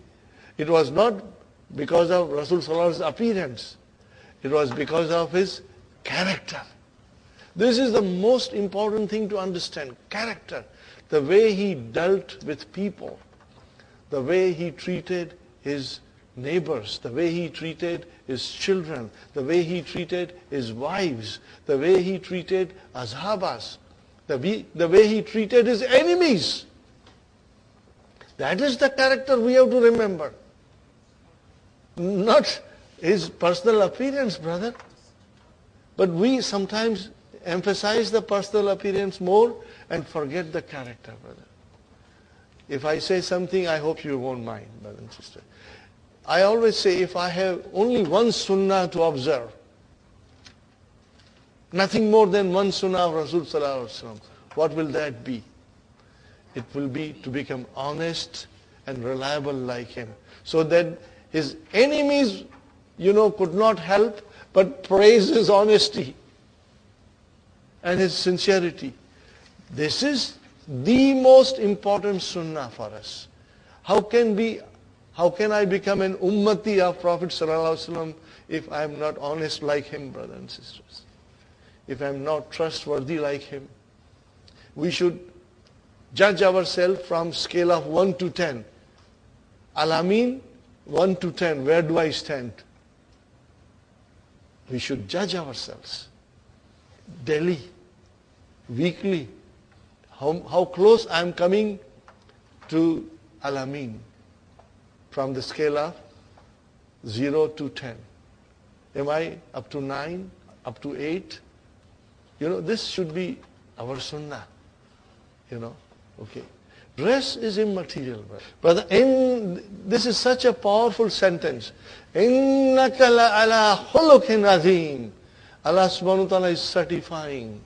It was not because of Rasul sallallahu alayhi wa sallam's appearance. It was because of his character. This is the most important thing to understand. Character. The way he dealt with people. The way he treated his neighbors. The way he treated his children. The way he treated his wives. The way he treated ashabas. The way he treated his enemies. That is the character we have to remember. Not his personal appearance, brother. But we sometimes emphasize the personal appearance more and forget the character, brother. If I say something, I hope you won't mind, brother and sister. I always say, if I have only one sunnah to observe, nothing more than one sunnah of Rasul sallallahu alaihi wasallam, what will that be? It will be to become honest and reliable like him. So that his enemies, could not help but praise his honesty and his sincerity. This is the most important sunnah for us. How can I become an ummati of Prophet sallallahu alaihi wasallam if I am not honest like him, brothers and sisters? If I am not trustworthy like him? We should judge ourselves from scale of 1 to 10. Al-Amin, 1 to 10, where do I stand? We should judge ourselves daily, weekly, how close I am coming to Al-Amin from the scale of 0 to 10. Am I up to 9, up to 8? This should be our sunnah. Okay. Dress is immaterial, brother. This is such a powerful sentence. إِنَّكَ لَعَلَىٰ خُلُقٍ عَظِيمٍ. Allah subhanahu wa ta'ala is certifying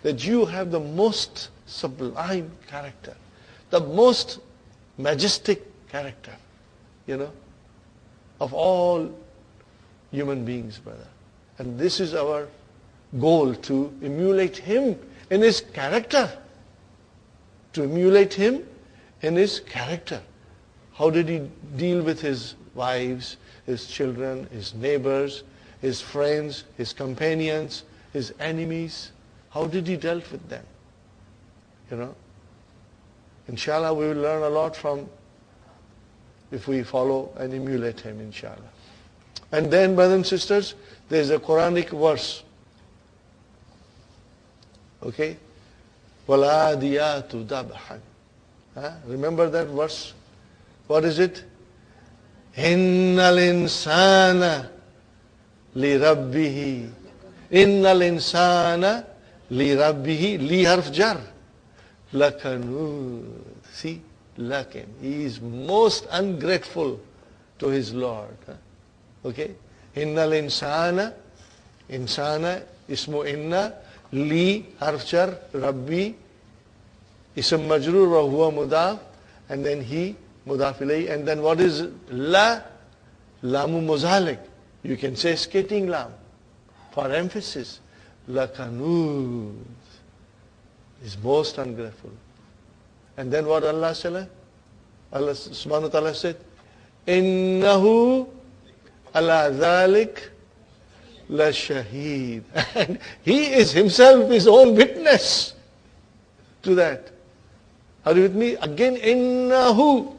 that you have the most sublime character, the most majestic character, of all human beings, brother. And this is our goal, to emulate him in his character. To emulate him in his character. How did he deal with his wives, his children, his neighbors, his friends, his companions, his enemies? How did he deal with them? Inshallah, we will learn a lot from, if we follow and emulate him, inshallah. And then, brothers and sisters, there is a Quranic verse. Okay? وَالْعَادِيَاتُ دَبْحًا. Remember that verse? What is it? إِنَّ الْإِنسَانَ لِرَبِّهِ. إِنَّ الْإِنسَانَ لِرَبِّهِ. Li harf jar. لَكَنُودٍ. See? Lakin. He is most ungrateful to his Lord. Okay? إِنَّ الْإِنسَانَ. Insana, ismu inna. Li harf jar, Rabbi, ism majrur wa huwa mudaf, and then he, mudaf ilayhi, and then what is la? Lamu muzalik. You can say skating lam for emphasis. Lakanud is most ungrateful. And then what Allah said? Allah subhanahu wa ta'ala said, إِنَّهُ عَلَى ذَلِكَ لَشَهِيدٌ. And he is himself his own witness to that. Are you with me? Again, إِنَّهُ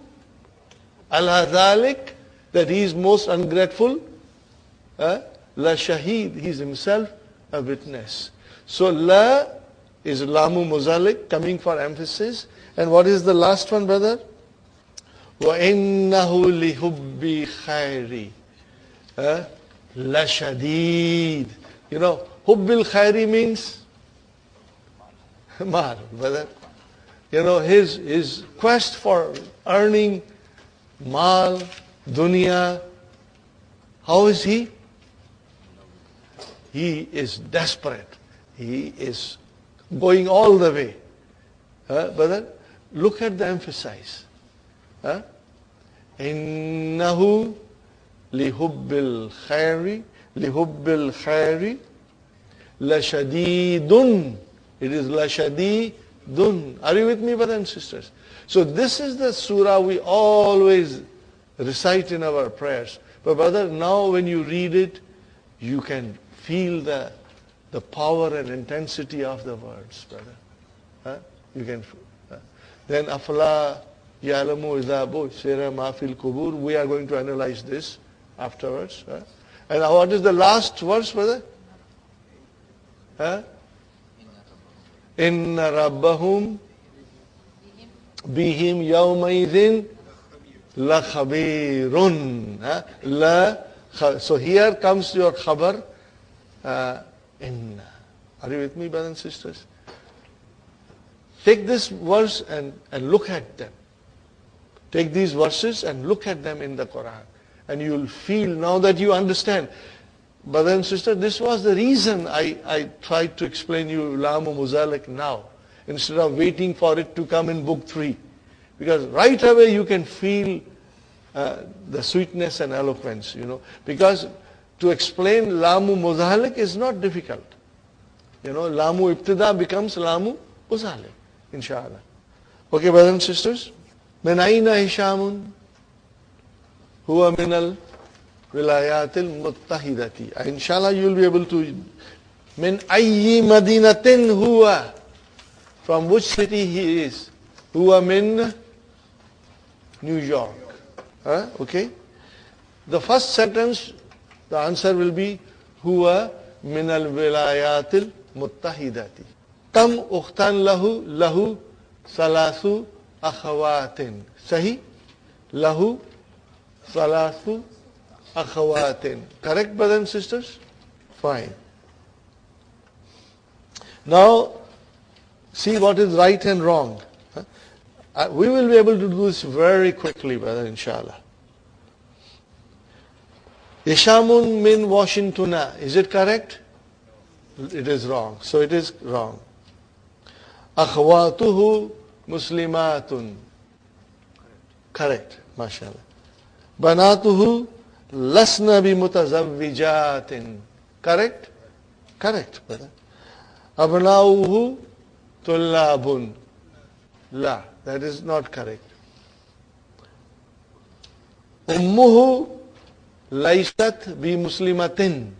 عَلَى ذَلِكَ, that he is most ungrateful. لَشَهِيد, he is himself a witness. So la is lamu muzalik, coming for emphasis. And what is the last one, brother? وَإِنَّهُ لِحُبِّ خَيْرِ لَشَدِيد. You know, hubbil khairi means mal, brother. You know, his quest for earning mal, dunya, how is he? He is desperate. He is going all the way. Brother, look at the emphasis. إِنَّهُ لِحُبِّ الْخَيْرِ لَشَدِيدٌ. It is لَشَدِيدٌ. Are you with me, brothers and sisters? So this is the surah we always recite in our prayers. But brother, now when you read it, you can feel the power and intensity of the words, brother. You can. Then afala ya'lamu idha bu'thira ma fil qubur. We are going to analyze this afterwards. And what is the last verse, brother? Inna rabbahum bihim yawmaidhin la khabirun. So here comes your khabar. Inna. Are you with me, brothers and sisters? Take this verse and look at them. Take these verses and look at them in the Quran. And you'll feel, now that you understand. Brothers and sisters, this was the reason I tried to explain you Lamu Muzalik now, instead of waiting for it to come in book 3. Because right away you can feel the sweetness and eloquence, you know. Because to explain Lamu Muzalik is not difficult. You know, Lamu Ibtida becomes Lamu Muzalik, inshallah. Okay, brothers and sisters? Min aina Hishamun huwa min al wilayatil muttahidati. Inshallah you will be able to. Min ayyi madinatin huwa. From which city he is? Huwa min New York. Okay? The first sentence, the answer will be huwa min al wilayatil muttahidati. Kam ukhtan lahu salasu akhawatin. Sahi? Lahu salasu akhawatin. Correct, brothers and sisters? Fine. Now, see what is right and wrong. We will be able to do this very quickly, brother, inshallah. Ishamun min Washingtona. Is it correct? It is wrong. So it is wrong. Akhwatuhu muslimatun. Correct. MashaAllah. Banatuhu lasna bi mutazawwijatin. Correct? Correct, brother. Abnauhu tullabun. La. That is not correct. Ummuhu laysat bi muslimatin.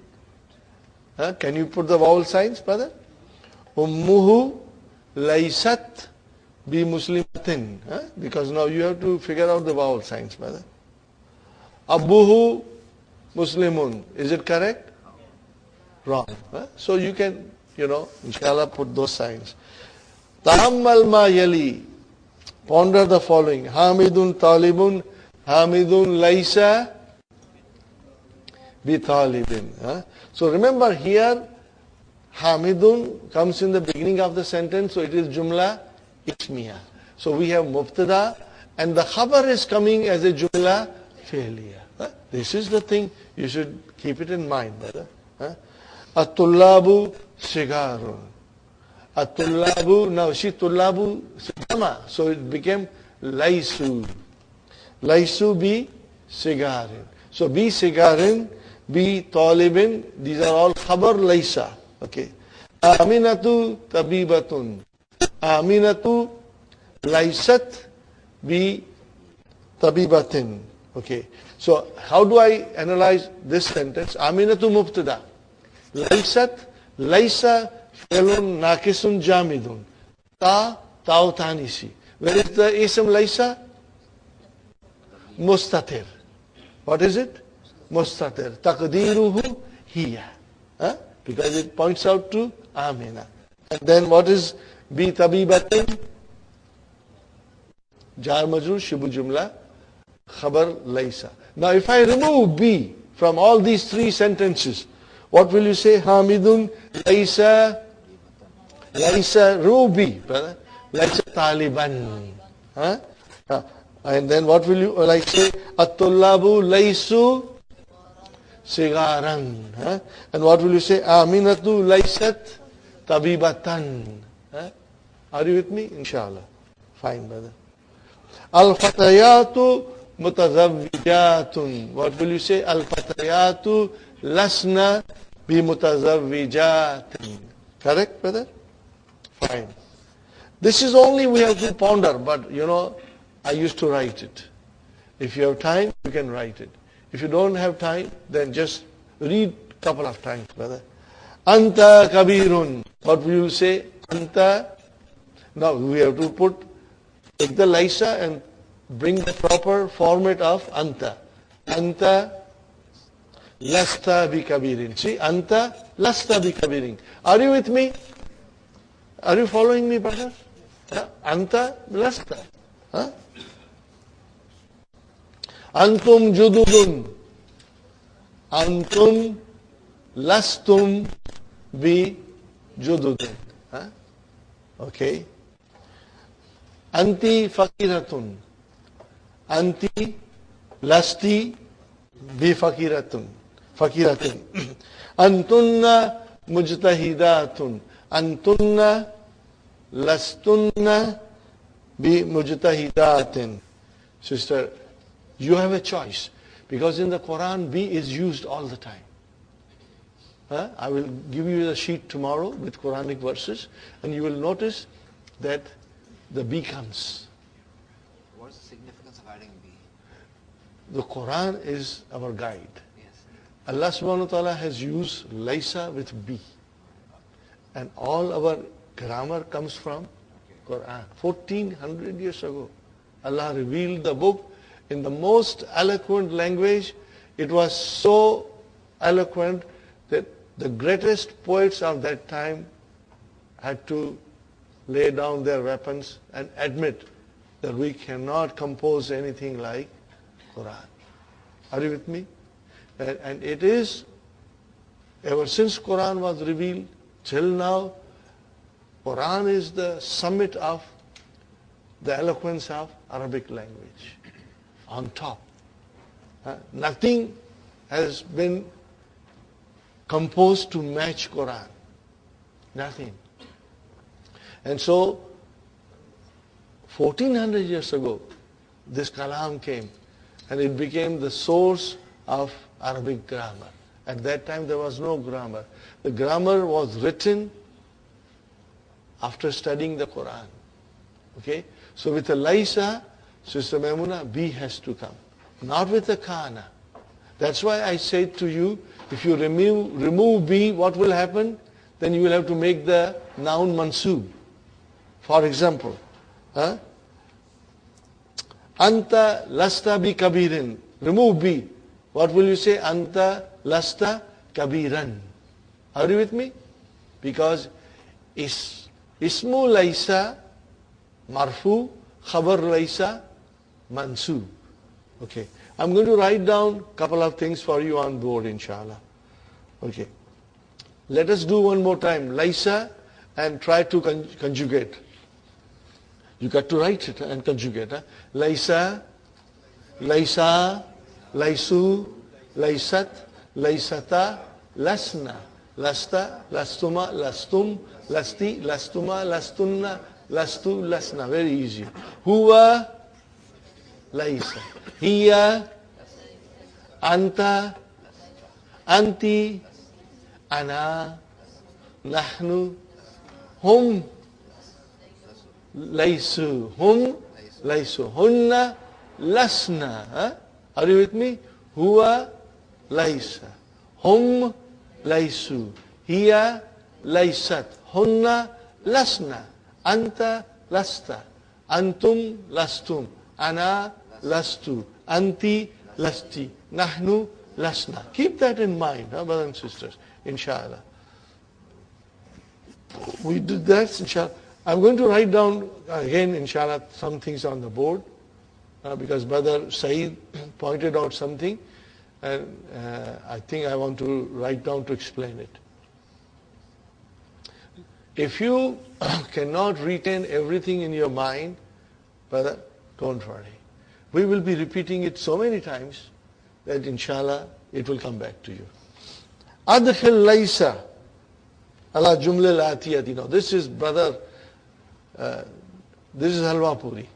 Can you put the vowel signs, brother? Ummuhu laysat bi muslimatin. Because now you have to figure out the vowel signs, brother. Abbuhu muslimun. Is it correct? Wrong. So you can, inshallah, put those signs. Ta'ammal ma yali. Ponder the following. Hamidun talibun. Hamidun laysa bi talibin. So remember here, Hamidun comes in the beginning of the sentence, so it is Jumla Ismiya. So we have Mubtada, and the Khabar is coming as a Jumla Fi'liya. This is the thing, you should keep it in mind, brother. At-tullabu sigarun. At-tullabu, now see tullabu sigama, so it became Laysu. Laysu bi sigarin. So bi sigarin, bi talibin, these are all Khabar Laysa. Okay. Aminatu tabibatun. Aminatu laysat bi tabibatin. Okay. So how do I analyze this sentence? Aminatu mubtada. Laysat, laysa, fi'lun naqisun jamidun. Ta'u tanisi. Where is the ism laysa? Mustatir. What is it? Mustatir. Taqdiruhu hiya. Because it points out to Amina. And then what is bi tabibatin? Jar majrur shibu jumla khabar laysa. Now if I remove bi from all these three sentences, what will you say? Hamidun laysa, laysa, remove bi, brother. Laysa taliban. And then what will you like say? At-tullabu laysu sigaran. And what will you say? Aminatu laysat tabibatan. Are you with me? Inshallah. Fine, brother. Al-fatayatu mutazawwijatun. What will you say? Al-fatayatu lasna bi mutazawwijatin. Correct, brother? Fine. This is only we have to ponder, but I used to write it. If you have time, you can write it. If you don't have time, then just read a couple of times, brother. Anta kabirun. What will you say? Anta. Now we have to take the laysa and bring the proper format of anta. Anta lasta bi kabirin. See, anta lasta bi kabirin. Are you with me? Are you following me, brother? Anta lasta. Antum jududun. Antum lastum bi jududin. Okay. Anti fakiratun. Anti lasti bi fakiratun. Antunna mujtahidatun. Antunna lastunna bi mujtahidatin. Sister, you have a choice, because in the Quran bi is used all the time. I will give you the sheet tomorrow with Quranic verses, and you will notice that the bi comes. What's the significance of adding bi? The Quran is our guide. Yes. Allah subhanahu wa ta'ala has used laysa with bi. And all our grammar comes from Qur'an. 1400 years ago, Allah revealed the book in the most eloquent language. It was so eloquent that the greatest poets of that time had to lay down their weapons and admit that we cannot compose anything like Qur'an. Are you with me? And it is, ever since Qur'an was revealed till now, Qur'an is the summit of the eloquence of Arabic language. On top. Nothing has been composed to match Qur'an. Nothing. And so, 1400 years ago, this kalam came, and it became the source of Arabic grammar. At that time, there was no grammar. The grammar was written after studying the Qur'an. Okay? So with the laysa, Sister Maimuna, bi has to come. Not with the kana. That's why I said to you, if you remove bi, what will happen? Then you will have to make the noun mansub. For example, Anta lasta bi kabirin. Remove bi. What will you say? Anta lasta kabiran. Are you with me? Because ismu laysa marfu, khabar laysa mansub. Okay. I'm going to write down a couple of things for you on board, inshallah. Okay. Let us do one more time. Laysa, and try to conjugate. You got to write it and conjugate. Laysa, laysa, laysu, laysat, laysata, lasna, lasta, lastuma, lastum, lasti, lastuma, lastunna, lastu, lasna. Very easy. Huwa, laysa. Hiya, anta, anti, ana, nahnu, hum, laysu, hunna, lasna. Are you with me? Huwa laysa. Hum laysu. Hiya laysat. Hunna lasna. Anta lasta. Antum lastum. Ana lastu. Anti lasti. Nahnu lasna. Keep that in mind, brothers and sisters, inshallah. We did that, inshallah. I'm going to write down again, inshallah, some things on the board because Brother Saeed pointed out something and I think I want to write down to explain it. If you cannot retain everything in your mind, brother, don't worry. We will be repeating it so many times that inshallah it will come back to you. Adkhil laysa ala jumla al-atiyati. Now this is brother, this is halwa puri.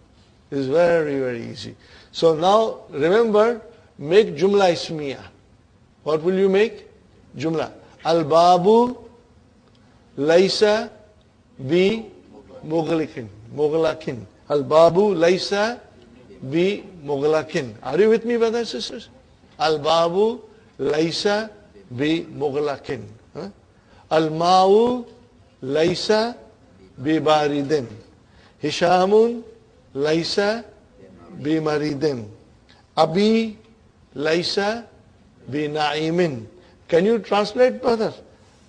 This is very, very easy. So now remember, make jumla ismiya. What will you make? Jumla. Al-babu laysa bi mughlakin. Mughlakin. Al-babu laysa bi mughlakin. Are you with me, brothers and sisters? Al-babu laysa bi mughlakin. Al-ma'u laysa bi baridin. Hishamun laysa bi maridin. Abi laysa bi na'imin. Can you translate, brother?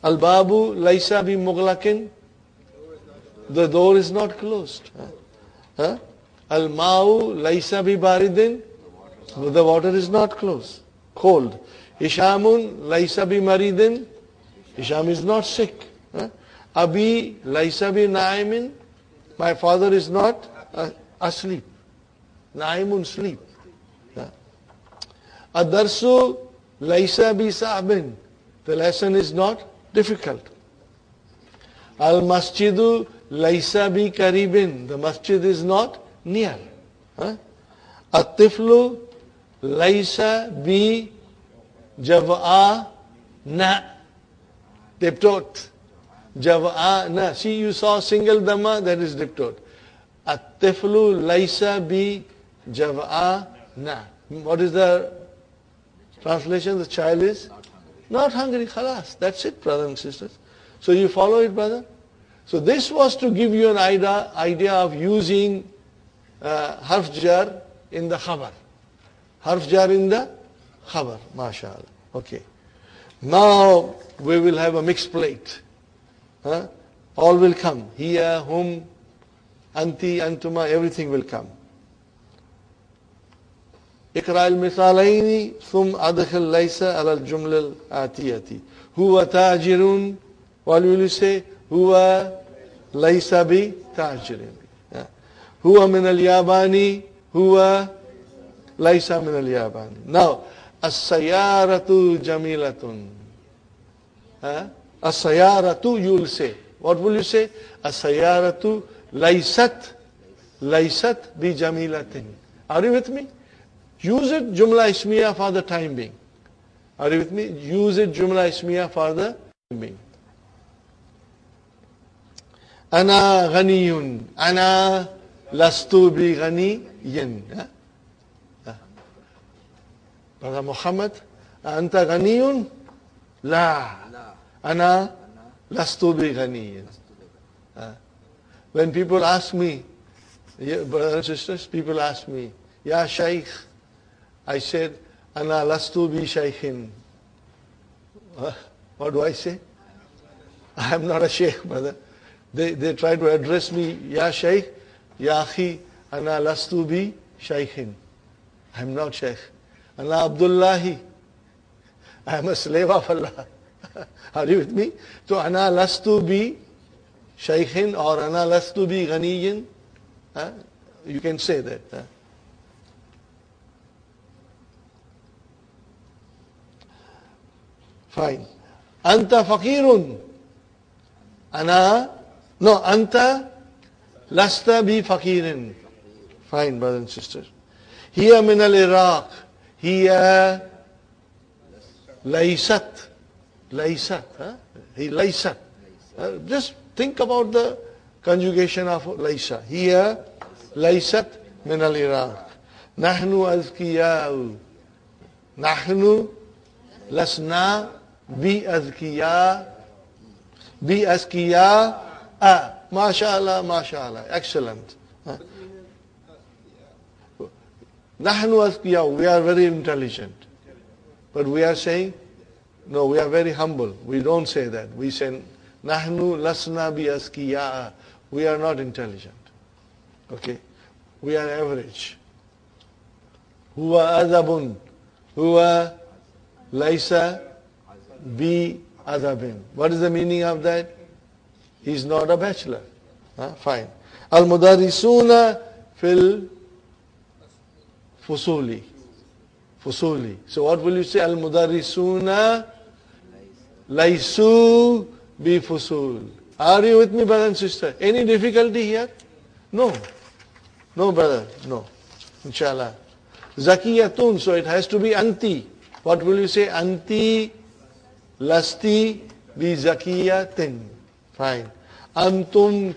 Al-babu laysa bi mughlakin. The door is not closed. Al-ma'u laysa bi baridin. The water is not closed. Cold. Hishamun laysa bi maridin. Hisham is not sick. Abi laysa bi na'imin. My father is not asleep. Na'imun, sleep. Ad-darsu laysa bi sa'bin. The lesson is not difficult. Al-masjidu laysa bi karibin. The masjid is not near. At-tiflu laysa bi jav'a na. Diptot. Jav'a na. See, you saw single dhamma, that is diptot. At-tiflu laysa bi jav'a na. What is the translation? The child is not hungry. Khalas. That's it, brothers and sisters. So you follow it, brother? So this was to give you an idea of using harf jar in the khabar. Harf jar in the khabar. MashaAllah. Okay. Now we will have a mixed plate. All will come. Hiya, hum, anti, antuma, everything will come. اقرأ المثالين ثم أدخل ليس على الجملة الآتية. هو تاجر. What will you say? هو ليس بتاجر. هو من اليابان. هو ليس من اليابان. Now, السيارة جميلة. السيارة, you will say. What will you say? السيارة ليست بجميلة. Are you with me? Use it jumla ismiya for the time being. Are you with me? Use it jumla ismiya for the time being. Ana ghaniyun. Ana lastu bi ghaniyin. Brother Muhammad, anta ghaniyun? La. Ana lastu bi ghaniyin. When people ask me, brothers and sisters, people ask me, Ya Shaykh, I said, Ana lastu bi shaykhin. What do I say? I am not a sheikh, brother. They try to address me, Ya Shaykh, Ya Akhi, Ana lastu bi shaykhin. I am not sheikh. Ana Abdullahi. I am a slave of Allah. Are you with me? So Ana lastu bi shaykhin or Ana lastu bi ghaniyin. You can say that. Fine. Anta faqirun. Ana, no, anta lasta bi faqirin. Fine, brothers and sisters. Hiya min al-Iraq. Hiya laysat. Laysat. He laysat. Just think about the conjugation of laysa. Hiya laysat min al-Iraq. Nahnu azkiya'u. Nahnu lasna bi azkiya. Bi azkiya. MashaAllah, MashaAllah. Excellent. Nahnu azkiya. We are very intelligent. But we are saying, no, we are very humble. We don't say that. We say, Nahnu lasna bi azkiya. We are not intelligent. Okay? We are average. Huwa adabun. Huwa laisa bi adabin. What is the meaning of that? He is not a bachelor. Fine. Al-mudarrisuna fil fusuli. Fusuli. So what will you say? Al-mudarrisuna laisu bi fusul. Are you with me, brother and sister? Any difficulty here? No. No, brother. No. Inshallah. Zakiyatun. So it has to be anti. What will you say? Anti lasti bi zakiyatin. Fine. Antum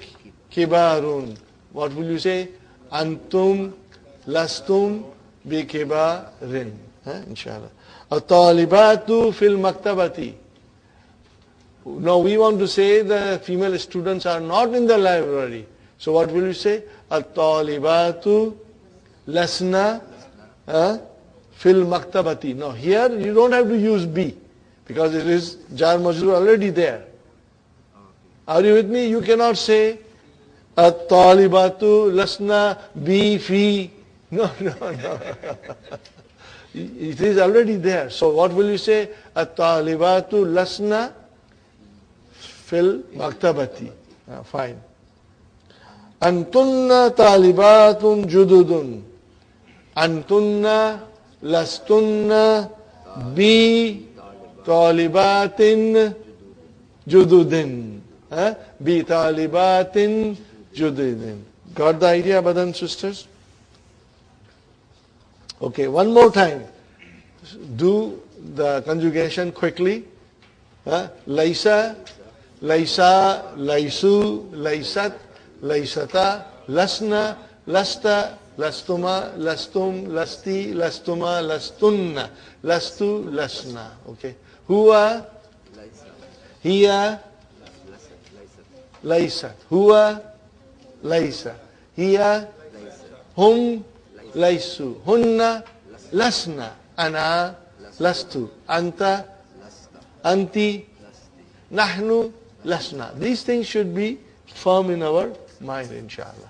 kibarun. What will you say? Antum lastum bi kibarin. Inshallah. At-talibatu fil maktabati. Now we want to say the female students are not in the library. So what will you say? At-talibatu lasna fil maktabati. Now here you don't have to use be because it is jar majroor already there. Are you with me? You cannot say at-talibatu lasna bi fi. No. It is already there. So what will you say? At-talibatu lasna fil maktabati. Fine. Antunna talibatun jududun. Antunna lastunna bi talibatin jududin. Bi talibatin jududin. Got the idea, brothers and sisters? Okay, one more time. Do the conjugation quickly. Laisa, laisa, laisu, laisat, laisata, lasna, lasta, lastuma, lastum, lasti, lastuma, lastunna, lastu, lasna. Okay. Huwa, hiya, laisat. Huwa, laisa. Hiya, hum, laisu. Hunna, lasna. Ana, lastu. Anta, anti, nahnu, lasna. These things should be firm in our mind, inshallah.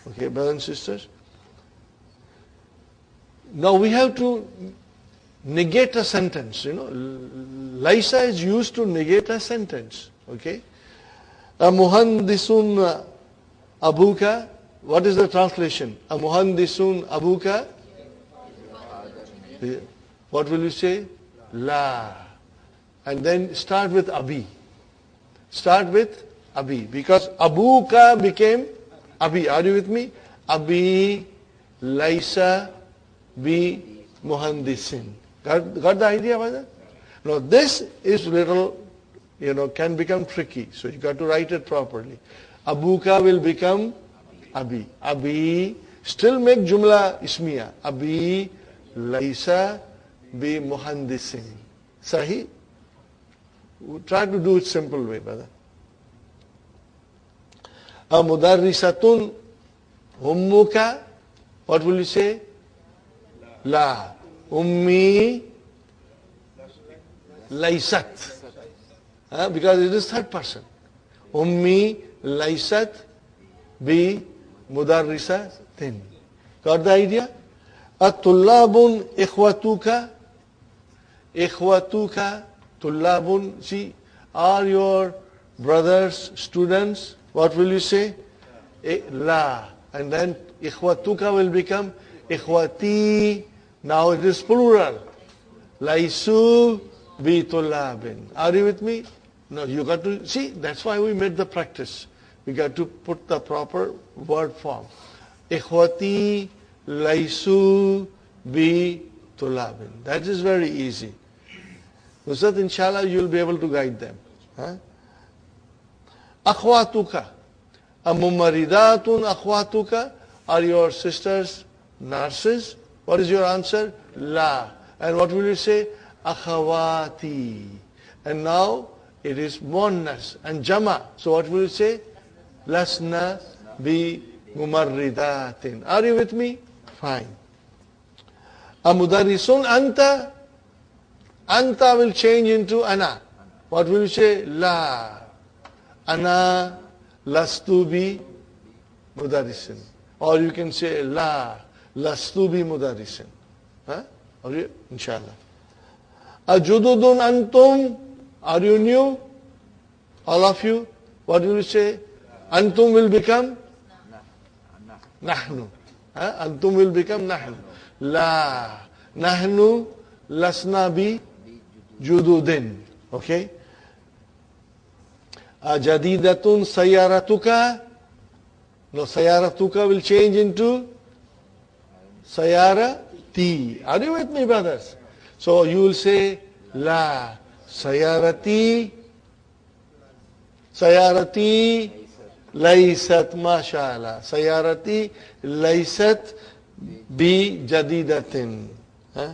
Okay, brothers and sisters? Now we have to negate a sentence, Laisa is used to negate a sentence, okay? A muhandisun abuka, what is the translation? A muhandisun abuka? What will you say? La. And then start with abi. Start with abi. Because abuka became abi. Are you with me? Abi laisa bi muhandisin. Got the idea about that? Now this is little, can become tricky. So you got to write it properly. Abuka will become abi. Abi, still make jumla ismiya. Abi laisa bi muhandisin. Sahi? Try to do it simple way, brother. A mudarrisatun ummuka. What will you say? La. Ummi laisat. Because it is third person. Ummi laisat bi mudarrisatin. Got the idea? At-tullabun ikhwatuka. Ikhwatuka. Tullabun. See, are your brothers students? What will you say? La. And then ikhwatuka will become ikhwati. Now it is plural. Laisu bi tullabin. Are you with me? No, you got to see, that's why we made the practice. We got to put the proper word form. Ikhwati laisu bi tullabin. That is very easy. So that inshallah you will be able to guide them. Akhwatuka. Amumaridatun akhwatuka. Are your sisters nurses? What is your answer? La. And what will you say? Akhawati. And now it is muannas and jama. So what will you say? Lasna bi mumarridatin. Are you with me? Fine. Amudarisun anta. Anta will change into ana. What will you say? La. Ana lastu bi mudarisin. Or you can say la lastu bi mudarisin. Huh? Are you? Inshallah. Ajududun antum. Are you new? All of you? What will you say? Antum will become? Nahnu. Huh? Antum will become nahnu. La. Nahnu lasna bi jududin. Okay? Jadidatun sayaratuka. No, sayaratuka will change into sayarati. Are you with me, brothers? So you will say la sayarati. Sayarati laysat, mashallah. Sayarati laysat bi jadidatin. Huh?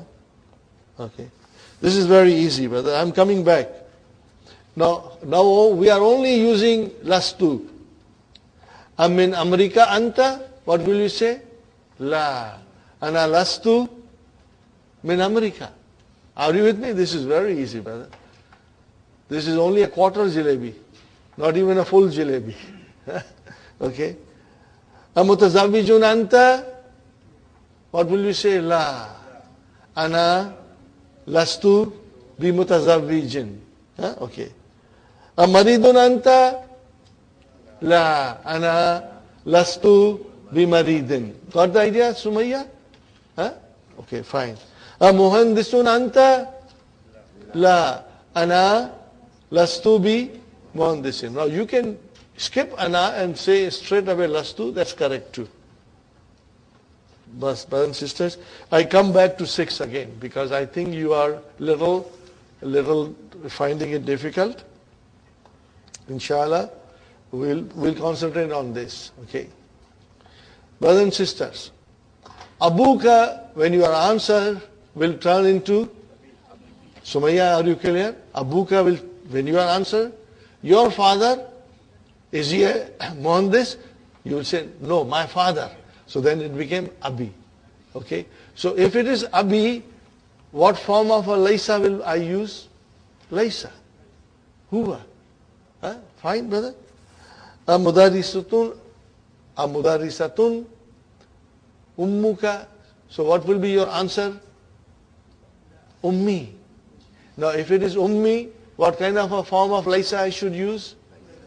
Okay. This is very easy, brother. I'm coming back. Now we are only using lastu. Min America anta, what will you say? La. Ana lastu min America. Are you with me? This is very easy, brother. This is only a quarter jalebi, not even a full jalebi. Okay? Mutazawwijun anta, what will you say? La. Ana lastu bi mutazawwijin. Okay. Maridun anta, la. Ana lastu bi maridin. Got the idea, Sumayya? Okay, fine. Muhandisun anta, la. Ana lastu bi muhandisin. Now you can skip ana and say straight away lastu. That's correct too. Brothers and sisters, I come back to 6 again because I think you are little finding it difficult. Inshallah, we'll concentrate on this. Okay. Brothers and sisters, Abuka, when your answer will turn into Sumayya, are you clear? Abuka will, when you answer, your father, is he a Muhandis? You will say, no, my father. So then it became Abi. Okay? So if it is Abi, what form of a Laysa will I use? Laysa. Huwa. Fine, brother? Mudarisatun. Ummuka. So what will be your answer? Ummi. Now if it is Ummi, what kind of a form of Laysa I should use?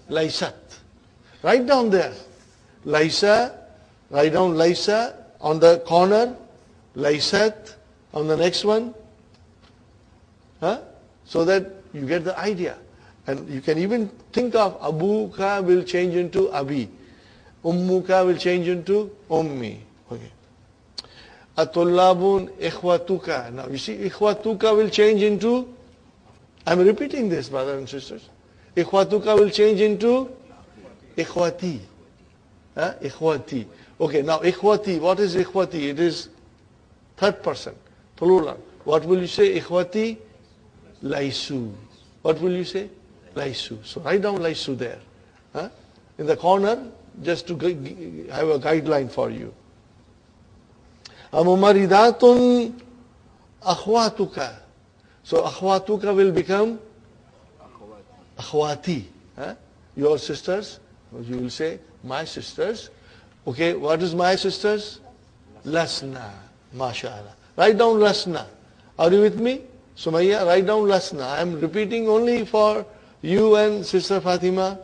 Laysat. Write down there. Laysa. Write down Laysa on the corner. Laysat on the next one. So that you get the idea. And you can even think of Abuka will change into Abi. Ummuka will change into Ummi. Okay. Atullabun ikhwatuka. Now you see, ikhwatuka will change into, I'm repeating this, brothers and sisters. Ikhwatuka will change into ikhwati. Ikhwati. Okay, now ikhwati, what is ikhwati? It is third person, plural. What will you say? Ikhwati laysu. What will you say? Laysu. So write down laysu there. In the corner, just to have a guideline for you. Mumaridatun akhwatuka. So akhwatuka will become akhwati. Your sisters, you will say my sisters. Okay, what is my sisters? Lasna. MashaAllah. Write down lasna. Are you with me? Sumayya, write down lasna. I am repeating only for you and Sister Fatima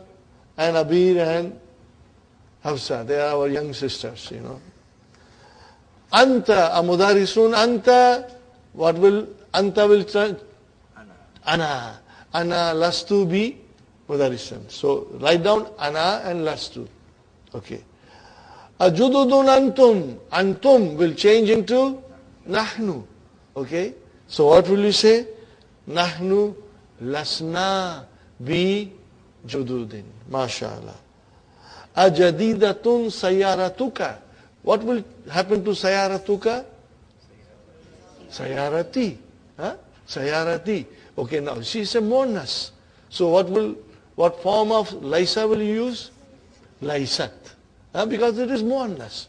and Abir and Hafsa. They are our young sisters, you know. Anta, amudarisun anta. What will, anta will turn? Ana. Ana lastu bi mudarisun. So write down ana and lastu. Okay. Ajududun antum. Antum will change into nahnu. Okay. So what will you say? Nahnu lasna bi jududin. MashaAllah. Ajadidatun sayaratuka. What will happen to sayaratuka? Sayarati. Huh? Sayarati. Okay, now she's a muannas. So what form of Laisa will you use? Laisat. Because it is muannas.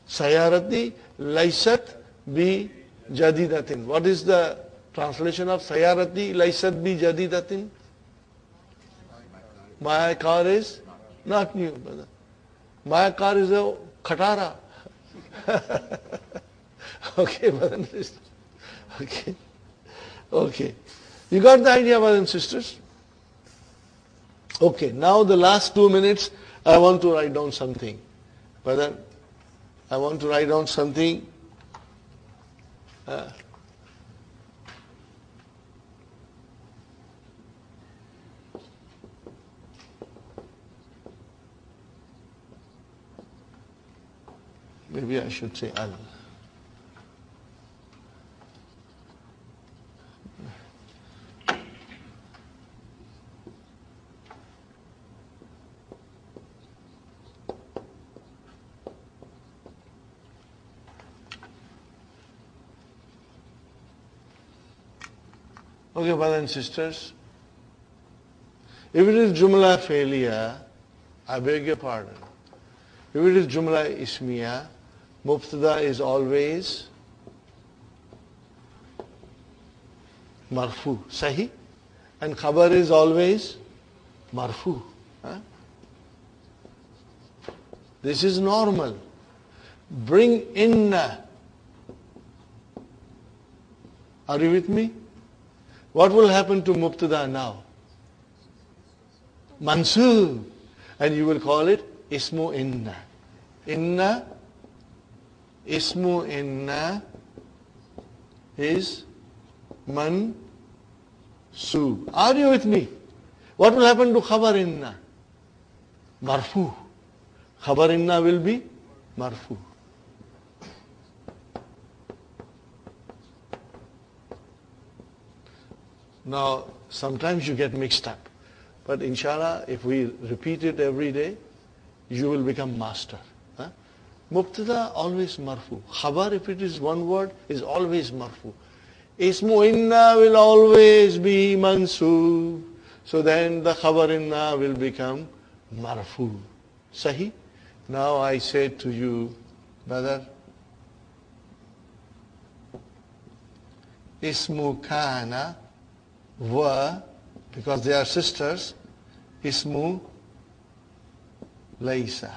Sayarati Laisat bi jadidatin. What is the translation of Sayarati Laisat bi jadidatin? My car is not new, brother. My car is a khatara. Okay, brothers and sisters. Okay. Okay. You got the idea, brothers and sisters? Okay, now the last 2 minutes, I want to write down something. Brother, I want to write down something. Maybe I should say al. Okay, brothers and sisters, if it is Jumla Failure, I beg your pardon. If it is Jumla Ismiya, Mubtada is always Marfu, Sahi, and Khabar is always Marfu. This is normal. Bring inna. Are you with me? What will happen to Mubtada now? Mansoob. And you will call it Ismu Inna. Inna, Ismu Inna is Mansoob. Are you with me? What will happen to Khabar Inna? Marfu. Khabar Inna will be Marfu. Now, sometimes you get mixed up. But inshallah, if we repeat it every day, you will become master. Mubtada always marfu. Khabar, if it is one word, is always marfu. Ismu inna will always be mansoob. So then the khabar inna will become marfu. Sahi? Now I say to you, brother, Ismu kana wa, because they are sisters, Ismu Laisa.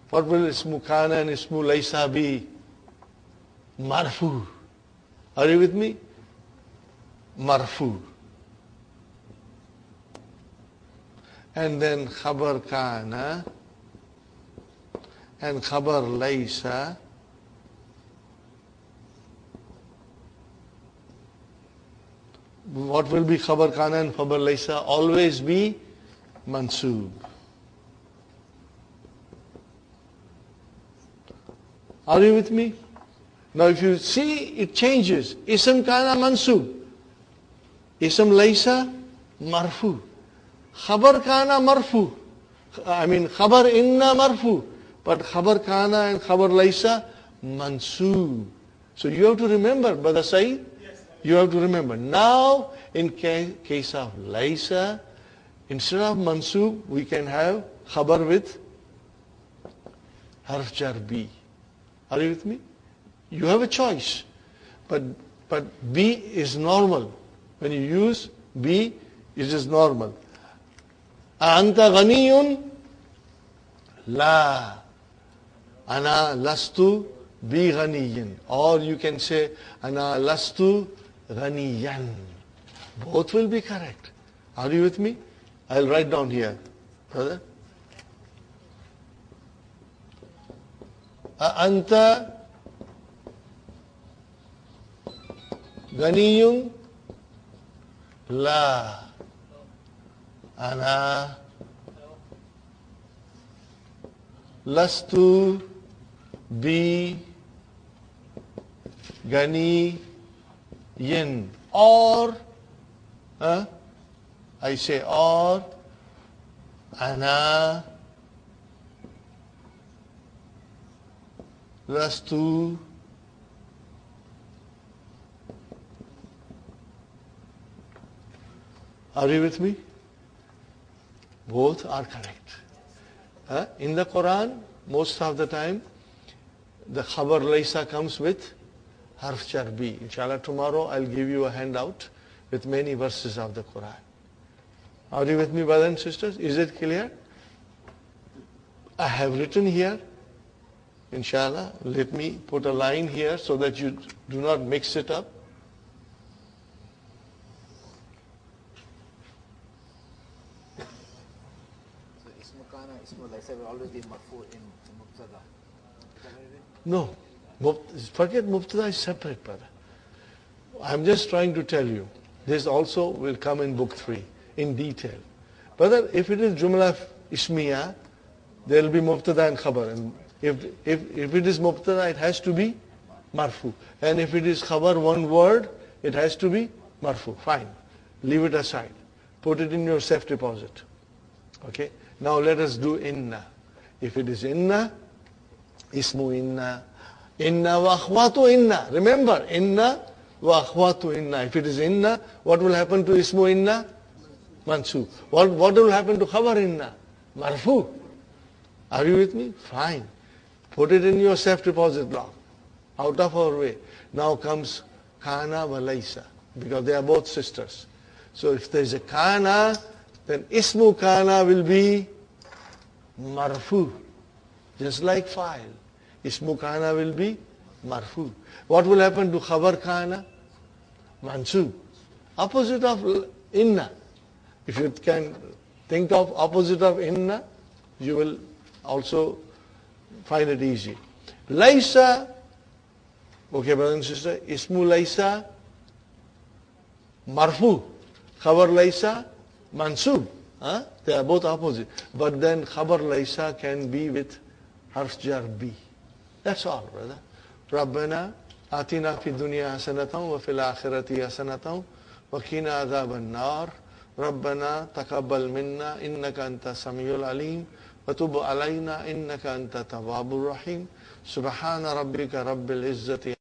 What will Ismu Kana and Ismu Laisa be? Marfu. Are you with me? Marfu. And then Khabar Kana and Khabar Laisa what will be Khabar Kana and Khabar Laisa? Always be Mansoob. Are you with me? Now if you see, it changes. Ism Kana Mansoob. Ism Laisa Marfu. Khabar Kana Marfu. Khabar Inna Marfu. But Khabar Kana and Khabar Laisa Mansoob. So you have to remember, Brother Saeed. You have to remember. Now, in case of Laisa, instead of Mansoob, we can have Khabar with Harf Jar B. Are you with me? You have a choice. But B is normal. When you use B, it is normal. Anta ghaniyun? La. Ana lastu bi ghaniyin. Or you can say, Ana lastu ghaniyan. Both will be correct. Are you with me? I'll write down here. Brother? Anta ghaniyun? La. Ana lastu bi ganiyin. Or, I say or, ana lastu Are you with me? Both are correct. In the Quran, most of the time, the khabar laysa comes with harf jar bi. Inshallah, tomorrow I'll give you a handout with many verses of the Quran. Are you with me, brothers and sisters? Is it clear? I have written here, inshallah, let me put a line here so that you do not mix it up. So ismu kana, ismu laysa will always be marfu in mubtada. No, forget mubtada is separate, brother. I'm just trying to tell you, this also will come in book 3 in detail. Brother, if it is jumla ismiya, there will be mubtada and khabar. And if it is mubtada, it has to be marfu. And if it is khabar, one word, it has to be marfu. Fine. Leave it aside. Put it in your safe deposit. Okay? Now let us do inna. If it is inna, ismu inna. Inna wa akhwatu inna. Remember, inna wa akhwatu inna. If it is inna, what will happen to ismu inna? Mansub. What will happen to khabar inna? Marfu. Are you with me? Fine. Put it in your safe deposit block. Out of our way. Now comes kana wa laysa, because they are both sisters. So if there is a kana, then ismu kana will be marfu. Just like file. Ismu kana will be marfu. What will happen to khabar kana? Mansub. Opposite of inna. If you can think of opposite of inna, you will also find it easy. Laysa, okay, brother and sister, ismu laysa, marfu. Khabar laysa, mansub. They are both opposite. But then khabar laysa can be with harf jar bi. That's all, brother. Rabbana atina fi dunya hasanatan wa fil akhirati hasanatan wa qina adhaban nar. ربنا تقبل منا إنك أنت السميع العليم وتب علينا إنك أنت التواب الرحيم سبحان ربك رب العزة